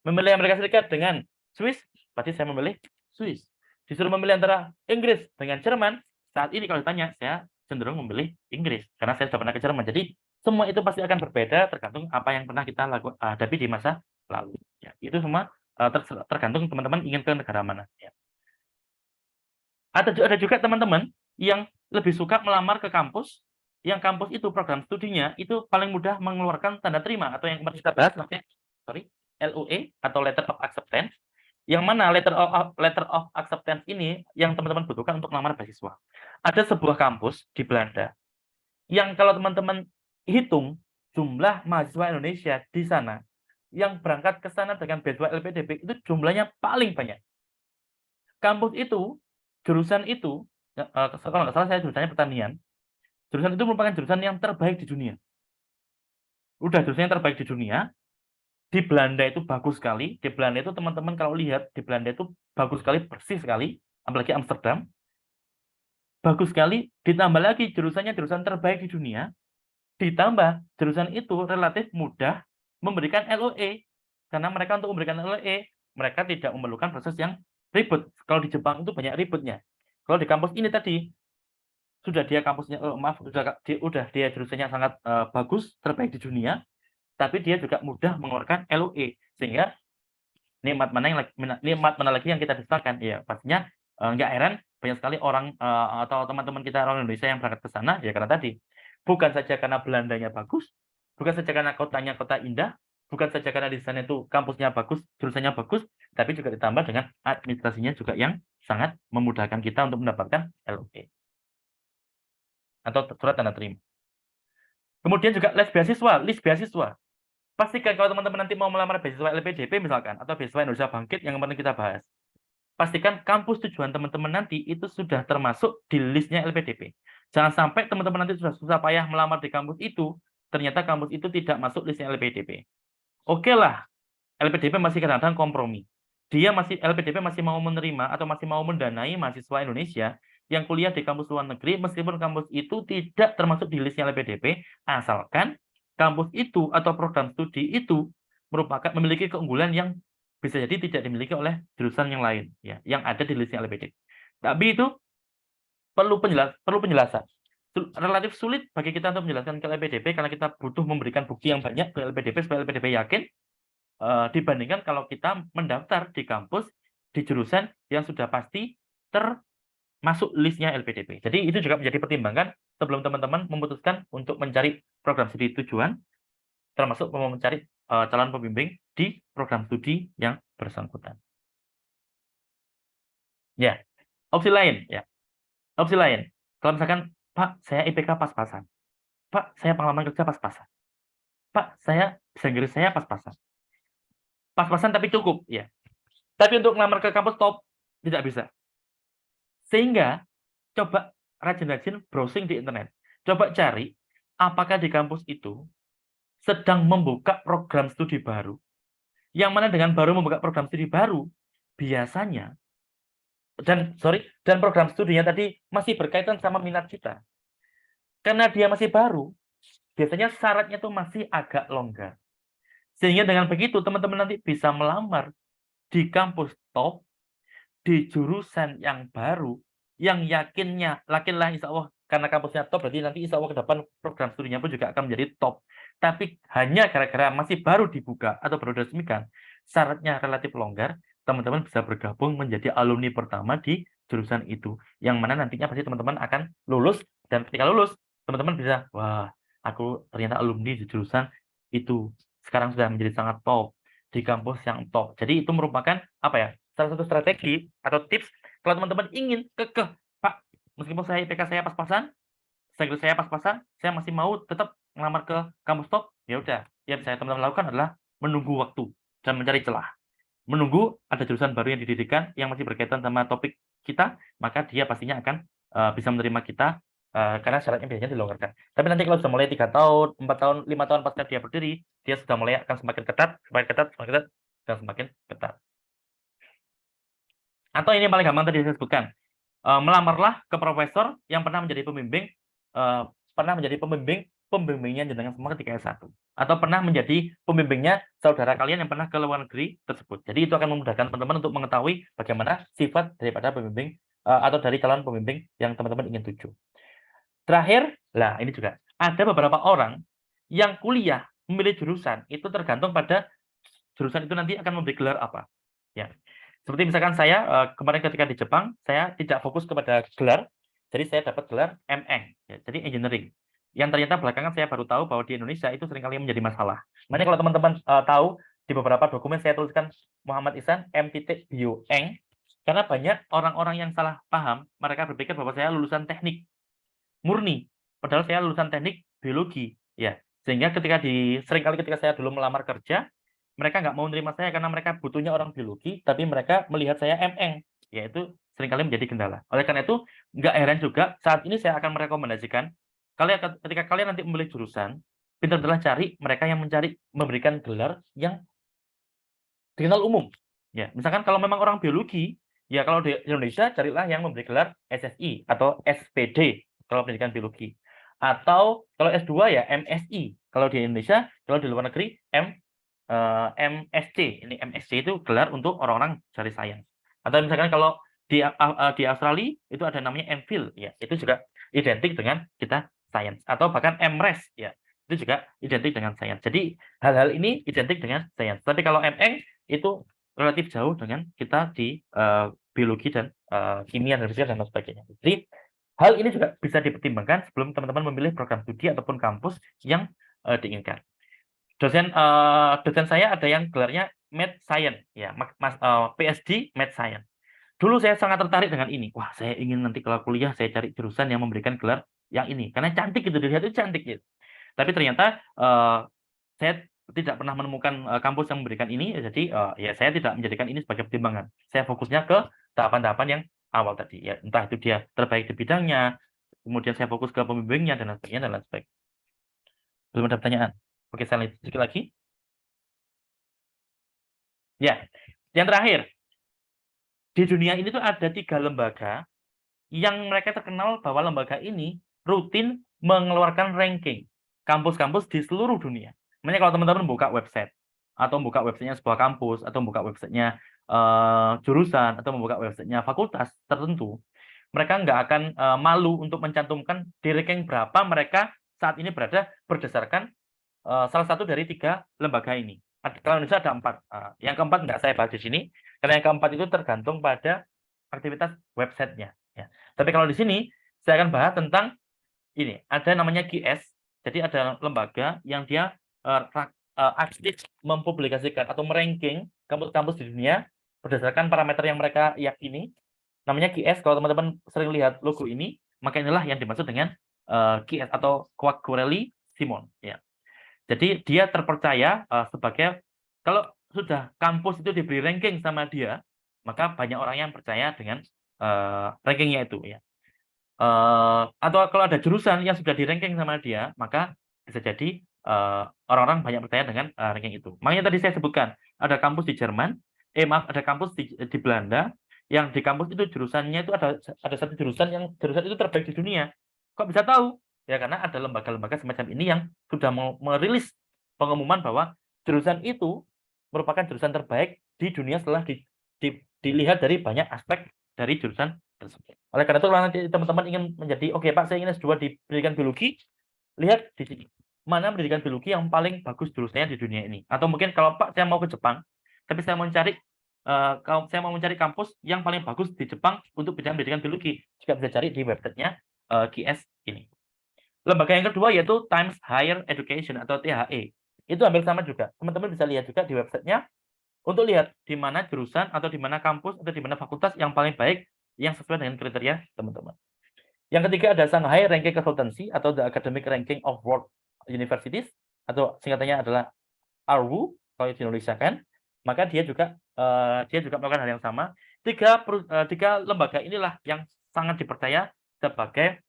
Memilih Amerika Serikat dengan Swiss, berarti saya memilih Swiss. Disuruh memilih antara Inggris dengan Jerman, saat ini kalau ditanya, saya cenderung memilih Inggris. Karena saya sudah pernah ke Jerman. Jadi, semua itu pasti akan berbeda tergantung apa yang pernah kita hadapi di masa lalu. Ya, itu semua tergantung teman-teman ingin ke negara mana. Ya. Ada juga teman-teman yang lebih suka melamar ke kampus, yang kampus itu program studinya itu paling mudah mengeluarkan tanda terima atau yang kemarin kita bahas namanya LOA atau Letter of Acceptance. Yang mana letter of acceptance ini yang teman-teman butuhkan untuk melamar beasiswa. Ada sebuah kampus di Belanda yang kalau teman-teman hitung jumlah mahasiswa Indonesia di sana yang berangkat ke sana dengan beasiswa LPDP itu jumlahnya paling banyak. Kampus itu, jurusan itu, kalau nggak salah saya jurusannya pertanian, jurusan itu merupakan jurusan yang terbaik di dunia. Udah jurusan yang terbaik di dunia, di Belanda itu bagus sekali. Di Belanda itu teman-teman kalau lihat, di Belanda itu bagus sekali, bersih sekali, apalagi Amsterdam. Bagus sekali, ditambah lagi jurusannya jurusan terbaik di dunia, ditambah jurusan itu relatif mudah memberikan LOE. Karena mereka untuk memberikan LOE, mereka tidak memerlukan proses yang ribet. Kalau di Jepang itu banyak ribetnya. Kalau di kampus ini tadi, sudah dia kampusnya, sudah dia jurusannya sangat bagus, terbaik di dunia, tapi dia juga mudah mengeluarkan LOE, sehingga nikmat mana lagi yang kita dustakan. Ya pastinya nggak heran banyak sekali orang atau teman-teman kita orang Indonesia yang berangkat ke sana, ya karena tadi bukan saja karena Belandanya bagus, bukan saja karena kotanya kota indah, bukan saja karena di sana itu kampusnya bagus, jurusannya bagus, tapi juga ditambah dengan administrasinya juga yang sangat memudahkan kita untuk mendapatkan LOE atau surat tanda terima. Kemudian juga list beasiswa. Pastikan kalau teman-teman nanti mau melamar beasiswa LPDP misalkan, atau beasiswa Indonesia Bangkit yang kemarin kita bahas, pastikan kampus tujuan teman-teman nanti itu sudah termasuk di listnya LPDP. Jangan sampai teman-teman nanti sudah susah payah melamar di kampus itu, ternyata kampus itu tidak masuk listnya LPDP. Oke lah, LPDP masih kadang-kadang kompromi. LPDP masih mau menerima atau masih mau mendanai mahasiswa Indonesia yang kuliah di kampus luar negeri, meskipun kampus itu tidak termasuk di listnya LPDP, asalkan kampus itu atau program studi itu memiliki keunggulan yang bisa jadi tidak dimiliki oleh jurusan yang lain, ya, yang ada di listnya LPDP. Tapi itu perlu penjelasan. Relatif sulit bagi kita untuk menjelaskan ke LPDP karena kita butuh memberikan bukti yang banyak ke LPDP supaya LPDP yakin, dibandingkan kalau kita mendaftar di kampus di jurusan yang sudah pasti termasuk listnya LPDP. Jadi itu juga menjadi pertimbangan sebelum teman-teman memutuskan untuk mencari program studi tujuan, termasuk mencari calon pembimbing di program studi yang bersangkutan. Ya, opsi lain, ya. Opsi lain, kalau misalkan, Pak, saya IPK pas-pasan. Pak, saya pengalaman kerja pas-pasan. Pak, saya bahasa Inggris saya pas-pasan. Pas-pasan tapi cukup, ya. Tapi untuk melamar ke kampus top, tidak bisa. Sehingga, coba rajin-rajin browsing di internet. Coba cari, apakah di kampus itu sedang membuka program studi baru. Yang mana dengan baru membuka program studi baru, biasanya, dan program studinya tadi masih berkaitan sama minat kita. Karena dia masih baru, biasanya syaratnya itu masih agak longgar. Sehingga dengan begitu, teman-teman nanti bisa melamar di kampus top, di jurusan yang baru, yang yakinlah insya Allah, karena kampusnya top, berarti nanti insya Allah ke depan program studinya pun juga akan menjadi top. Tapi hanya gara-gara masih baru dibuka atau baru diresmikan, syaratnya relatif longgar, teman-teman bisa bergabung menjadi alumni pertama di jurusan itu. Yang mana nantinya pasti teman-teman akan lulus, dan ketika lulus, teman-teman bisa, wah, aku ternyata alumni di jurusan itu. Sekarang sudah menjadi sangat top, di kampus yang top. Jadi itu merupakan, salah satu strategi atau tips, kalau teman-teman ingin kekeh, Pak, meskipun saya IPK saya pas-pasan, saya pas-pasan, saya masih mau tetap melamar ke kampus top, ya udah, yang saya teman-teman lakukan adalah menunggu waktu dan mencari celah. Menunggu ada jurusan baru yang didirikan yang masih berkaitan sama topik kita, maka dia pastinya akan bisa menerima kita karena syaratnya biasanya dilonggarkan. Tapi nanti kalau sudah mulai 3 tahun, 4 tahun, 5 tahun pasca dia berdiri, dia sudah mulai akan semakin ketat, dan semakin ketat. Atau ini yang paling gampang tadi saya sebutkan, melamarlah ke profesor yang pernah menjadi pembimbingnya jenengan semua ketika S1, atau pernah menjadi pembimbingnya saudara kalian yang pernah ke luar negeri tersebut. Jadi itu akan memudahkan teman-teman untuk mengetahui bagaimana sifat daripada pembimbing atau dari calon pembimbing yang teman-teman ingin tuju. Terakhir, ini juga ada beberapa orang yang kuliah memilih jurusan itu tergantung pada jurusan itu nanti akan memberi gelar apa. Ya. Seperti misalkan saya kemarin ketika di Jepang, saya tidak fokus kepada gelar, jadi saya dapat gelar MN, ya, jadi engineering. Yang ternyata belakangan saya baru tahu bahwa di Indonesia itu seringkali menjadi masalah. Makanya kalau teman-teman tahu di beberapa dokumen saya tuliskan Muhammad Ihsan M.Bio.Eng, karena banyak orang-orang yang salah paham, mereka berpikir bahwa saya lulusan teknik murni, padahal saya lulusan teknik biologi, ya. Sehingga seringkali ketika saya dulu melamar kerja, mereka nggak mau menerima saya karena mereka butuhnya orang biologi, tapi mereka melihat saya MN, yaitu seringkali menjadi kendala. Oleh karena itu, nggak heran juga saat ini saya akan merekomendasikan ketika kalian nanti memilih jurusan, pintar-pintar cari mereka yang memberikan gelar yang dikenal umum. Ya, misalkan kalau memang orang biologi, ya kalau di Indonesia carilah yang memberi gelar SSI atau SPD kalau pendidikan biologi. Atau kalau S2 ya MSI. Kalau di Indonesia, kalau di luar negeri MSc. Ini MSc itu gelar untuk orang-orang cari sains. Atau misalkan kalau di Australia itu ada namanya MPhil, ya. Itu juga identik dengan kita sains. Atau bahkan MRes, ya. Itu juga identik dengan sains. Jadi hal-hal ini identik dengan sains. Tapi kalau MN itu relatif jauh dengan kita di biologi dan kimia dan fisika dan lain sebagainya. Jadi hal ini juga bisa dipertimbangkan sebelum teman-teman memilih program studi ataupun kampus yang diinginkan. Dosen saya ada yang gelarnya Math Science, ya, PSD Math Science. Dulu saya sangat tertarik dengan ini. Wah, saya ingin nanti kalau kuliah saya cari jurusan yang memberikan gelar yang ini karena cantik gitu, dilihat itu cantik gitu. Tapi ternyata saya tidak pernah menemukan kampus yang memberikan ini, jadi ya saya tidak menjadikan ini sebagai pertimbangan. Saya fokusnya ke tahapan-tahapan yang awal tadi, ya entah itu dia terbaik di bidangnya, kemudian saya fokus ke pembimbingnya dan lain sebagainya. Belum ada pertanyaan? Oke, saya lanjut sedikit lagi. Ya, yang terakhir, di dunia ini tuh ada 3 lembaga yang mereka terkenal bahwa lembaga ini rutin mengeluarkan ranking kampus-kampus di seluruh dunia. Makanya kalau teman-teman buka website, atau buka websitenya sebuah kampus, atau buka websitenya jurusan, atau membuka websitenya fakultas tertentu, mereka nggak akan malu untuk mencantumkan di ranking berapa mereka saat ini berada berdasarkan salah satu dari 3 lembaga ini. Kalau Indonesia ada 4. Yang keempat nggak saya bahas di sini, karena yang keempat itu tergantung pada aktivitas websitenya. Ya. Tapi kalau di sini, saya akan bahas tentang ini. Ada namanya QS, jadi ada lembaga yang dia aktif mempublikasikan atau meranking kampus-kampus di dunia berdasarkan parameter yang mereka yakini. Namanya QS, kalau teman-teman sering lihat logo ini, maka inilah yang dimaksud dengan QS atau Quacquarelli-Simon. Ya. Jadi dia terpercaya sebagai, kalau sudah kampus itu diberi ranking sama dia, maka banyak orang yang percaya dengan rankingnya itu. Ya. Atau kalau ada jurusan yang sudah di-ranking sama dia, maka bisa jadi orang-orang banyak percaya dengan ranking itu. Makanya tadi saya sebutkan, ada kampus di Jerman, ada kampus di Belanda, yang di kampus itu jurusannya itu ada satu jurusan itu terbaik di dunia. Kok bisa tahu? Ya karena ada lembaga-lembaga semacam ini yang sudah merilis pengumuman bahwa jurusan itu merupakan jurusan terbaik di dunia setelah dilihat dari banyak aspek dari jurusan tersebut. Oleh karena itu kalau nanti teman-teman ingin menjadi, oke Pak, saya ingin S2 di pendidikan biologi, lihat di sini. Mana pendidikan biologi yang paling bagus jurusannya di dunia ini. Atau mungkin kalau Pak, saya mau ke Jepang, tapi saya mau mencari kampus yang paling bagus di Jepang untuk bidang pendidikan biologi, juga bisa cari di websitenya QS ini. Lembaga yang kedua yaitu Times Higher Education atau THE. Itu hampir sama juga. Teman-teman bisa lihat juga di websitenya untuk lihat di mana jurusan atau di mana kampus atau di mana fakultas yang paling baik yang sesuai dengan kriteria teman-teman. Yang ketiga ada Shanghai Ranking Consultancy atau The Academic Ranking of World Universities, atau singkatannya adalah ARWU kalau di Indonesia kan. Maka dia juga melakukan hal yang sama. Tiga lembaga inilah yang sangat dipercaya sebagai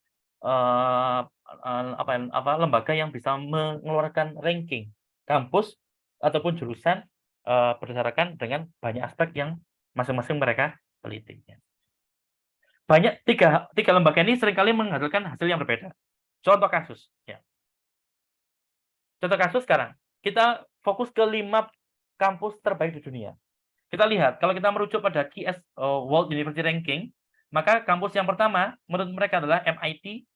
lembaga yang bisa mengeluarkan ranking kampus ataupun jurusan berdasarkan dengan banyak aspek yang masing-masing mereka teliti. Banyak tiga lembaga ini seringkali menghasilkan hasil yang berbeda. Contoh kasus, ya. Contoh kasus sekarang kita fokus ke 5 kampus terbaik di dunia. Kita lihat kalau kita merujuk pada QS World University Ranking, maka kampus yang pertama menurut mereka adalah MIT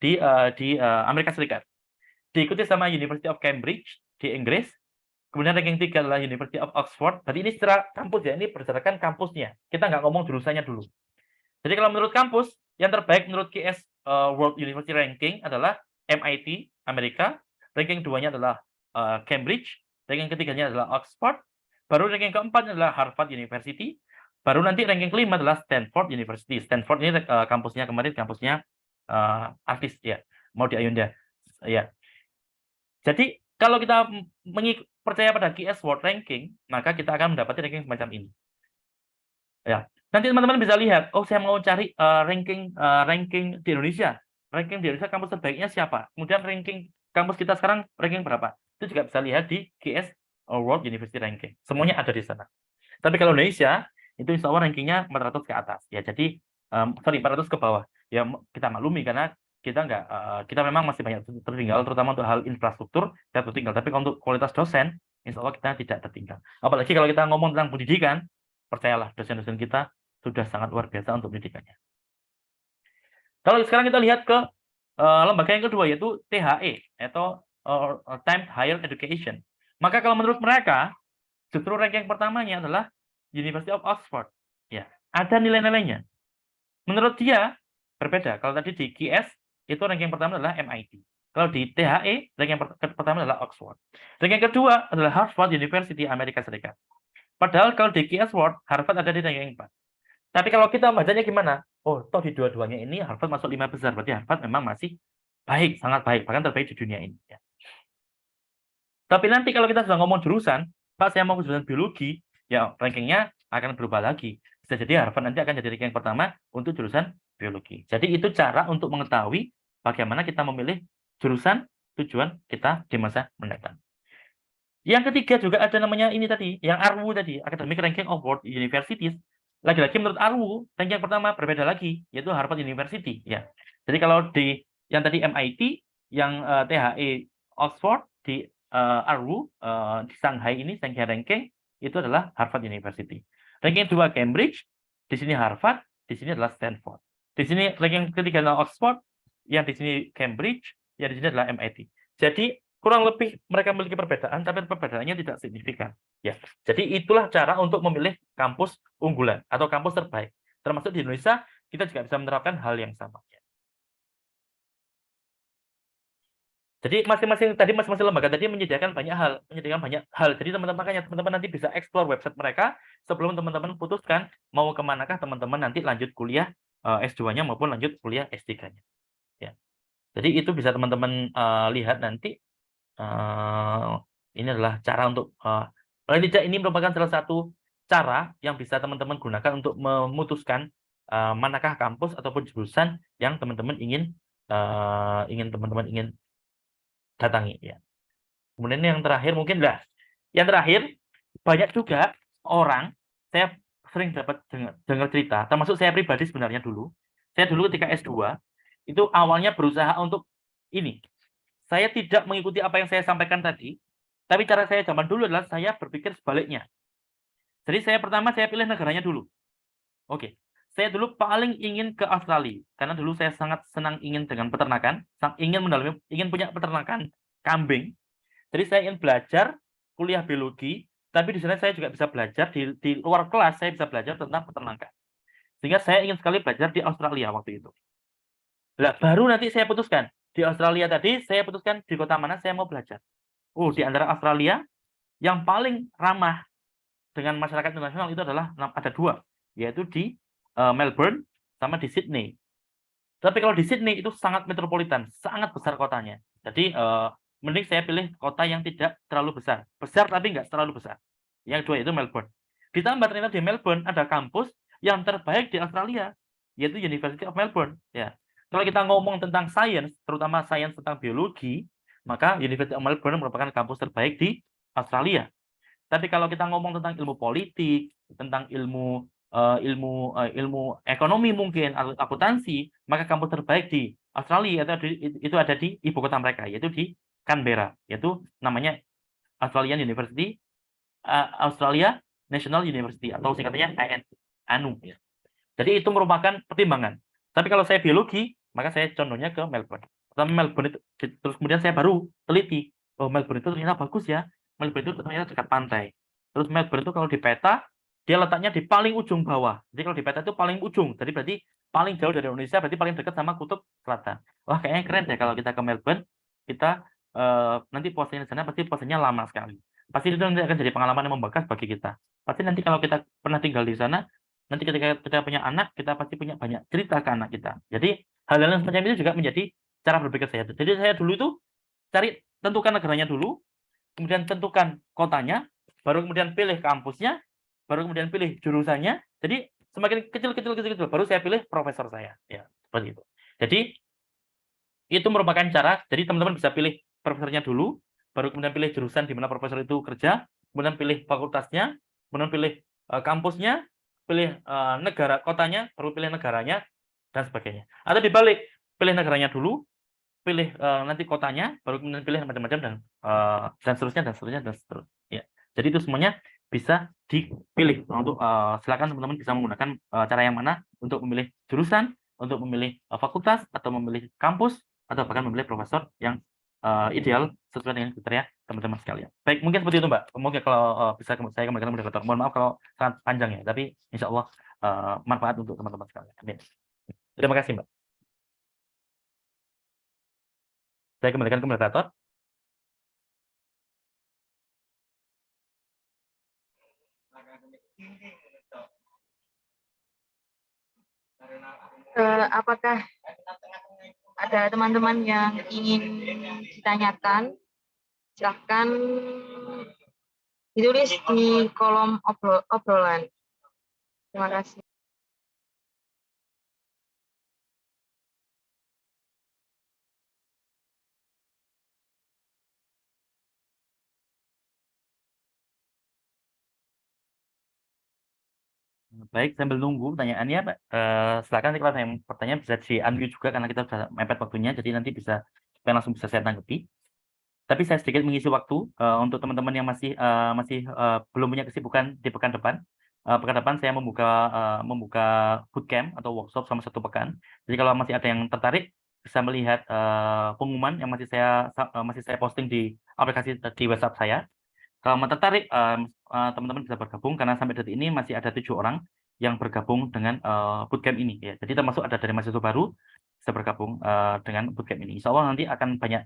di Amerika Serikat. Diikuti sama University of Cambridge di Inggris, Kemudian ranking 3 adalah University of Oxford. Berarti ini secara kampus ya, ini berdasarkan kampusnya. Kita nggak ngomong jurusannya dulu. Jadi kalau menurut kampus, yang terbaik menurut QS World University Ranking adalah MIT, Amerika. Ranking 2-nya adalah Cambridge. Ranking ketiganya adalah Oxford. Baru ranking keempat adalah Harvard University. Baru nanti ranking kelima adalah Stanford University. Stanford ini kampusnya kemarin, kampusnya artis ya, mau di Ayunda. Ya. Jadi kalau kita percaya pada QS World Ranking, maka kita akan mendapati ranking semacam ini. Ya, nanti teman-teman bisa lihat, oh saya mau cari ranking di Indonesia. Ranking di Indonesia kampus terbaiknya siapa? Kemudian ranking kampus kita sekarang ranking berapa? Itu juga bisa lihat di QS World University Ranking. Semuanya ada di sana. Tapi kalau Indonesia, itu insya Allah rankingnya 400 ke atas. Ya, jadi 400 ke bawah. Ya, kita maklumi karena kita nggak kita memang masih banyak tertinggal, terutama untuk hal infrastruktur kita tertinggal. Tapi kalau untuk kualitas dosen, insya Allah kita tidak tertinggal. Apalagi kalau kita ngomong tentang pendidikan, percayalah dosen-dosen kita sudah sangat luar biasa untuk pendidikannya. Kalau sekarang kita lihat ke lembaga yang kedua, yaitu THE atau Timed Higher Education. Maka kalau menurut mereka, justru ranking pertamanya adalah University of Oxford. Ya, ada nilai-nilainya. Menurut dia berbeda. Kalau tadi di QS itu ranking pertama adalah MIT. Kalau di THE ranking pertama adalah Oxford. Ranking kedua adalah Harvard University Amerika Serikat. Padahal kalau di QS World, Harvard ada di ranking 4. Tapi kalau kita bacanya gimana? Oh, toh di dua-duanya ini Harvard masuk 5 besar. Berarti Harvard memang masih baik, sangat baik, bahkan terbaik di dunia ini. Ya. Tapi nanti kalau kita sudah ngomong jurusan, Pak saya mau ke jurusan biologi, ya rankingnya akan berubah lagi. Bisa jadi Harvard nanti akan jadi ranking pertama untuk jurusan biologi. Jadi itu cara untuk mengetahui bagaimana kita memilih jurusan tujuan kita di masa mendatang. Yang ketiga juga ada namanya ini tadi, yang ARWU tadi, Academic Ranking of World Universities. Lagi-lagi menurut ARWU, ranking pertama berbeda lagi, yaitu Harvard University. Ya. Jadi kalau di yang tadi MIT, yang THE Oxford, di ARWU, di Shanghai ini, Shanghai Ranking, itu adalah Harvard University. Ranking 2 Cambridge, di sini Harvard, di sini adalah Stanford. Di sini ranking ketiga adalah Oxford, yang di sini Cambridge, yang di sini adalah MIT. Jadi kurang lebih mereka memiliki perbedaan, tapi perbedaannya tidak signifikan. Ya, jadi itulah cara untuk memilih kampus unggulan atau kampus terbaik. Termasuk di Indonesia, kita juga bisa menerapkan hal yang sama. Jadi masing-masing lembaga tadi menyediakan banyak hal. Jadi teman-teman nanti bisa explore website mereka sebelum teman-teman putuskan mau kemanakah teman-teman nanti lanjut kuliah S2-nya maupun lanjut kuliah S3-nya. Ya. Jadi itu bisa teman-teman lihat nanti. Ini adalah cara untuk paling tidak ini merupakan salah satu cara yang bisa teman-teman gunakan untuk memutuskan manakah kampus ataupun jurusan yang teman-teman ingin datangi ya. Kemudian yang terakhir banyak juga orang, saya sering dapat dengar cerita, termasuk saya pribadi sebenarnya dulu. Saya dulu ketika S2 itu awalnya berusaha untuk ini. Saya tidak mengikuti apa yang saya sampaikan tadi, tapi cara saya zaman dulu adalah saya berpikir sebaliknya. Jadi saya pilih negaranya dulu. Oke, saya dulu paling ingin ke Australia, karena dulu saya sangat senang ingin dengan peternakan, ingin punya peternakan kambing. Jadi saya ingin belajar kuliah biologi, tapi di sana saya juga bisa belajar di luar kelas, saya bisa belajar tentang peternakan. Sehingga saya ingin sekali belajar di Australia waktu itu. Nah, baru nanti saya putuskan. Di Australia tadi, saya putuskan di kota mana saya mau belajar. Di antara Australia, yang paling ramah dengan masyarakat internasional itu adalah ada 2, yaitu di Melbourne sama di Sydney. Tapi kalau di Sydney itu sangat metropolitan, sangat besar kotanya. Jadi mending saya pilih kota yang tidak terlalu besar. Besar tapi nggak terlalu besar. Yang 2 itu Melbourne. Ditambah ternyata di Melbourne ada kampus yang terbaik di Australia, yaitu University of Melbourne. Ya. Kalau kita ngomong tentang sains, terutama sains tentang biologi, maka University of Melbourne merupakan kampus terbaik di Australia. Tapi kalau kita ngomong tentang ilmu politik, tentang ilmu ekonomi mungkin, atau akuntansi, maka kampus terbaik di Australia itu ada di ibu kota mereka, yaitu di Canberra, yaitu namanya Australian National University, atau singkatannya ANU. Jadi itu merupakan pertimbangan. Tapi kalau saya biologi, maka saya condongnya ke Melbourne. Pertama Melbourne itu, terus kemudian saya baru teliti, Melbourne itu ternyata bagus ya, Melbourne itu ternyata dekat pantai. Terus Melbourne itu kalau di peta dia letaknya di paling ujung bawah. Jadi kalau di peta itu paling ujung. Jadi berarti paling jauh dari Indonesia, berarti paling dekat sama kutub selatan. Wah, kayaknya keren deh kalau kita ke Melbourne, kita nanti puasanya di sana pasti puasanya lama sekali. Pasti itu nanti akan jadi pengalaman yang membekas bagi kita. Pasti nanti kalau kita pernah tinggal di sana, nanti ketika kita punya anak, kita pasti punya banyak cerita ke anak kita. Jadi hal-hal yang semacam itu juga menjadi cara berpikir saya. Jadi saya dulu itu tentukan negaranya dulu, kemudian tentukan kotanya, baru kemudian pilih kampusnya, baru kemudian pilih jurusannya. Jadi semakin kecil, baru saya pilih profesor saya. Ya, seperti itu. Jadi itu merupakan cara. Jadi teman-teman bisa pilih profesornya dulu, baru kemudian pilih jurusan di mana profesor itu kerja, kemudian pilih fakultasnya, kemudian pilih kampusnya, pilih negara kotanya, baru pilih negaranya, dan sebagainya. Atau dibalik, pilih negaranya dulu, pilih nanti kotanya, baru kemudian pilih macam-macam dan seterusnya. Ya. Jadi itu semuanya bisa dipilih. Untuk silakan teman-teman bisa menggunakan cara yang mana untuk memilih jurusan, untuk memilih fakultas, atau memilih kampus, atau bahkan memilih profesor yang ideal sesuai dengan kriteria teman-teman sekalian. Baik, mungkin seperti itu, Mbak. Mungkin kalau bisa saya kembalikan moderator. Mohon maaf kalau sangat panjang ya, tapi insya Allah manfaat untuk teman-teman sekalian. Amin. Terima kasih, Mbak. Saya kembalikan ke moderator. Apakah ada teman-teman yang ingin ditanyakan? Silahkan ditulis di kolom obrolan. Terima kasih. Baik, sambil nunggu pertanyaannya, Pak. Silakan nanti kalau yang pertanyaan bisa di-unmute juga karena kita sudah mepet waktunya, jadi nanti bisa supaya langsung bisa saya tanggapi. Tapi saya sedikit mengisi waktu untuk teman-teman yang masih belum punya kesibukan di pekan depan. Pekan depan saya membuka bootcamp atau workshop selama 1 pekan. Jadi kalau masih ada yang tertarik bisa melihat pengumuman yang masih saya posting di aplikasi di WhatsApp saya. Kalau mau tertarik, teman-teman bisa bergabung karena sampai detik ini masih ada 7 orang yang bergabung dengan bootcamp ini. Ya. Jadi termasuk ada dari mahasiswa baru bisa bergabung dengan bootcamp ini. Insya Allah nanti akan banyak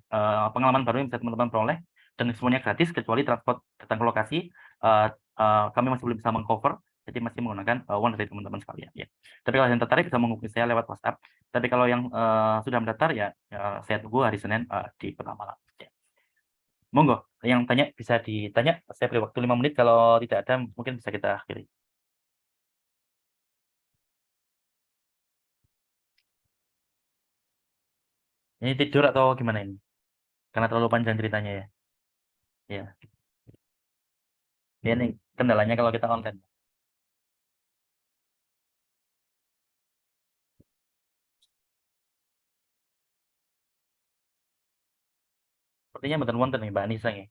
pengalaman baru yang bisa teman-teman peroleh dan semuanya gratis kecuali transport datang ke lokasi. Kami masih belum bisa mengcover, jadi masih menggunakan uang dari teman-teman sekalian. Ya. Tapi kalau yang tertarik bisa menghubungi saya lewat WhatsApp. Tapi kalau yang sudah mendaftar ya saya tunggu hari Senin di Kota Malang. Ya. Monggo, yang tanya bisa ditanya. Saya beri waktu 5 menit. Kalau tidak ada, mungkin bisa kita akhiri. Ini tidur atau gimana ini? Karena terlalu panjang ceritanya ya. Ya. Ini kendalanya kalau kita online. Sepertinya betul wonten nih Mbak Anissa ya.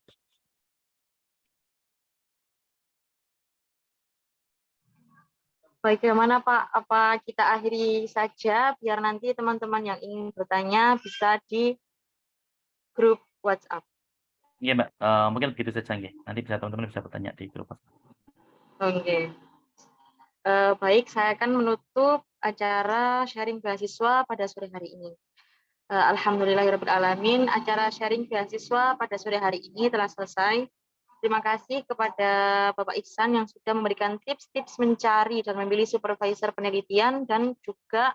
Bagaimana Pak? Apa kita akhiri saja biar nanti teman-teman yang ingin bertanya bisa di grup WhatsApp. Iya Mbak, mungkin begitu saja nggih. Nanti bisa teman-teman bisa bertanya di grup WhatsApp. Oke. Baik, saya akan menutup acara sharing beasiswa pada sore hari ini. Alhamdulillahirrahmanirrahim, acara sharing beasiswa pada sore hari ini telah selesai. Terima kasih kepada Bapak Ihsan yang sudah memberikan tips-tips mencari dan memilih supervisor penelitian dan juga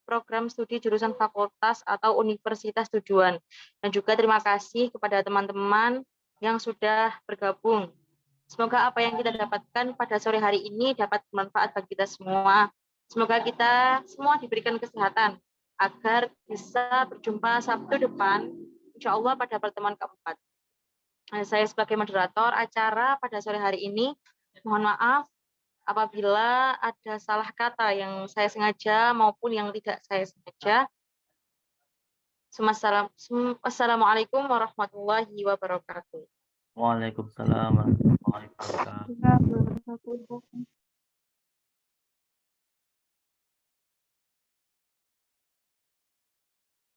program studi jurusan fakultas atau universitas tujuan. Dan juga terima kasih kepada teman-teman yang sudah bergabung. Semoga apa yang kita dapatkan pada sore hari ini dapat bermanfaat bagi kita semua. Semoga kita semua diberikan kesehatan agar bisa berjumpa Sabtu depan, insya Allah pada pertemuan keempat. Saya sebagai moderator acara pada sore hari ini, mohon maaf apabila ada salah kata yang saya sengaja maupun yang tidak saya sengaja. Wassalamualaikum warahmatullahi wabarakatuh. Waalaikumsalam warahmatullahi wabarakatuh.